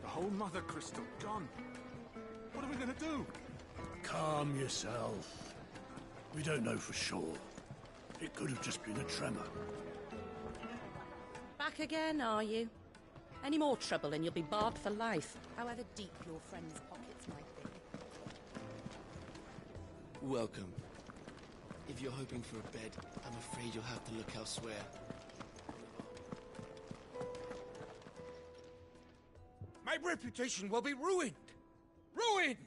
The whole Mother Crystal gone. What are we gonna do? Calm yourself. We don't know for sure. It could have just been a tremor. Back again, are you? Any more trouble and you'll be barred for life, however deep your friends' pockets might be. Welcome. If you're hoping for a bed, I'm afraid you'll have to look elsewhere. My reputation will be ruined! Ruined!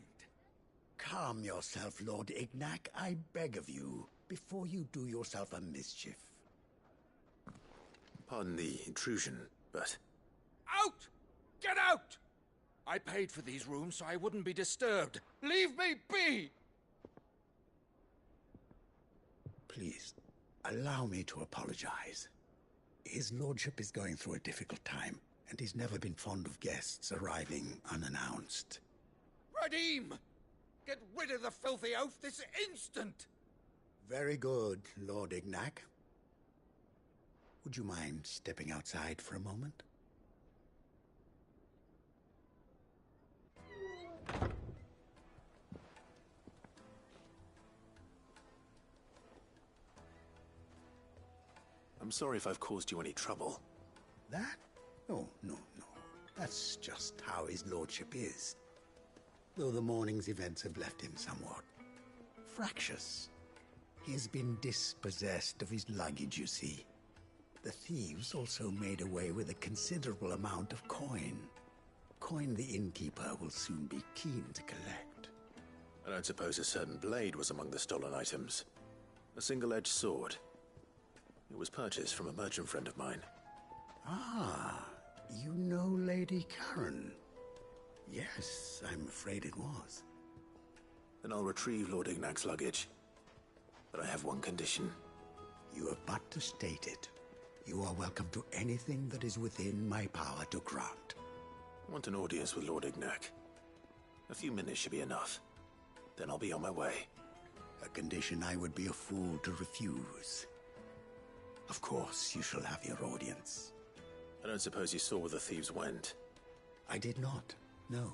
Calm yourself, Lord Ignac, I beg of you, before you do yourself a mischief. Pardon the intrusion, but... Out! Get out! I paid for these rooms so I wouldn't be disturbed. Leave me be! Please, allow me to apologize. His lordship is going through a difficult time, and he's never been fond of guests arriving unannounced. Radim! Get rid of the filthy oaf this instant! Very good, Lord Ignac. Would you mind stepping outside for a moment? I'm sorry if I've caused you any trouble. That? Oh, no. That's just how his lordship is. Though the morning's events have left him somewhat fractious. He has been dispossessed of his luggage, you see. The thieves also made away with a considerable amount of coin. Coin the innkeeper will soon be keen to collect. I don't suppose a certain blade was among the stolen items. A single-edged sword. It was purchased from a merchant friend of mine. Ah, you know Lady Karen. Yes, I'm afraid it was. Then I'll retrieve Lord Ignac's luggage. But I have one condition. You have but to state it. You are welcome to anything that is within my power to grant. I want an audience with Lord Ignac. A few minutes should be enough. Then I'll be on my way. A condition I would be a fool to refuse. Of course, you shall have your audience. I don't suppose you saw where the thieves went? I did not, no.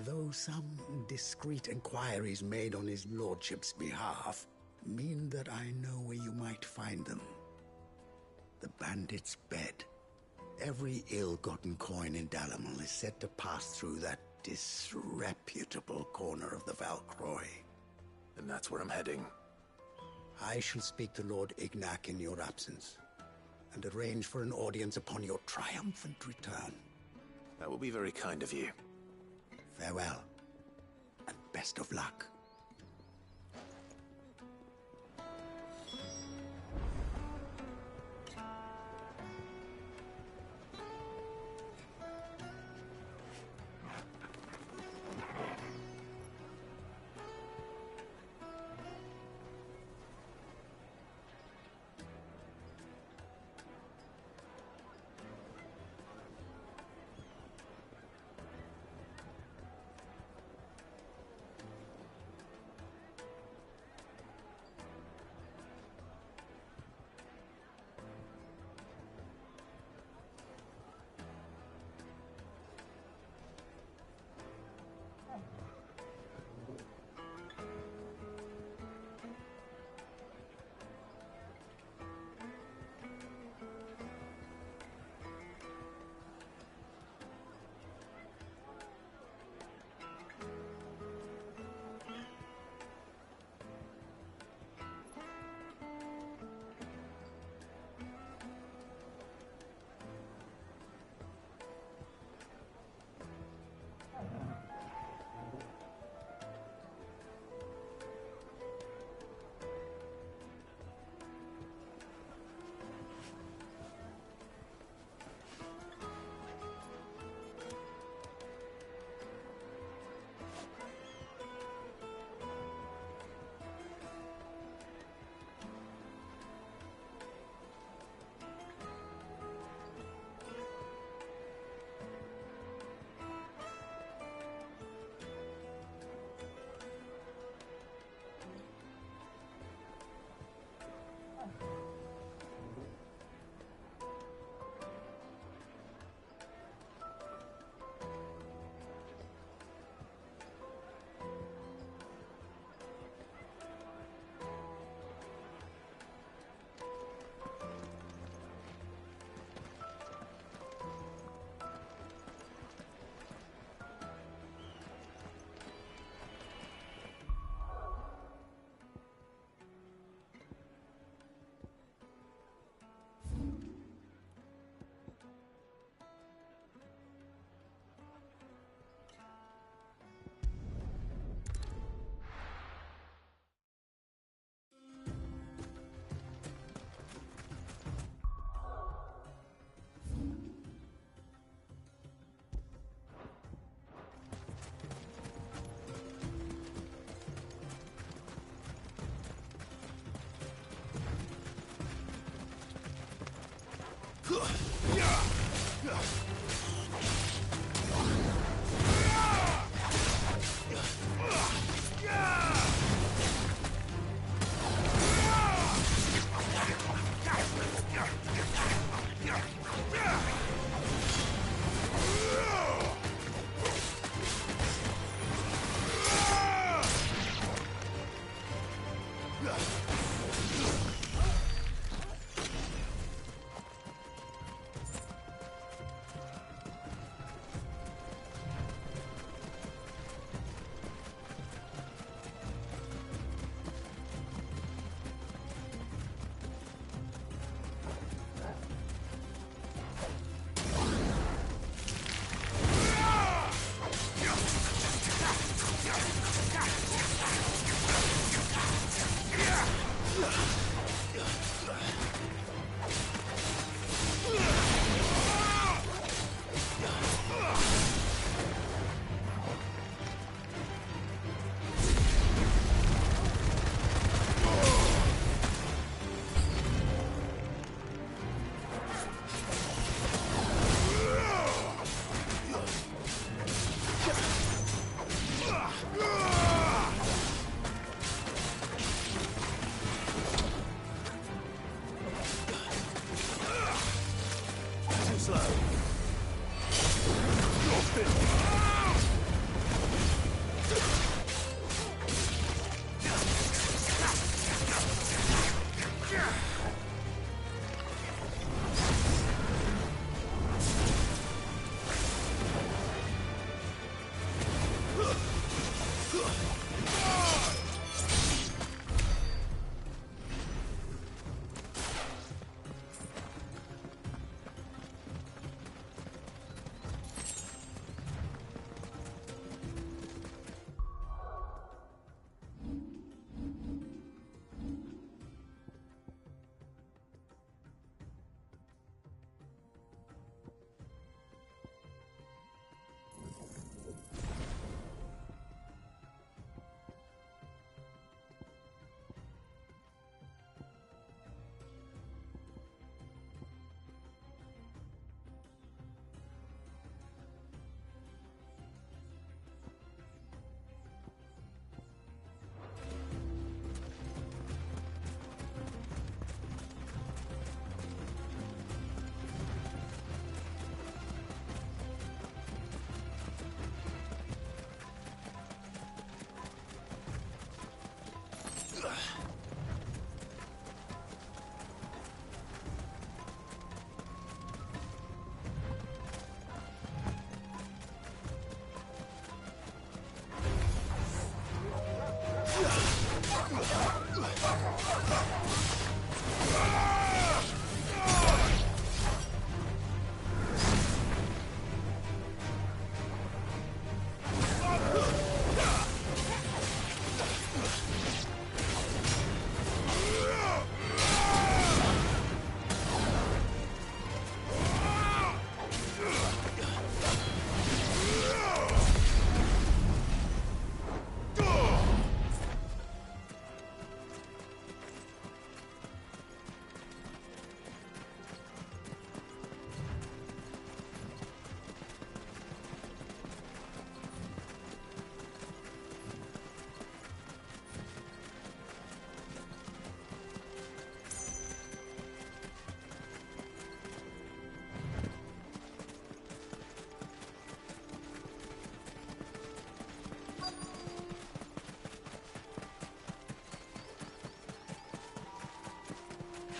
Though some discreet inquiries made on his lordship's behalf mean that I know where you might find them. The bandit's bed. Every ill-gotten coin in Dalamal is said to pass through that disreputable corner of the Valcroy. And that's where I'm heading. I shall speak to Lord Ignac in your absence, and arrange for an audience upon your triumphant return. That will be very kind of you. Farewell, and best of luck.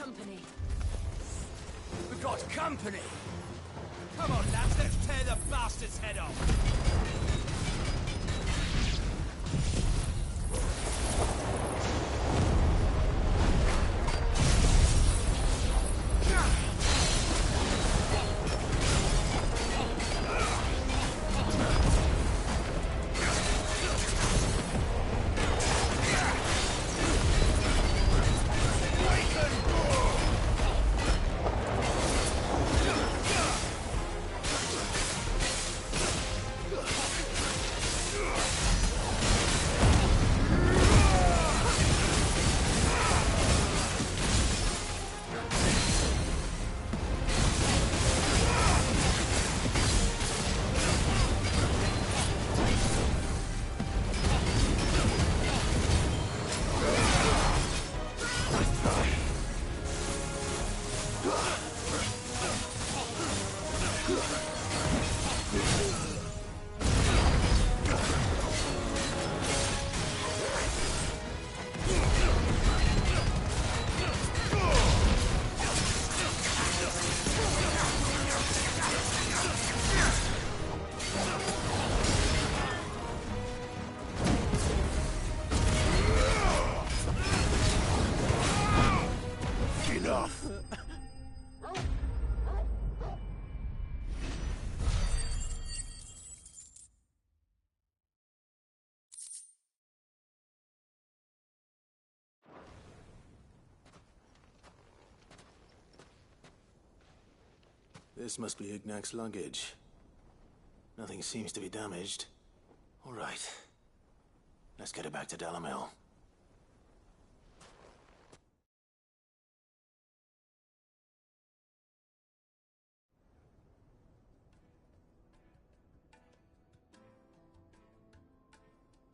Company. We've got company! Come on, lads, let's tear the bastard's head off! This must be Ignac's luggage. Nothing seems to be damaged. All right. Let's get it back to Dalamil.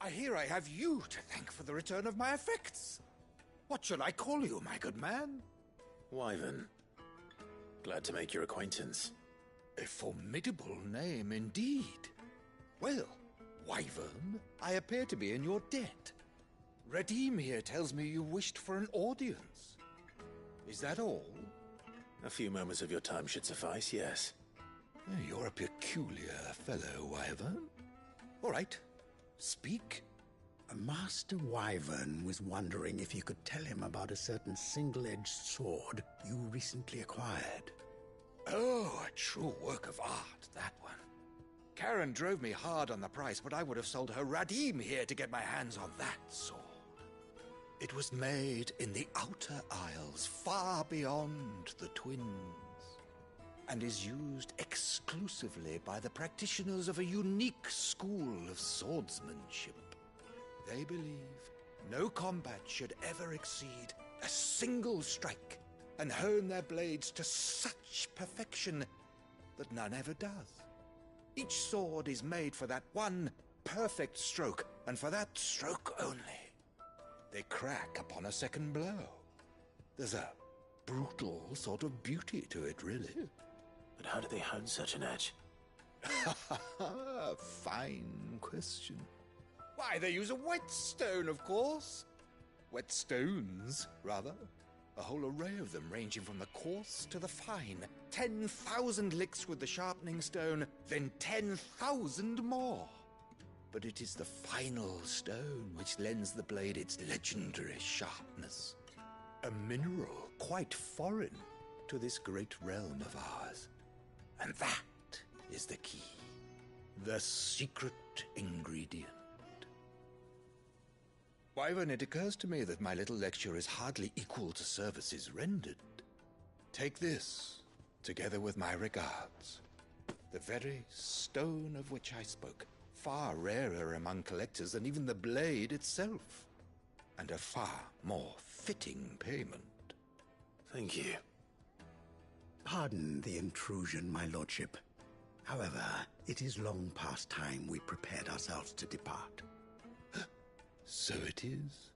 I hear I have you to thank for the return of my effects. What shall I call you, my good man? Wyvern. Glad to make your acquaintance. A formidable name indeed. Well, Wyvern, I appear to be in your debt. Redeem here tells me you wished for an audience. Is that all? A few moments of your time should suffice, yes. You're a peculiar fellow, Wyvern. All right, speak. Master Wyvern was wondering if you could tell him about a certain single-edged sword you recently acquired. Oh, a true work of art, that one. Karen drove me hard on the price, but I would have sold her Radim here to get my hands on that sword. It was made in the Outer Isles, far beyond the Twins, and is used exclusively by the practitioners of a unique school of swordsmanship. They believe no combat should ever exceed a single strike, and hone their blades to such perfection that none ever does. Each sword is made for that one perfect stroke, and for that stroke only. They crack upon a second blow. There's a brutal sort of beauty to it, really. But how do they hone such an edge? Fine question. Why, they use a whetstone, of course. Whetstones, rather. A whole array of them, ranging from the coarse to the fine. 10,000 licks with the sharpening stone, then 10,000 more. But it is the final stone which lends the blade its legendary sharpness. A mineral quite foreign to this great realm of ours. And that is the key. The secret ingredient. Wyvern, it occurs to me that my little lecture is hardly equal to services rendered. Take this, together with my regards. The very stone of which I spoke, far rarer among collectors than even the blade itself, and a far more fitting payment. Thank you. Pardon the intrusion, my lordship. However, it is long past time we prepared ourselves to depart. So it is.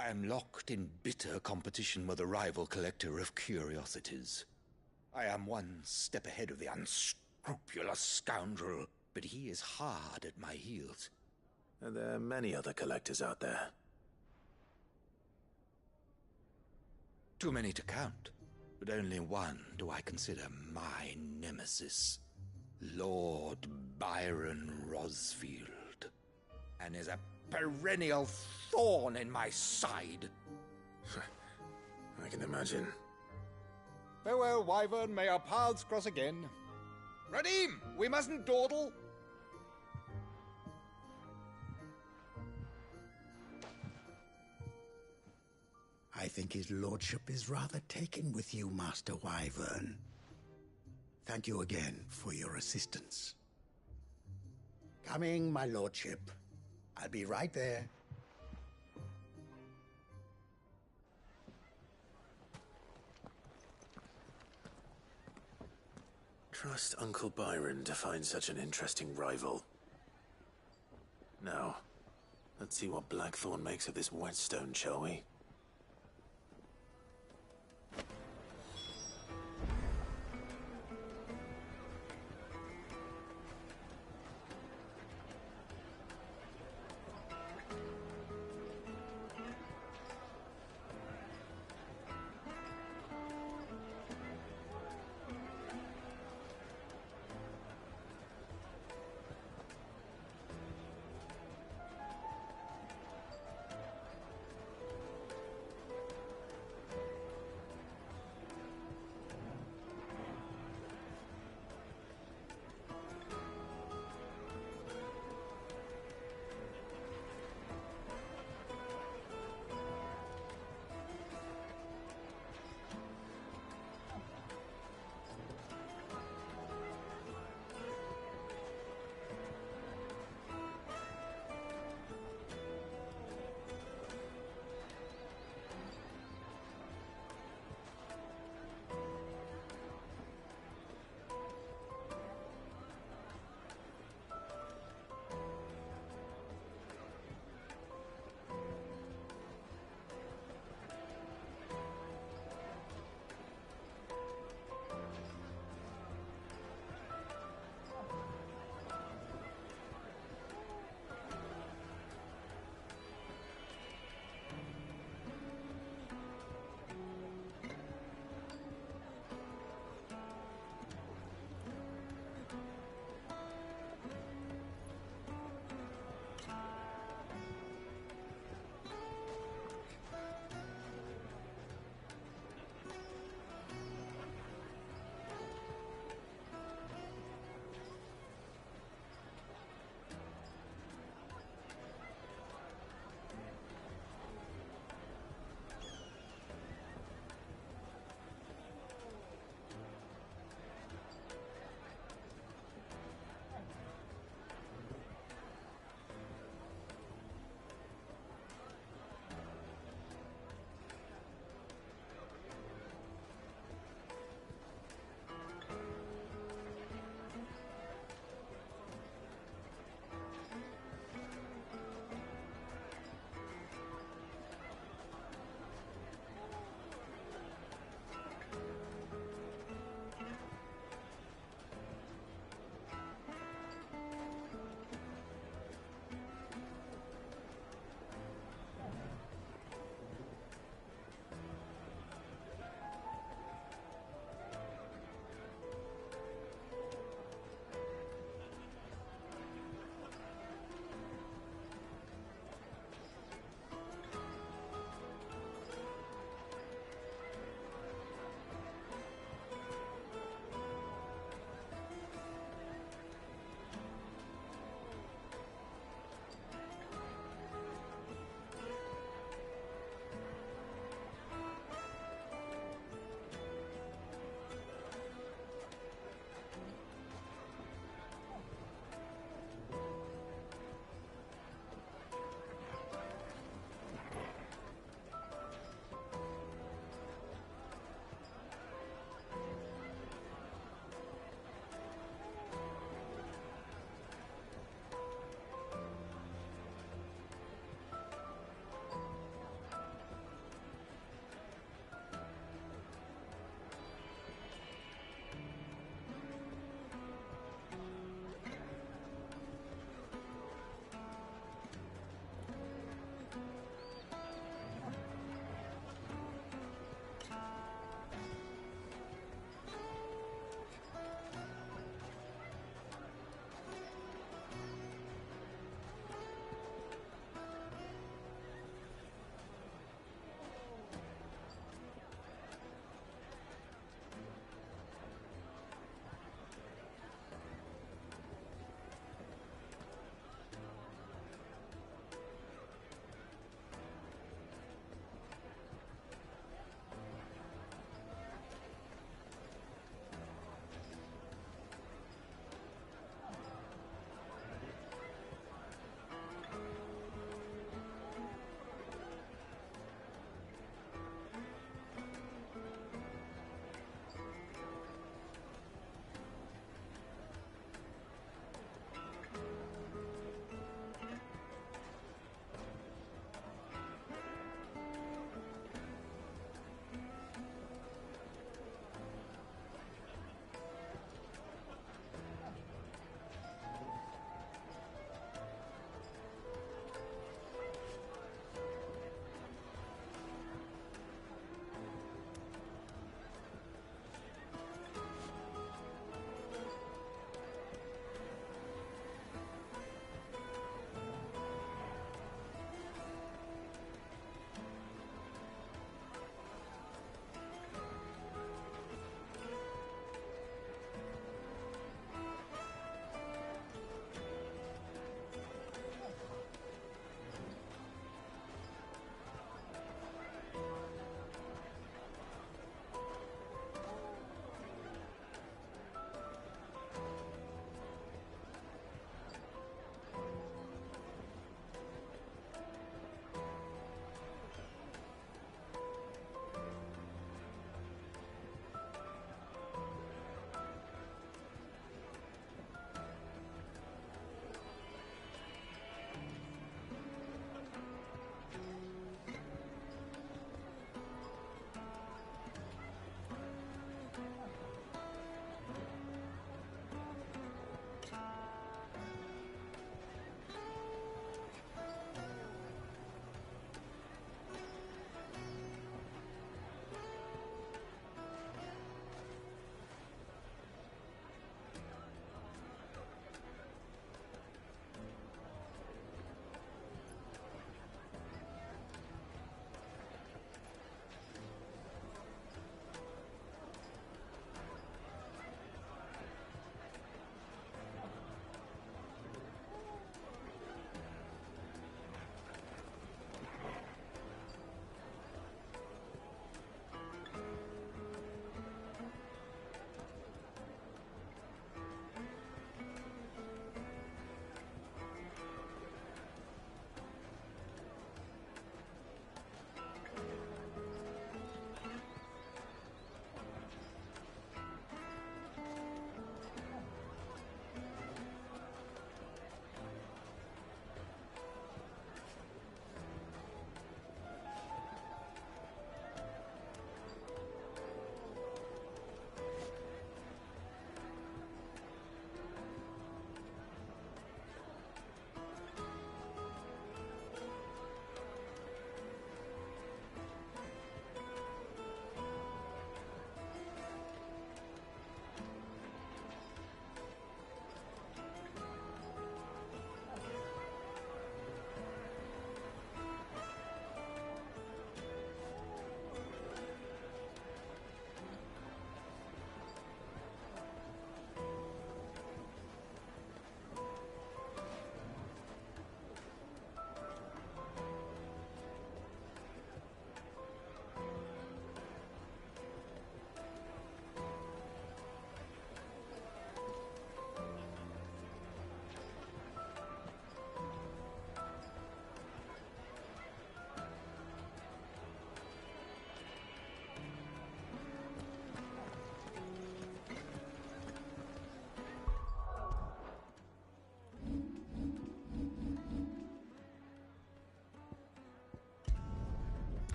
I am locked in bitter competition with a rival collector of curiosities. I am one step ahead of the unscrupulous scoundrel, but he is hard at my heels. Are there many other collectors out there? Too many to count, but only one do I consider my nemesis. Lord Byron Rosfield. And is a perennial thorn in my side. I can imagine. Farewell, Wyvern. May our paths cross again. Radim, we mustn't dawdle. I think his lordship is rather taken with you, Master Wyvern. Thank you again for your assistance. Coming, my lordship. I'll be right there. Trust Uncle Byron to find such an interesting rival. Now, let's see what Blackthorn makes of this whetstone, shall we?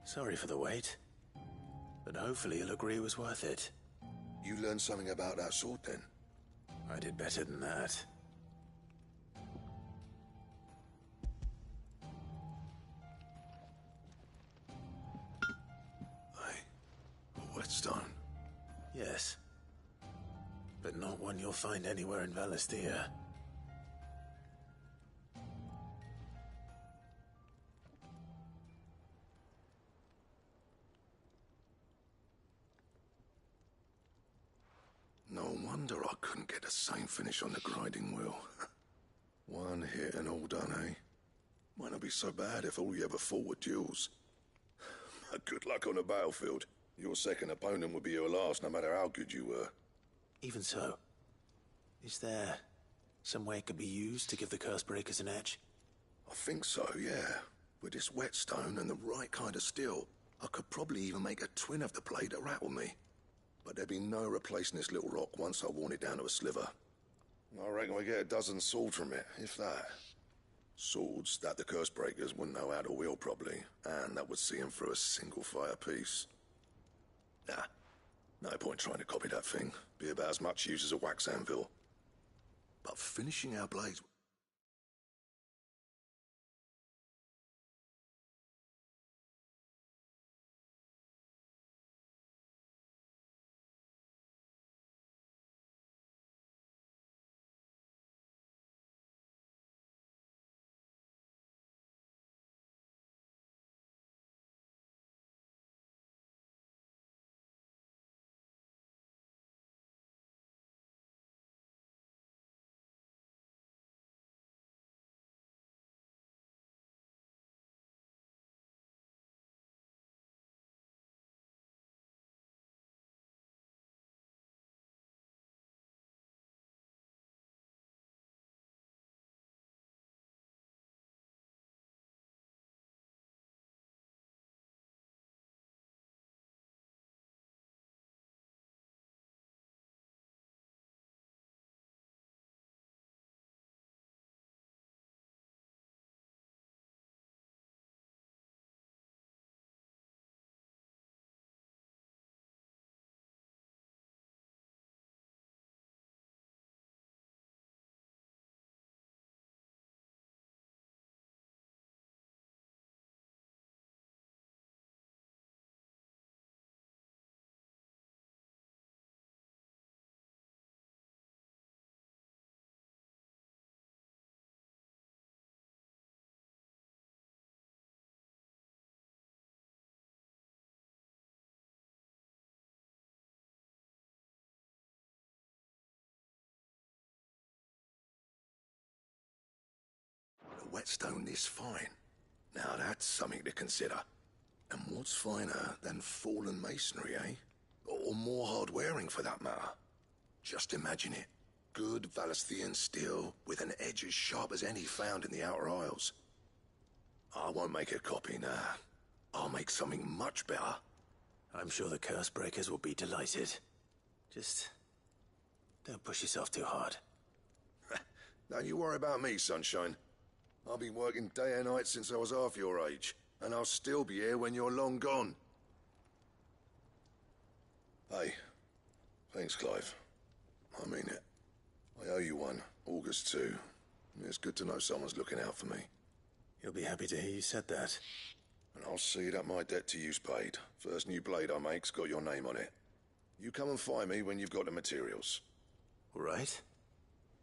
Sorry for the wait. But hopefully you'll agree it was worth it. You learned something about that sword, then? I did better than that. A whetstone? Yes. But not one you'll find anywhere in Valisthea. No wonder I couldn't get the same finish on the grinding wheel. One hit and all done, eh? Might not be so bad if all you ever fought were duels. Good luck on the battlefield. Your second opponent would be your last, no matter how good you were. Even so, is there some way it could be used to give the curse breakers an edge? I think so, yeah. With this whetstone and the right kind of steel, I could probably even make a twin of the blade to rattle me. But there'd be no replacing this little rock once I worn it down to a sliver. I reckon we get a dozen swords from it, if that. Swords that the curse breakers wouldn't know how to wield properly, and that would see them through a single fire piece. Nah, no point trying to copy that thing. Be about as much use as a wax anvil. But finishing our blades... A whetstone this fine. Now that's something to consider. And what's finer than fallen masonry, eh? Or more hard-wearing, for that matter. Just imagine it. Good Valisthean steel with an edge as sharp as any found in the Outer Isles. I won't make a copy, nah. I'll make something much better. I'm sure the curse breakers will be delighted. Just don't push yourself too hard. Don't you worry about me, sunshine. I've been working day and night since I was half your age, and I'll still be here when you're long gone. Hey, thanks, Clive. I mean it. I owe you one, August too. It's good to know someone's looking out for me. You'll be happy to hear you said that. And I'll see that my debt to you's paid. First new blade I make's got your name on it. You come and find me when you've got the materials. All right.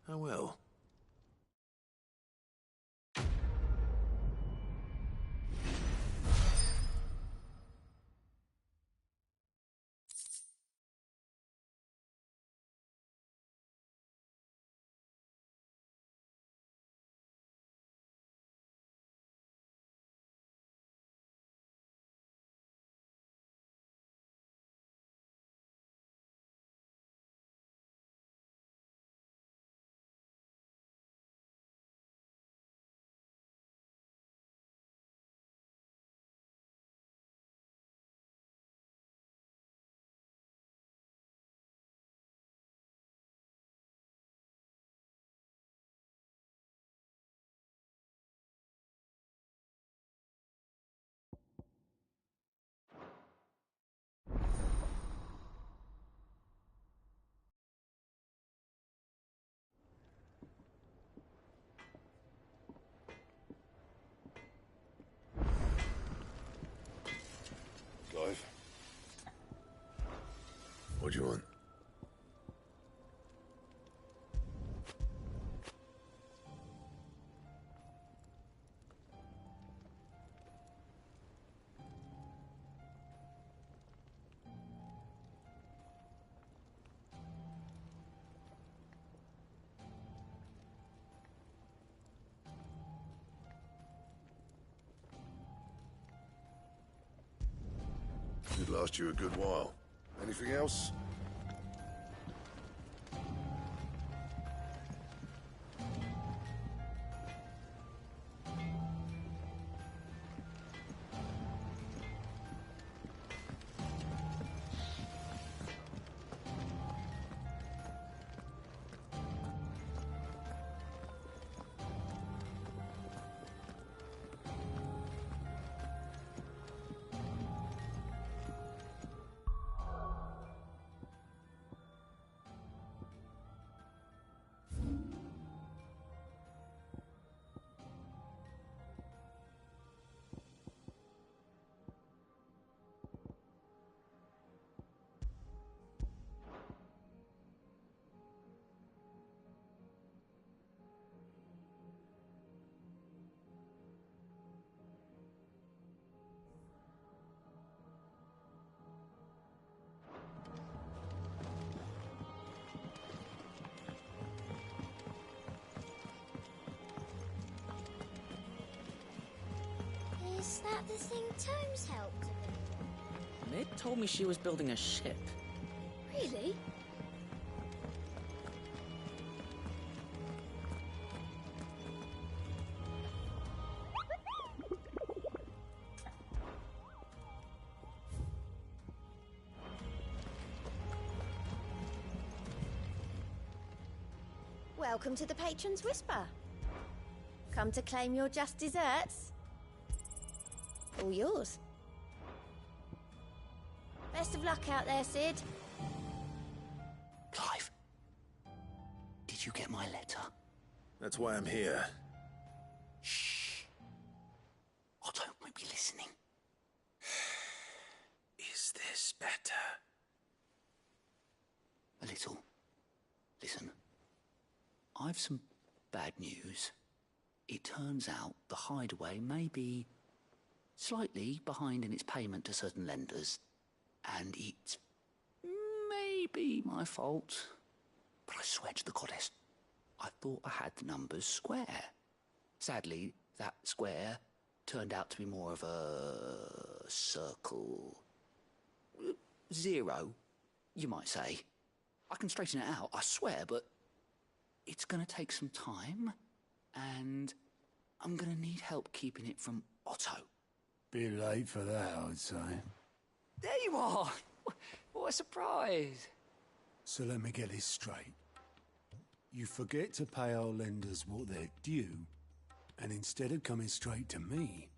I will. What do you want? Could last you a good while. Anything else? Is that the thing Tomes helped him with? Mid told me she was building a ship. Really? Welcome to the Patron's Whisper. Come to claim your just desserts? All yours. Best of luck out there, Sid. Clive, did you get my letter? That's why I'm here. Shh. Otto won't be listening. Is this better? A little. Listen, I've some bad news. It turns out the hideaway may be slightly behind in its payment to certain lenders, and it may be my fault. But I swear to the goddess, I thought I had the numbers square. Sadly, that square turned out to be more of a circle. 0, you might say. I can straighten it out, I swear, but it's gonna take some time, and I'm gonna need help keeping it from Otto. Bit late for that, I'd say. There you are! What a surprise! So let me get this straight. You forget to pay our lenders what they're due, and instead of coming straight to me,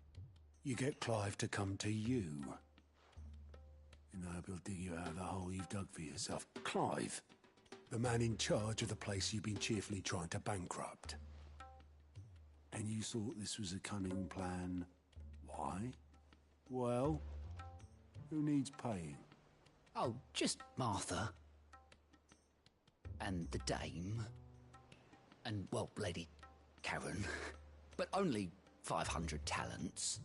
you get Clive to come to you. And I hope he'll dig you out of the hole you've dug for yourself. Clive, the man in charge of the place you've been cheerfully trying to bankrupt. And you thought this was a cunning plan. Why? Well, who needs paying? Oh, just Martha. And the dame. And, well, Lady Karen. But only 500 talents.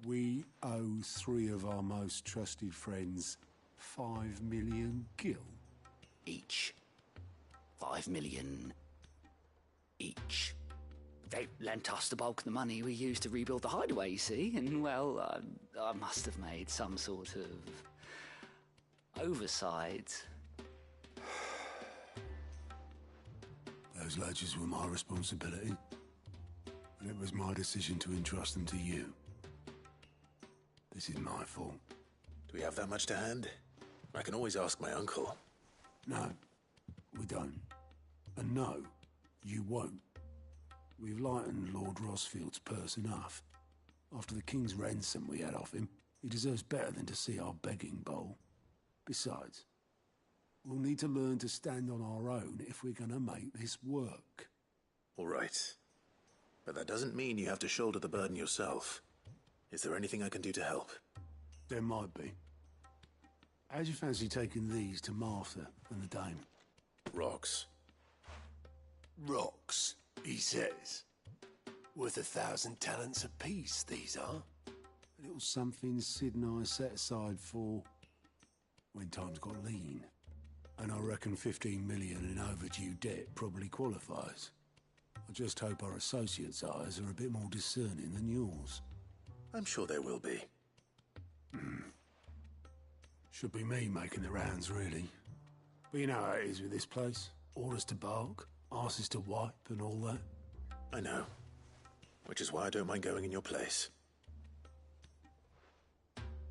We owe 3 of our most trusted friends 5 million gil. Each. 5 million each. They lent us the bulk of the money we used to rebuild the hideaway, you see, and, well, I must have made some sort of oversight. Those ledgers were my responsibility, and it was my decision to entrust them to you. This is my fault. Do we have that much to hand? I can always ask my uncle. No, we don't. And no, you won't. We've lightened Lord Rosfield's purse enough. After the king's ransom we had off him, he deserves better than to see our begging bowl. Besides, we'll need to learn to stand on our own if we're gonna make this work. All right. But that doesn't mean you have to shoulder the burden yourself. Is there anything I can do to help? There might be. How'd you fancy taking these to Martha and the dame? Rocks. Rocks, he says. Worth 1,000 talents apiece, these are. A little something Sid and I set aside for when times got lean. And I reckon 15 million in overdue debt probably qualifies. I just hope our associates' eyes are a bit more discerning than yours. I'm sure they will be. Should be me making the rounds, really. But you know how it is with this place. Orders to bark, arses to wipe, and all that. I know. Which is why I don't mind going in your place.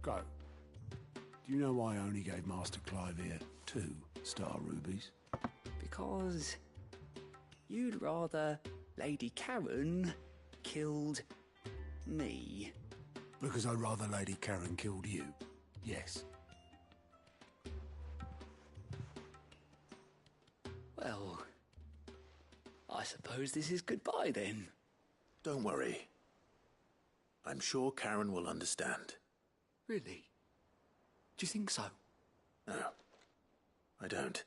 Go. Do you know why I only gave Master Clive here 2 star rubies? Because you'd rather Lady Karen killed me. Because I'd rather Lady Karen killed you. Yes. Well, I suppose this is goodbye then. Don't worry. I'm sure Karen will understand. Really? Do you think so? No, I don't.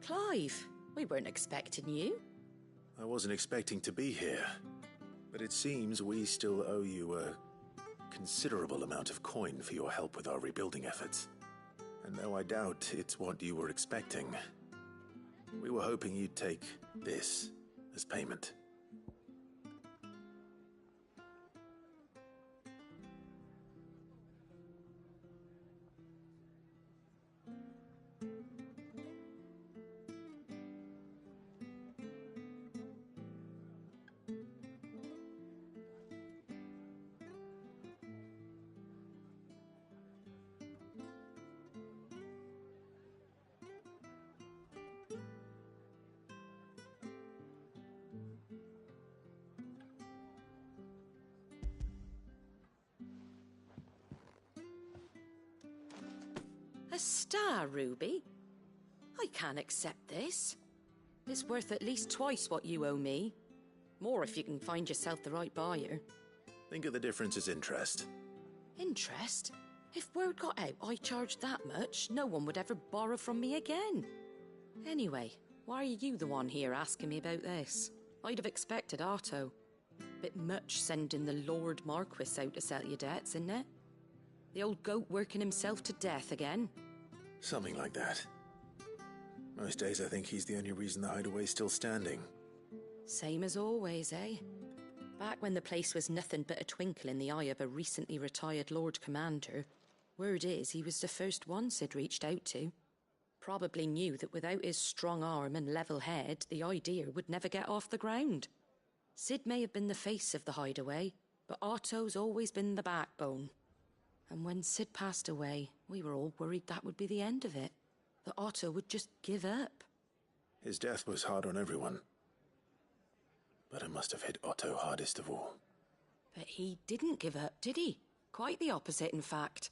Clive, we weren't expecting you. I wasn't expecting to be here, but it seems we still owe you a considerable amount of coin for your help with our rebuilding efforts. And though I doubt it's what you were expecting, we were hoping you'd take this as payment. A star, Ruby? I can't accept this. It's worth at least twice what you owe me. More if you can find yourself the right buyer. Think of the difference as interest. Interest? If word got out I charged that much, no one would ever borrow from me again. Anyway, why are you the one here asking me about this? I'd have expected Otto. Bit much sending the Lord Marquis out to settle your debts, isn't it? The old goat working himself to death again? Something like that. Most days I think he's the only reason the hideaway's still standing. Same as always, eh? Back when the place was nothing but a twinkle in the eye of a recently retired Lord Commander, word is he was the first one Sid reached out to. Probably knew that without his strong arm and level head, the idea would never get off the ground. Sid may have been the face of the hideaway, but Otto's always been the backbone. And when Sid passed away, we were all worried that would be the end of it. That Otto would just give up. His death was hard on everyone. But it must have hit Otto hardest of all. But he didn't give up, did he? Quite the opposite, in fact.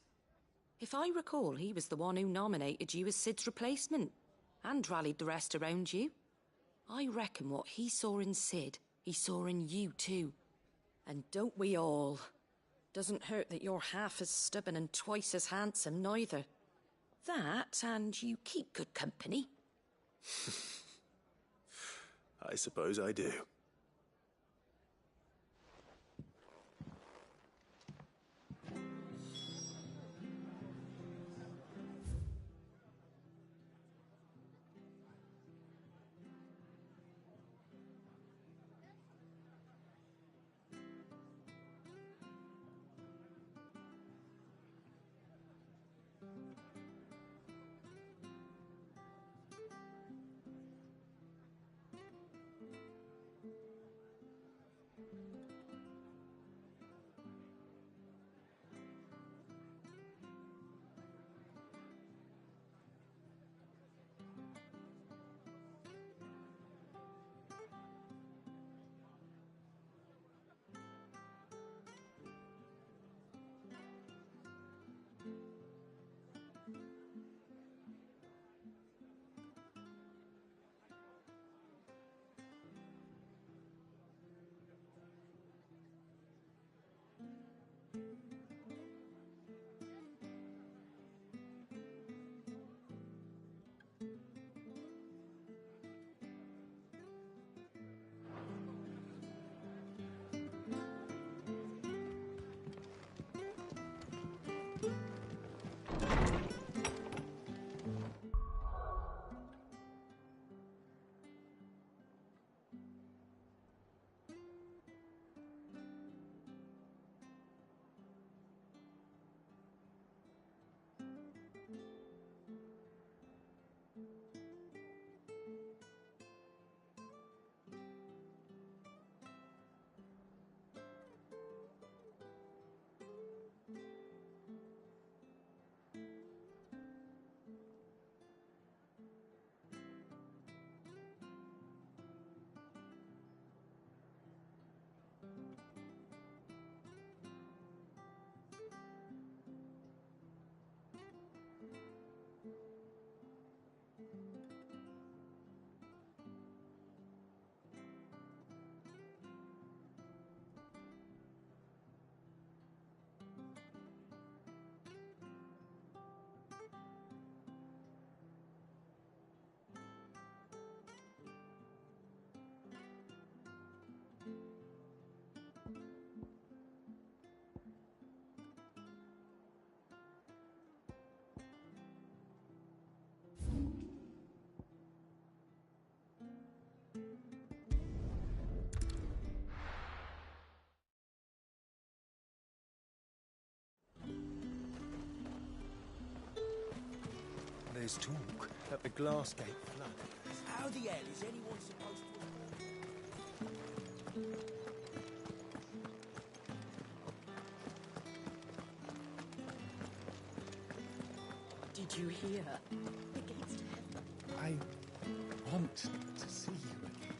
If I recall, he was the one who nominated you as Sid's replacement, and rallied the rest around you. I reckon what he saw in Sid, he saw in you too. And don't we all? Doesn't hurt that you're half as stubborn and twice as handsome, neither. That, and you keep good company. I suppose I do. was talk that the glass gate flood. How the hell is anyone supposed to... Did you hear? The gates to heaven. I want to see you again.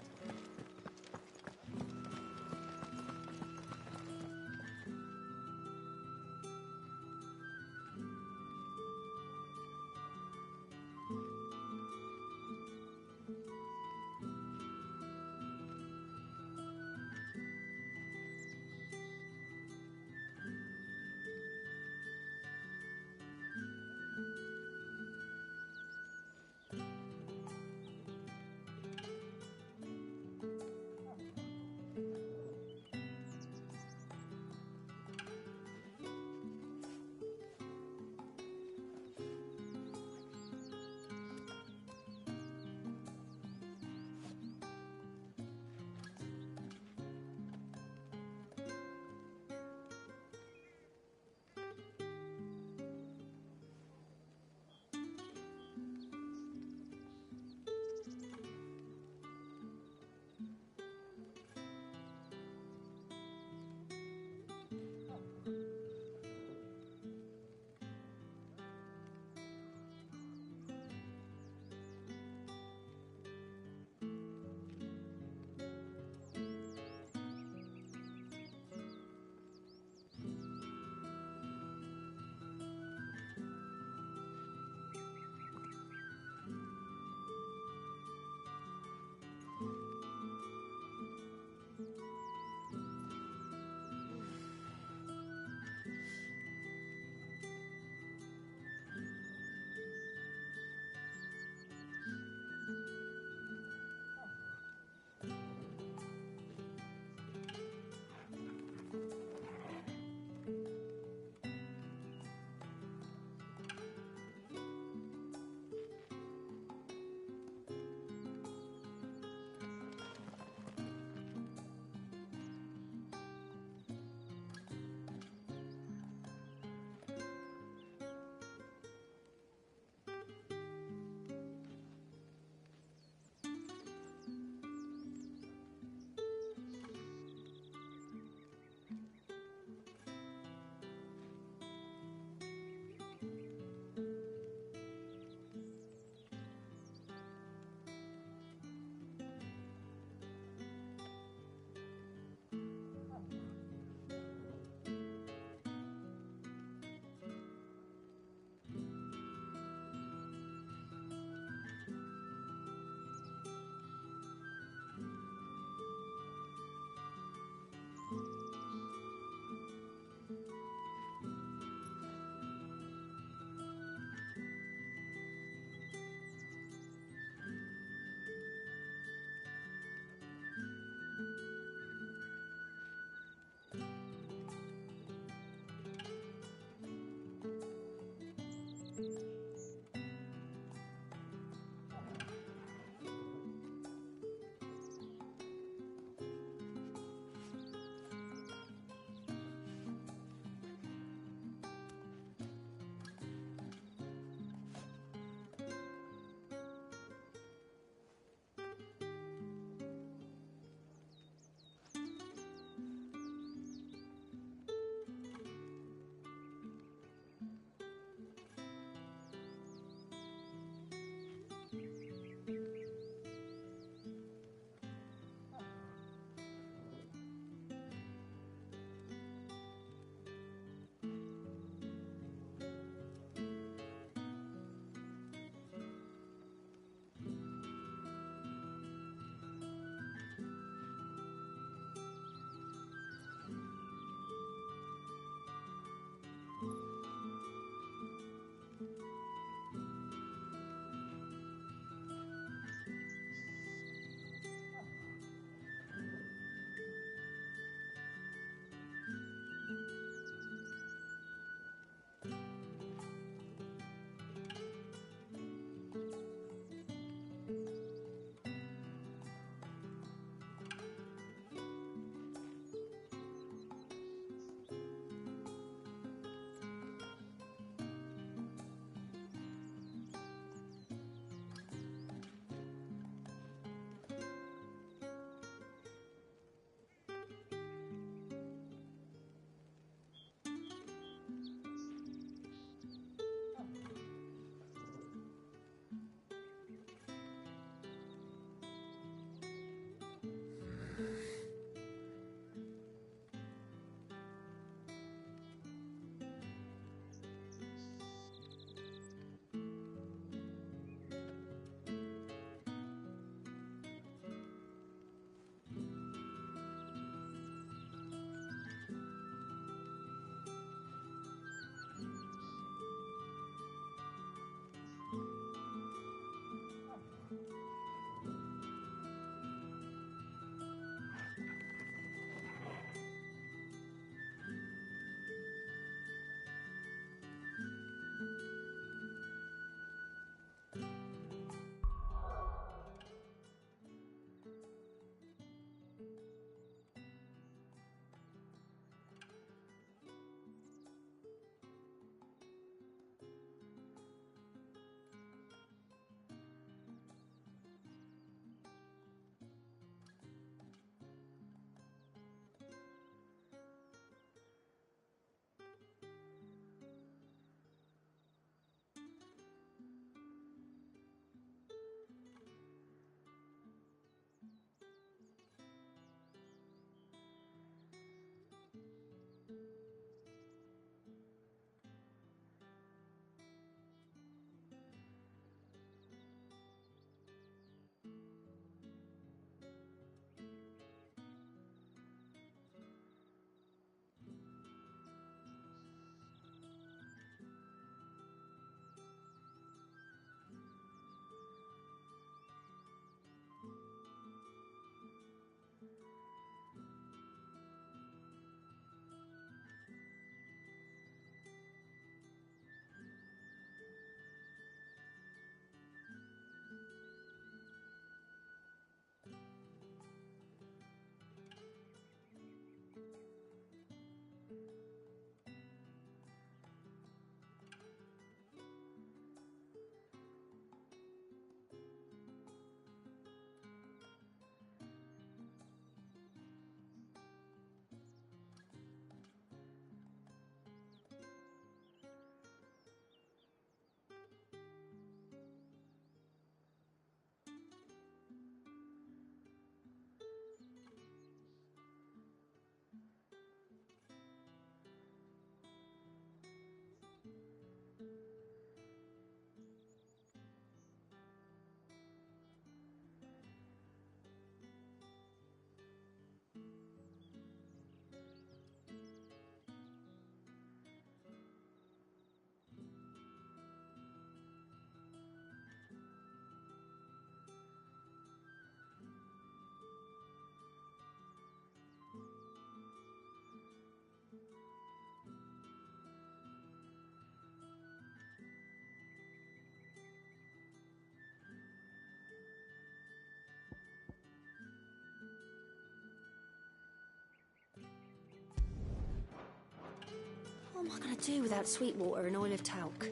What am I going to do without sweet water and oil of talc?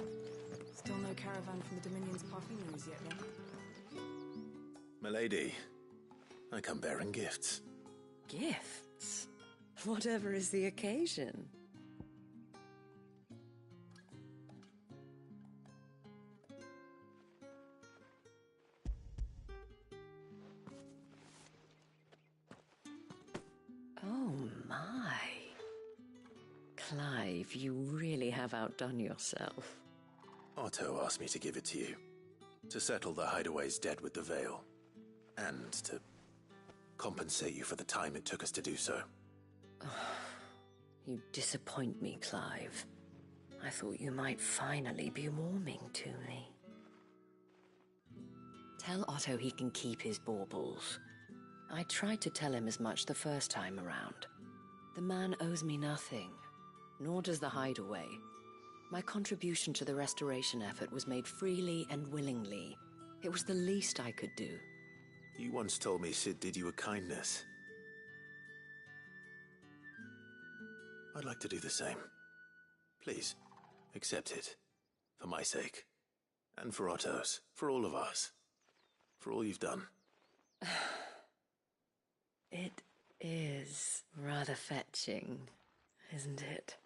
Still no caravan from the Dominion's parfumers yet, then? Milady, I come bearing gifts. Gifts? Whatever is the occasion. Oh my. Clive, you really have outdone yourself. Otto asked me to give it to you. To settle the Hideaway's debt with the Veil. And to compensate you for the time it took us to do so. You disappoint me, Clive. I thought you might finally be warming to me. Tell Otto he can keep his baubles. I tried to tell him as much the first time around. The man owes me nothing, nor does the Hideaway. My contribution to the restoration effort was made freely and willingly. It was the least I could do. You once told me Sid did you a kindness. I'd like to do the same. Please, accept it. For my sake. And for Otto's. For all of us. For all you've done. It is rather fetching, isn't it?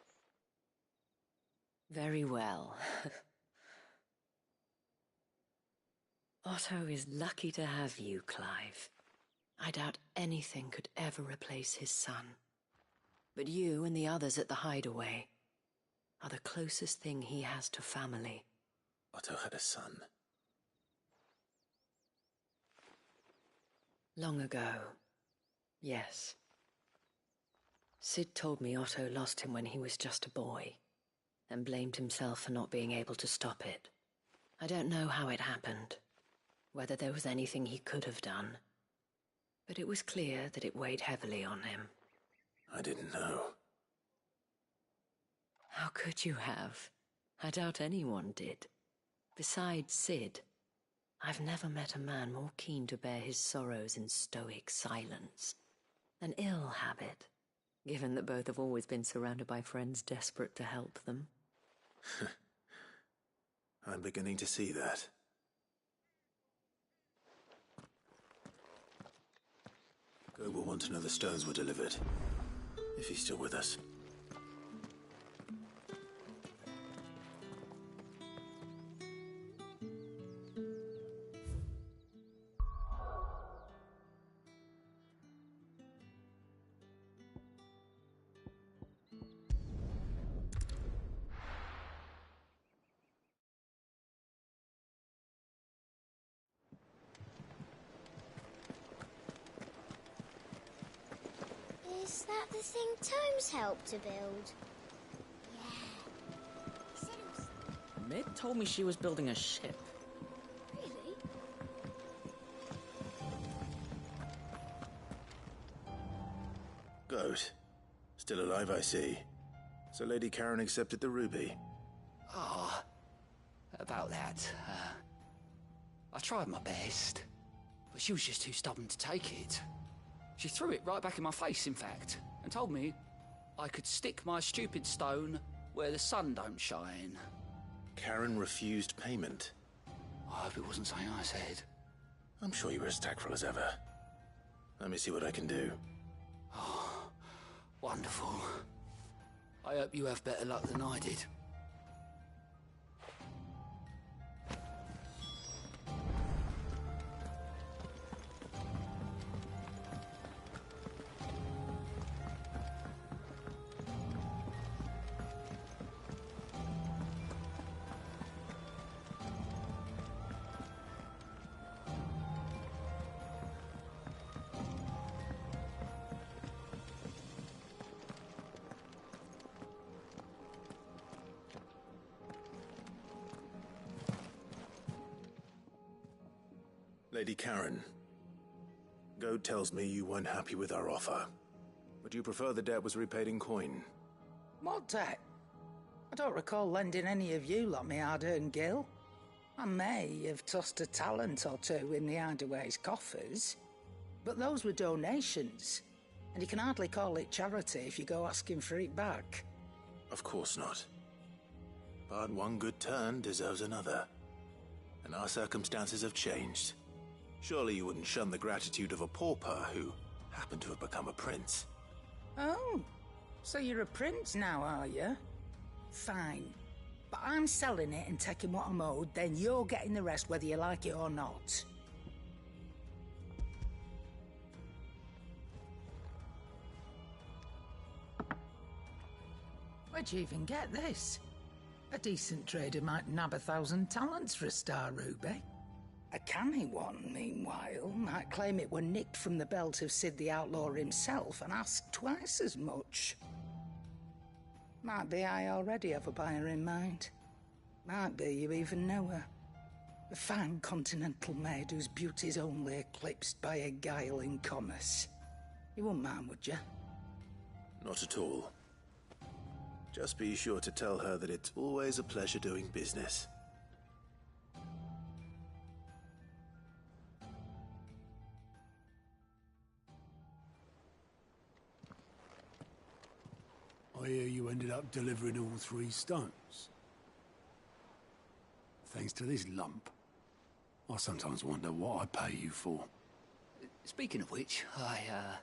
Very well. Otto is lucky to have you, Clive. I doubt anything could ever replace his son. But you and the others at the Hideaway are the closest thing he has to family. Otto had a son. Long ago, yes. Sid told me Otto lost him when he was just a boy, and blamed himself for not being able to stop it. I don't know how it happened, whether there was anything he could have done, but it was clear that it weighed heavily on him. I didn't know. How could you have? I doubt anyone did. Besides Sid, I've never met a man more keen to bear his sorrows in stoic silence. An ill habit, given that both have always been surrounded by friends desperate to help them. I'm beginning to see that. Go will want to know the stones were delivered. If he's still with us. Is that the thing Tomes helped to build? Yeah. He said it was... Mid told me she was building a ship. Really? Goat. Still alive, I see. So Lady Karen accepted the ruby. Ah, about that. I tried my best, but she was just too stubborn to take it. She threw it right back in my face, in fact, and told me I could stick my stupid stone where the sun don't shine. Karen refused payment. I hope it wasn't something I said. I'm sure you were as tactful as ever. Let me see what I can do. Oh, wonderful. I hope you have better luck than I did. Lady Karen, Goad tells me you weren't happy with our offer. Would you prefer the debt was repaid in coin? What debt? I don't recall lending any of you lot me hard-earned gil. I may have tossed a talent or two in the Hideaway's coffers, but those were donations, and you can hardly call it charity if you go asking for it back. Of course not. But one good turn deserves another. And our circumstances have changed. Surely you wouldn't shun the gratitude of a pauper who happened to have become a prince. Oh, so you're a prince now, are you? Fine. But I'm selling it and taking what I'm owed, then you're getting the rest whether you like it or not. Where'd you even get this? A decent trader might nab 1,000 talents for a star ruby. A canny one, meanwhile, might claim it were nicked from the belt of Sid the Outlaw himself and ask twice as much. Might be I already have a buyer in mind. Might be you even know her. A fine continental maid whose beauty's only eclipsed by a guile in commerce. You wouldn't mind, would you? Not at all. Just be sure to tell her that it's always a pleasure doing business. I hear you ended up delivering all 3 stones. Thanks to this lump. I sometimes wonder what I pay you for. Speaking of which, I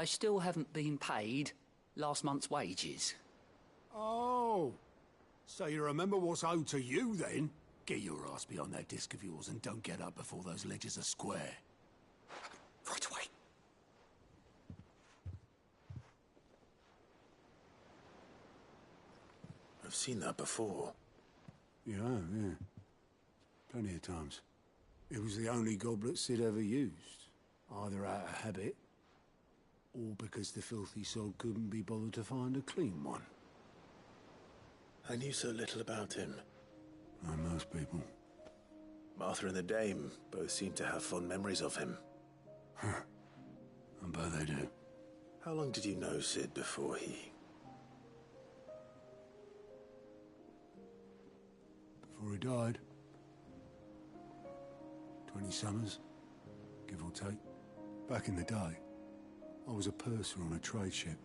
still haven't been paid last month's wages. Oh, so you remember what's owed to you then? Get your ass behind that disc of yours and don't get up before those ledgers are square. Right away. I've seen that before. Yeah, yeah. Plenty of times. It was the only goblet Sid ever used. Either out of habit, or because the filthy sod couldn't be bothered to find a clean one. I knew so little about him. Like most people. Martha and the Dame both seem to have fond memories of him. I bet they do. How long did you know Sid before he... Before he died? 20 summers, give or take. Back in the day, I was a purser on a trade ship,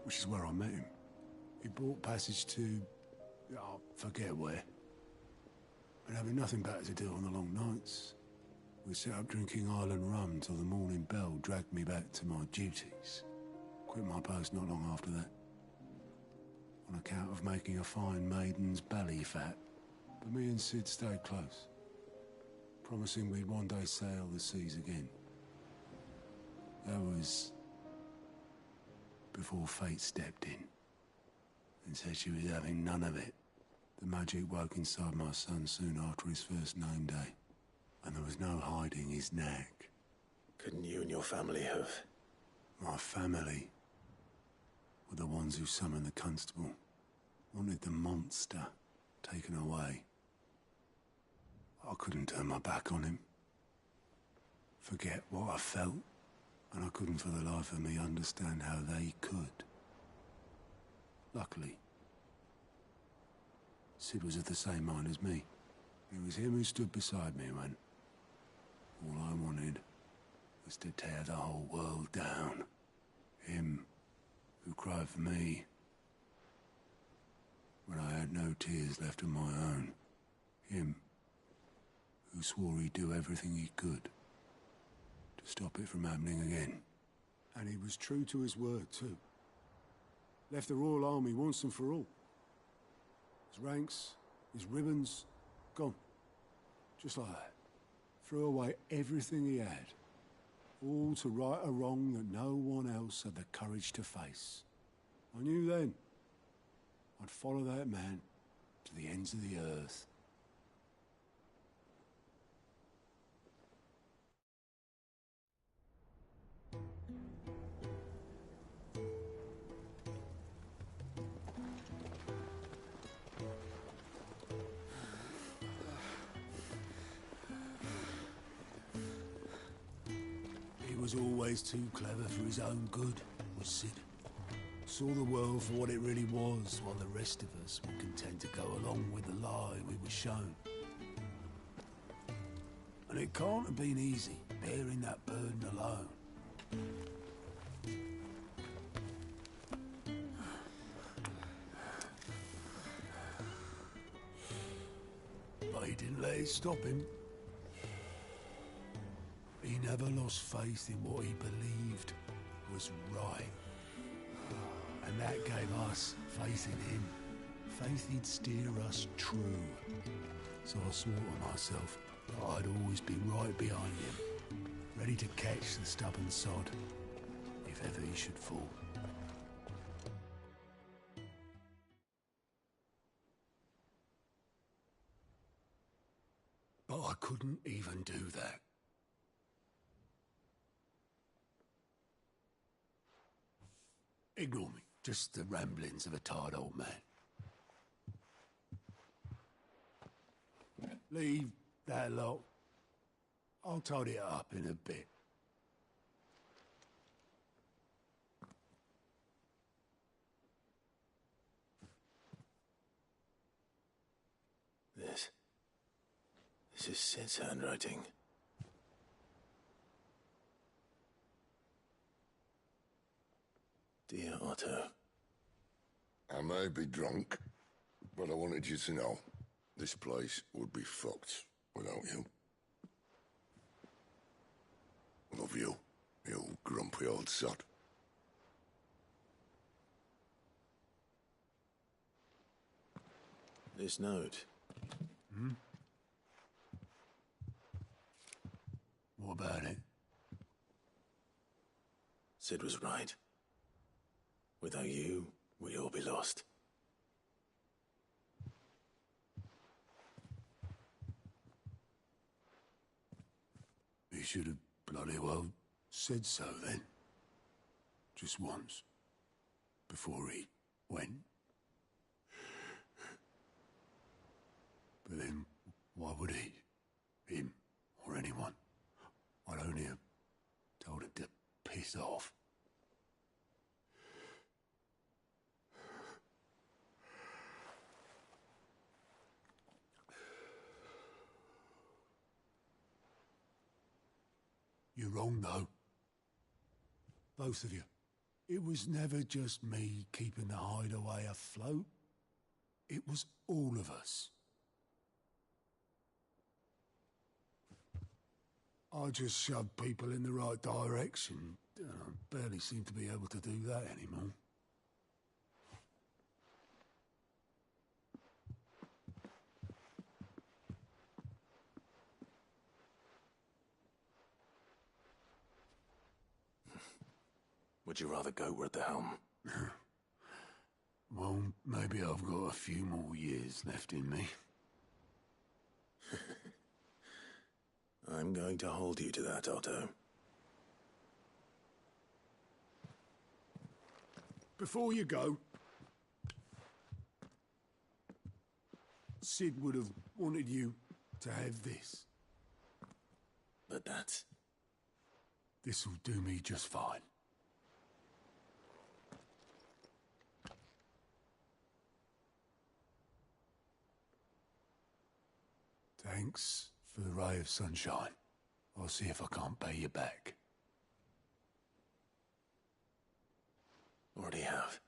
which is where I met him. He bought passage to... I forget where. And having nothing better to do on the long nights, we set up drinking island rum till the morning bell dragged me back to my duties. Quit my post not long after that. On account of making a fine maiden's belly fat. But me and Sid stayed close, promising we'd one day sail the seas again. That was before fate stepped in and said she was having none of it. The magic woke inside my son soon after his first name day, and there was no hiding his knack. Couldn't you and your family have... My family were the ones who summoned the constable, wanted the monster taken away. I couldn't turn my back on him, forget what I felt, and I couldn't for the life of me understand how they could. Luckily, Sid was of the same mind as me. It was him who stood beside me when all I wanted was to tear the whole world down. Him who cried for me when I had no tears left of my own. Him who swore he'd do everything he could to stop it from happening again. And he was true to his word, too. Left the Royal Army once and for all. His ranks, his ribbons, gone. Just like that. Threw away everything he had. All to right a wrong that no one else had the courage to face. I knew then I'd follow that man to the ends of the earth. He was always too clever for his own good, was Sid. Saw the world for what it really was, while the rest of us were content to go along with the lie we were shown. And it can't have been easy, bearing that burden alone. let it stop him. He never lost faith in what he believed was right. And that gave us faith in him. Faith he'd steer us true. So I swore to myself that I'd always be right behind him, ready to catch the stubborn sod, if ever he should fall. But I couldn't even do that. Ignore me, just the ramblings of a tired old man. Leave that lot. I'll tidy it up in a bit. This is Sid's handwriting. Dear Otto. I may be drunk, but I wanted you to know this place would be fucked without you. Love you, you grumpy old sod. This note. Hmm? What about it? Sid was right. Without you, we'd all be lost. He should have bloody well said so then. Just once. Before he went. But then, why would he? Him, or anyone? I'd only have told him to piss off. You're wrong, though. Both of you. It was never just me keeping the hideaway afloat. It was all of us. I just shoved people in the right direction. I barely seem to be able to do that anymore. Would you rather go where at the helm? Well, maybe I've got a few more years left in me. I'm going to hold you to that, Otto. Before you go, Sid would have wanted you to have this. But that's... This'll do me just fine. Thanks for the ray of sunshine. I'll see if I can't pay you back. Already have.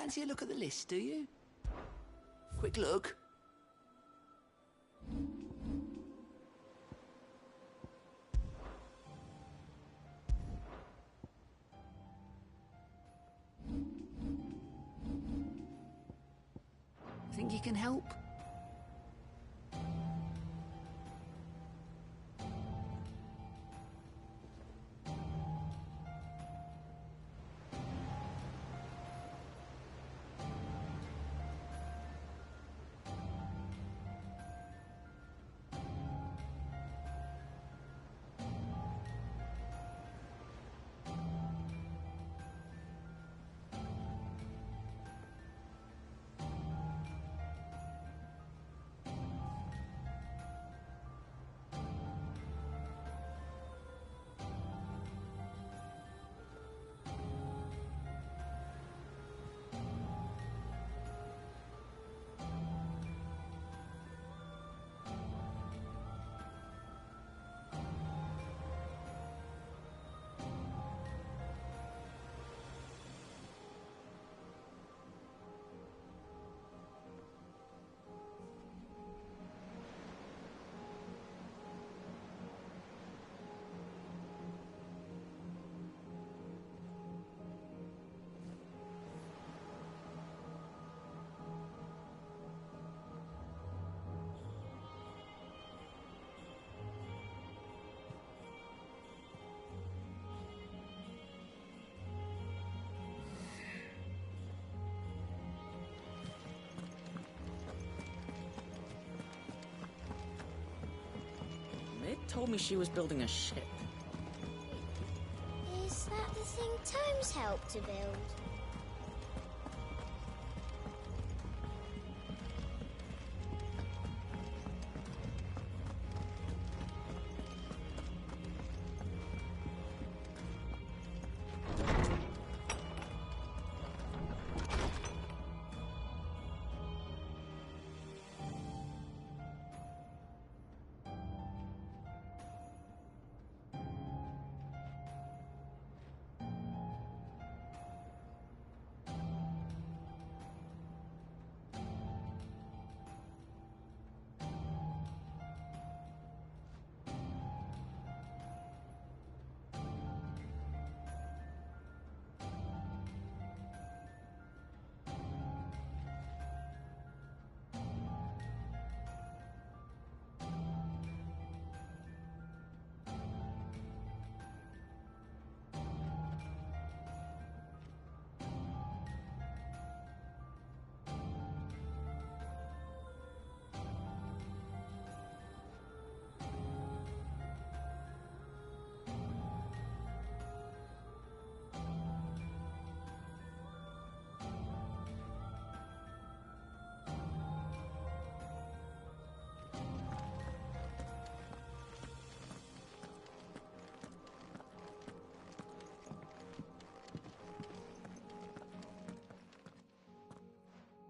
Fancy a look at the list, do you? Quick look. Think you can help? Mid told me she was building a ship. Is that the thing Tomes helped to build?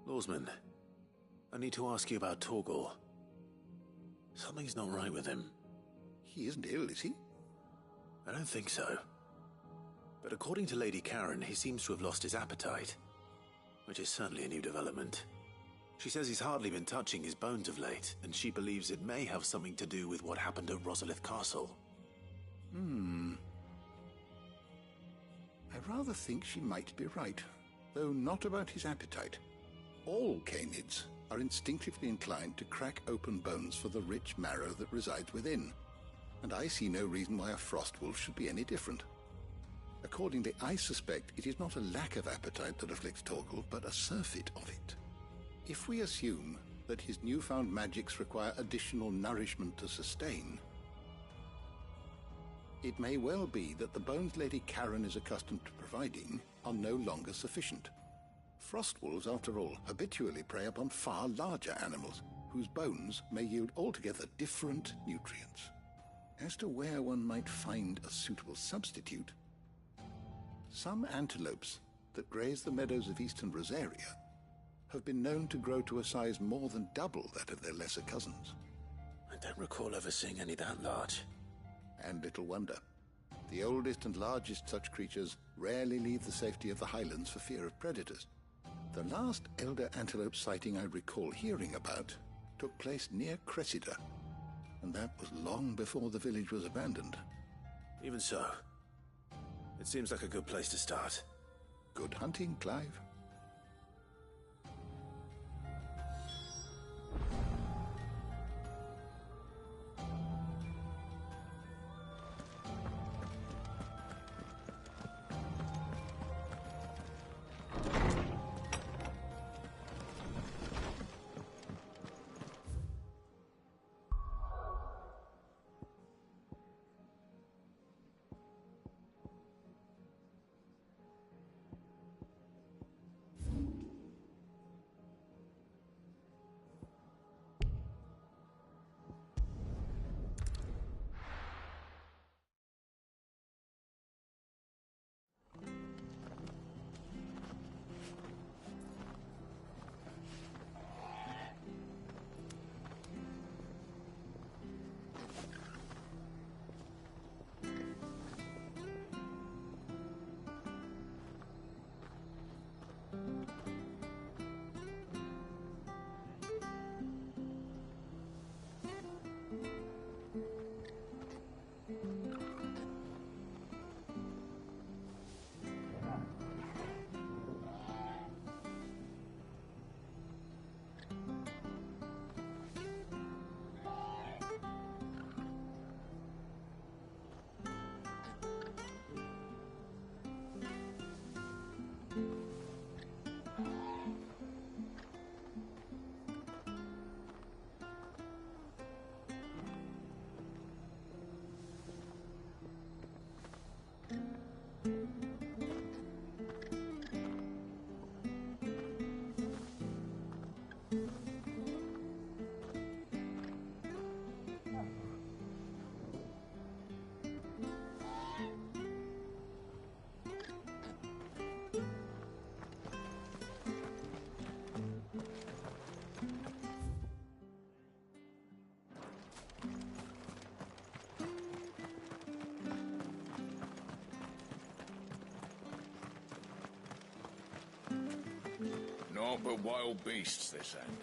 Lawsman, I need to ask you about Torgal. Something's not right with him. He isn't ill, is he? I don't think so. But according to Lady Karen, he seems to have lost his appetite, which is certainly a new development. She says he's hardly been touching his bones of late, and she believes it may have something to do with what happened at Rosalith Castle. I rather think she might be right, though not about his appetite. All canids are instinctively inclined to crack open bones for the rich marrow that resides within, and I see no reason why a frostwolf should be any different. Accordingly, I suspect it is not a lack of appetite that afflicts Torgal, but a surfeit of it. If we assume that his newfound magics require additional nourishment to sustain, it may well be that the bones Lady Karen is accustomed to providing are no longer sufficient. Frostwolves, after all, habitually prey upon far larger animals, whose bones may yield altogether different nutrients. As to where one might find a suitable substitute, some antelopes that graze the meadows of eastern Rosaria have been known to grow to a size more than double that of their lesser cousins. I don't recall ever seeing any that large. And little wonder. The oldest and largest such creatures rarely leave the safety of the highlands for fear of predators. The last elder antelope sighting I recall hearing about took place near Cressida, and that was long before the village was abandoned. Even so, it seems like a good place to start. Good hunting, Clive. Naught but wild beasts this end.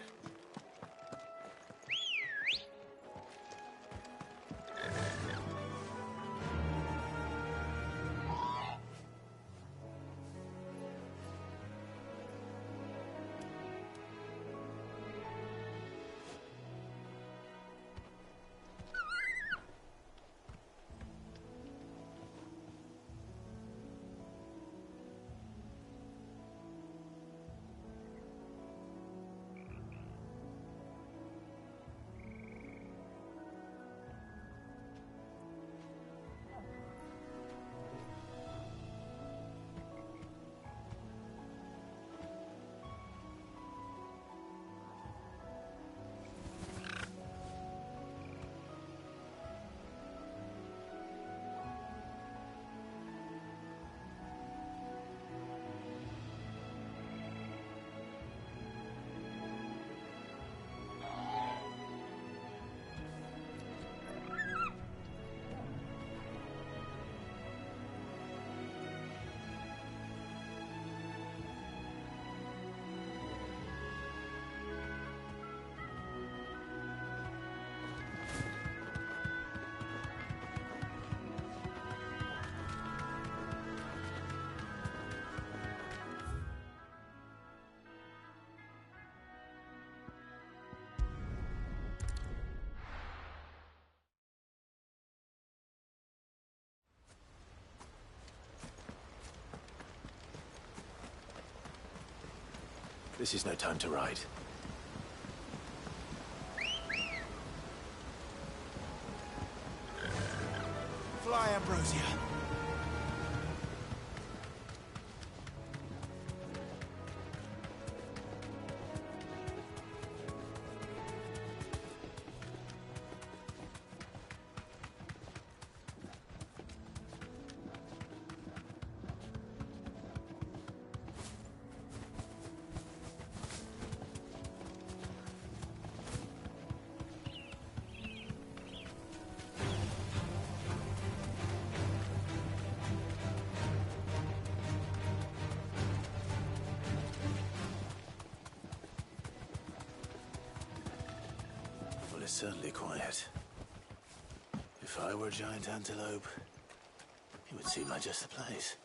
This is no time to ride. Fly, Ambrosia. certainly quiet. If I were a giant antelope, it would seem like just the place.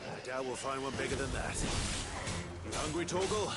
I doubt we'll find one bigger than that. You hungry, Torgal?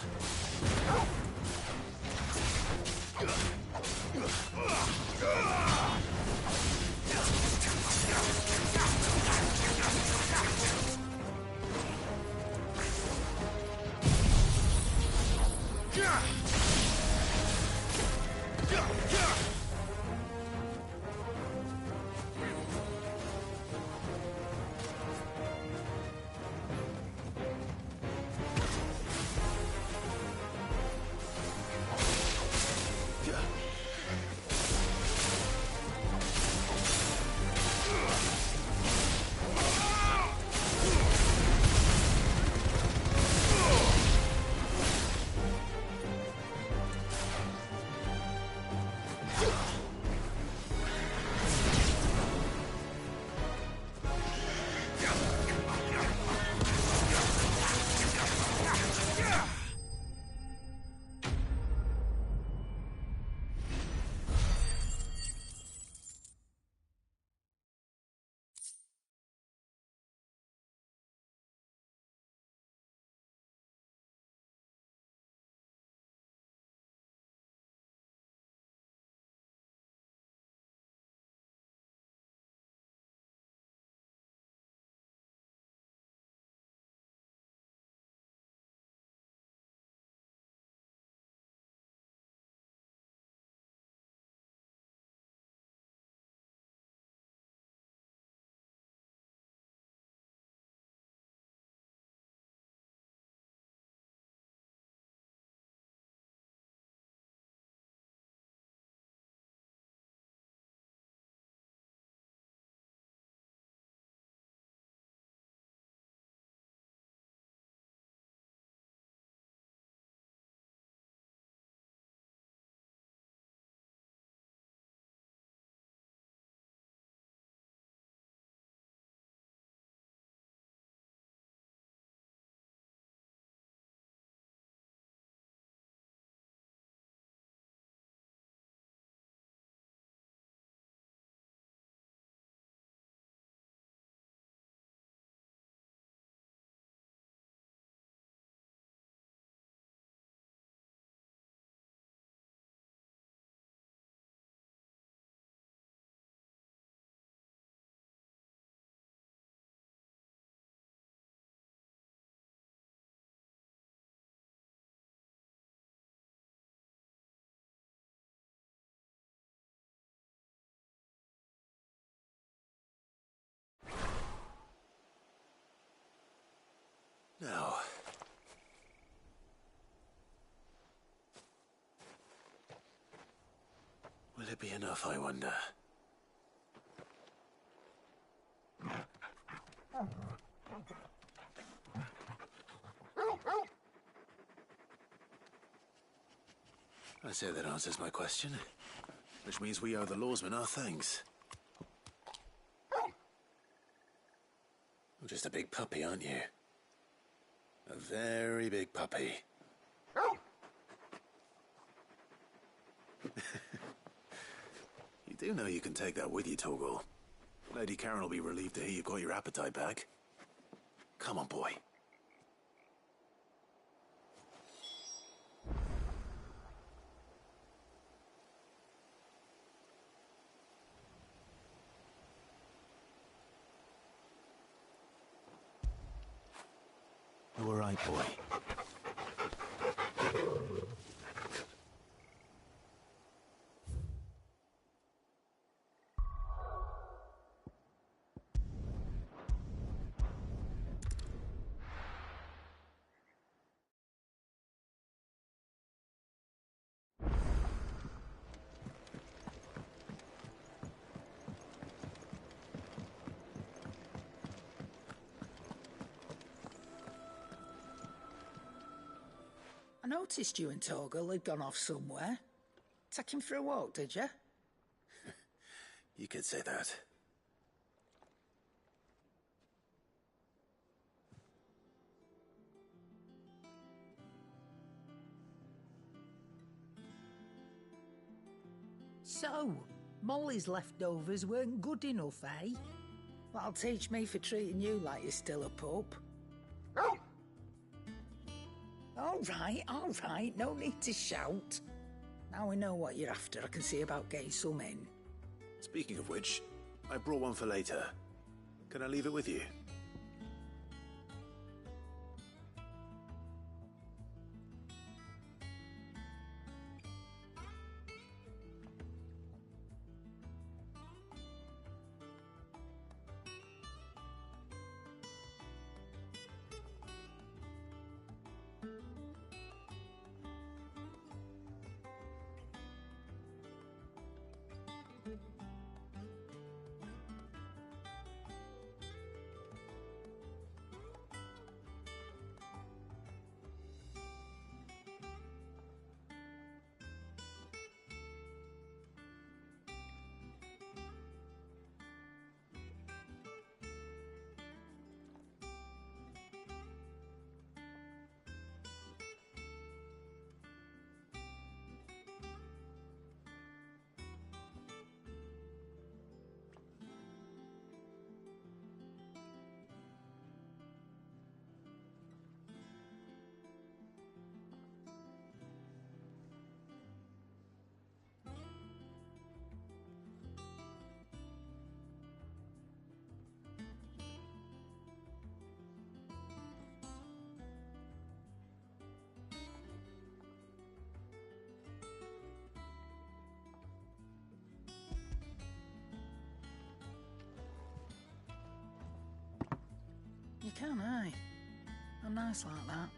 Now. Will it be enough, I wonder? I say that answers my question. Which means we owe the lawsman our thanks. You're just a big puppy, aren't you? A very big puppy. You do know you can take that with you, Torgal. Lady Karen will be relieved to hear you've got your appetite back. Come on, boy. right boy. I noticed you and Torgal had gone off somewhere. Take him for a walk, did you? You could say that. So, Molly's leftovers weren't good enough, eh? That'll teach me for treating you like you're still a pup. All right, no need to shout. Now we know what you're after, I can see about getting some in. Speaking of which, I brought one for later. Can I leave it with you? You can, aye. I'm nice like that.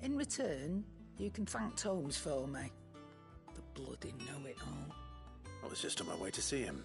In return, you can thank Tomes for me. The bloody know-it-all. I was just on my way to see him.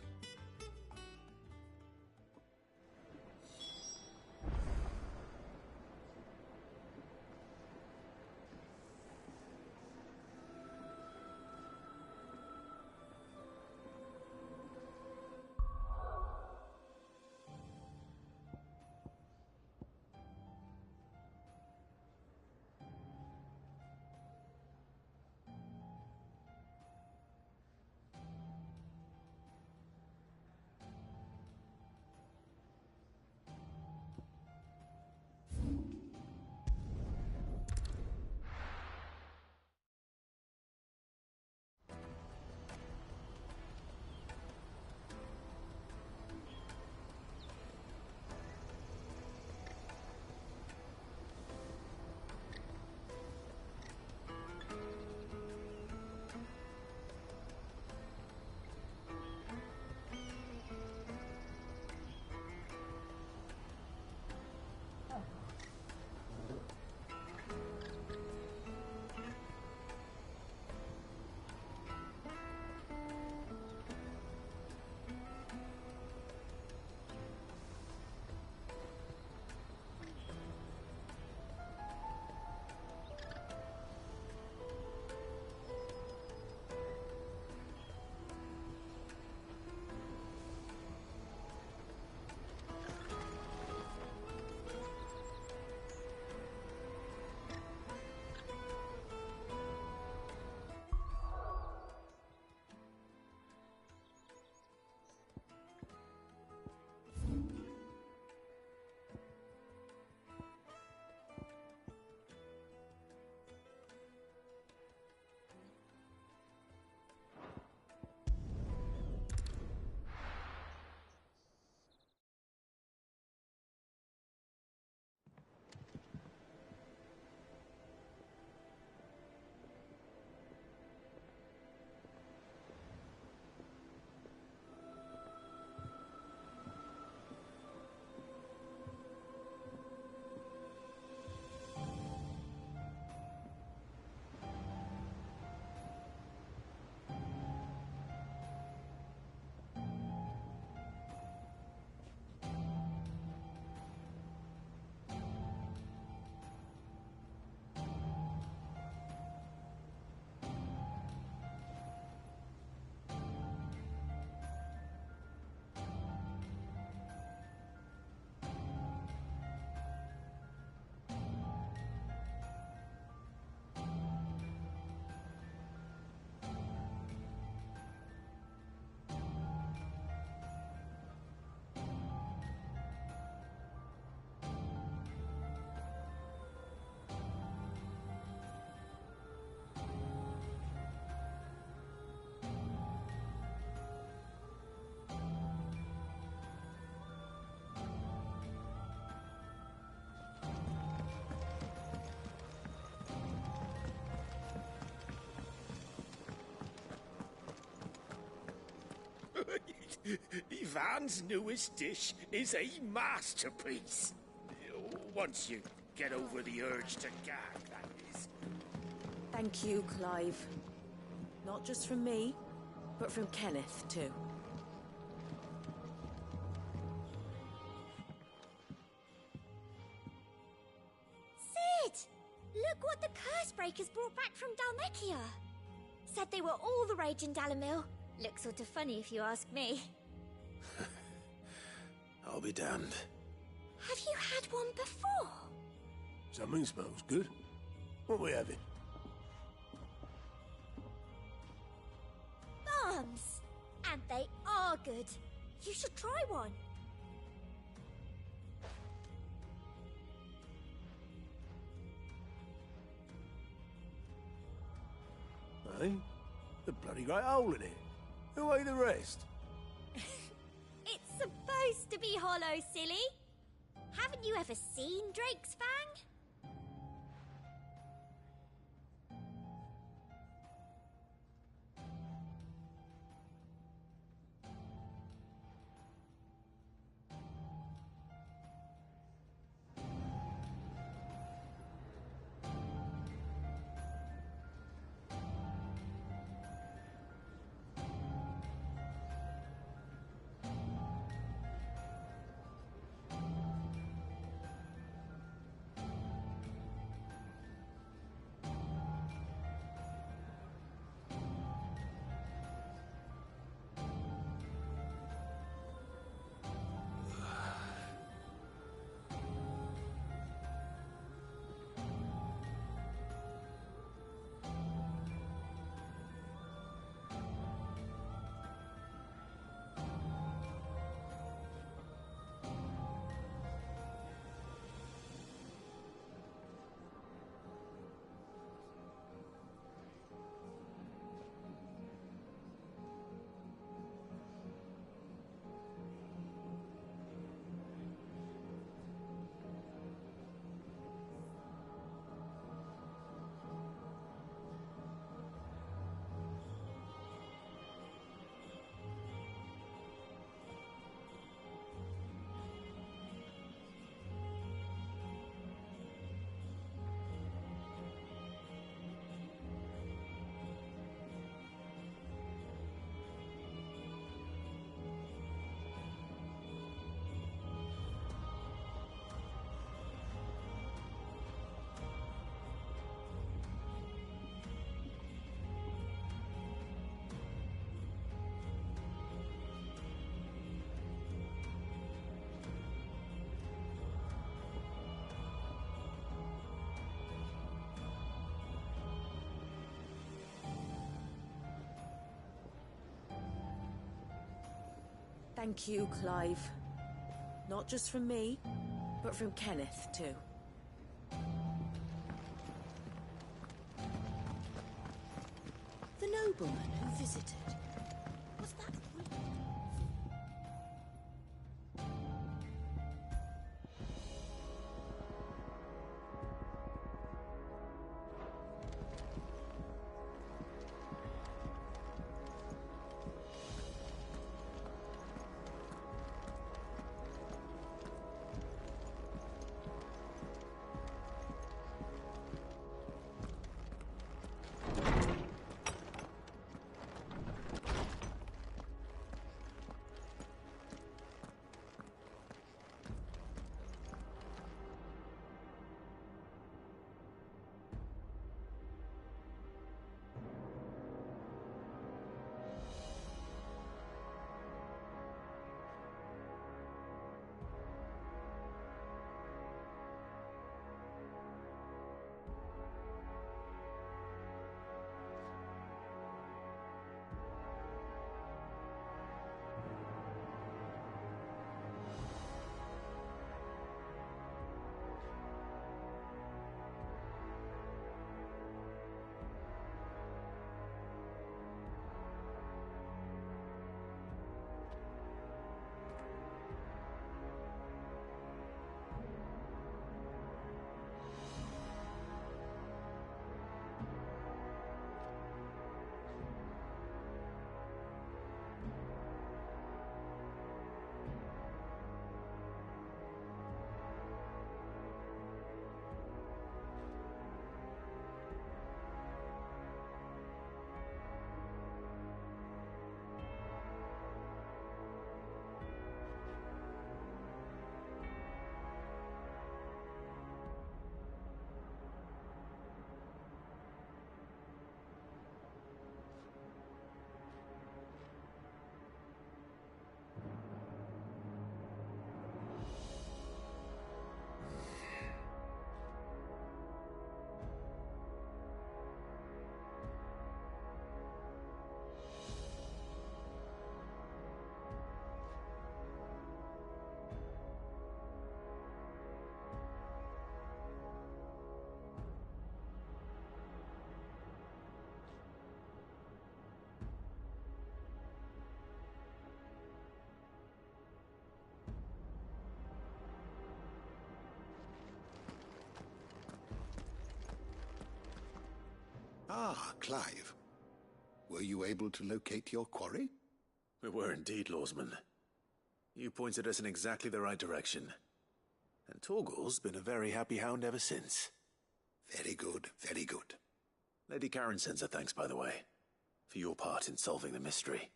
Ivan's newest dish is a masterpiece. Once you get over the urge to gag, that is. Thank you, Clive. Not just from me, but from Kenneth, too. Sid! Look what the Cursebreakers brought back from Dalmekia. Said they were all the rage in Dalamil. Looks sort of funny if you ask me. I'll be damned. Have you had one before? Something smells good. What are we having? Bombs! And they are good. You should try one. Eh? The bloody great hole in it. Who ate the rest? It's supposed to be hollow, silly. Haven't you ever seen Drake's Fang? Thank you, Clive. Not just from me, but from Kenneth, too. The nobleman who visited. Was that... Ah, Clive. Were you able to locate your quarry? We were indeed, Lawsman. You pointed us in exactly the right direction. And Torgal's been a very happy hound ever since. Very good, very good. Lady Karen sends her thanks, by the way, for your part in solving the mystery.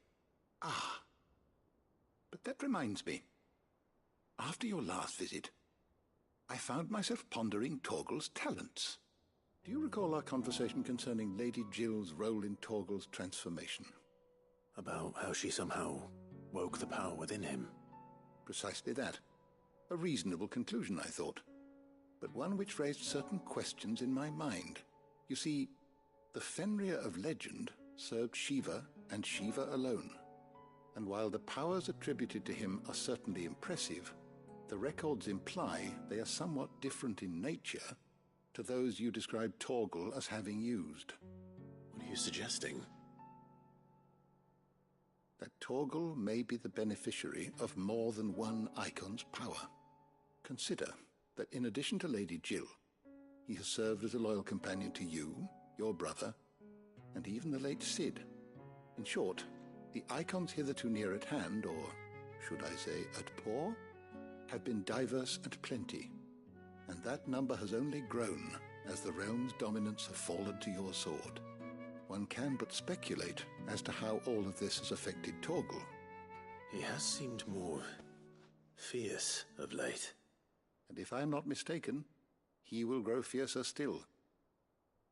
Ah. But that reminds me. After your last visit, I found myself pondering Torgal's talents. Do you recall our conversation concerning Lady Jill's role in Torgal's transformation? About how she somehow woke the power within him. Precisely that. A reasonable conclusion, I thought, but one which raised certain questions in my mind. You see, the Fenrir of legend served Shiva and Shiva alone, and while the powers attributed to him are certainly impressive, the records imply they are somewhat different in nature to those you described Torgal as having used. What are you suggesting? That Torgal may be the beneficiary of more than one icon's power. Consider that in addition to Lady Jill, he has served as a loyal companion to you, your brother, and even the late Cid. In short, the icons hitherto near at hand, or should I say at paw, have been diverse and plenty, and that number has only grown as the realm's dominance have fallen to your sword. One can but speculate as to how all of this has affected Torgal. He has seemed more fierce of late. And if I am not mistaken, he will grow fiercer still.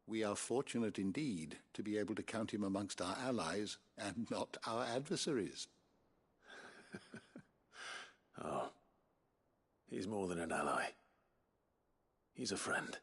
We are fortunate indeed to be able to count him amongst our allies and not our adversaries. Oh, he's more than an ally. He's a friend.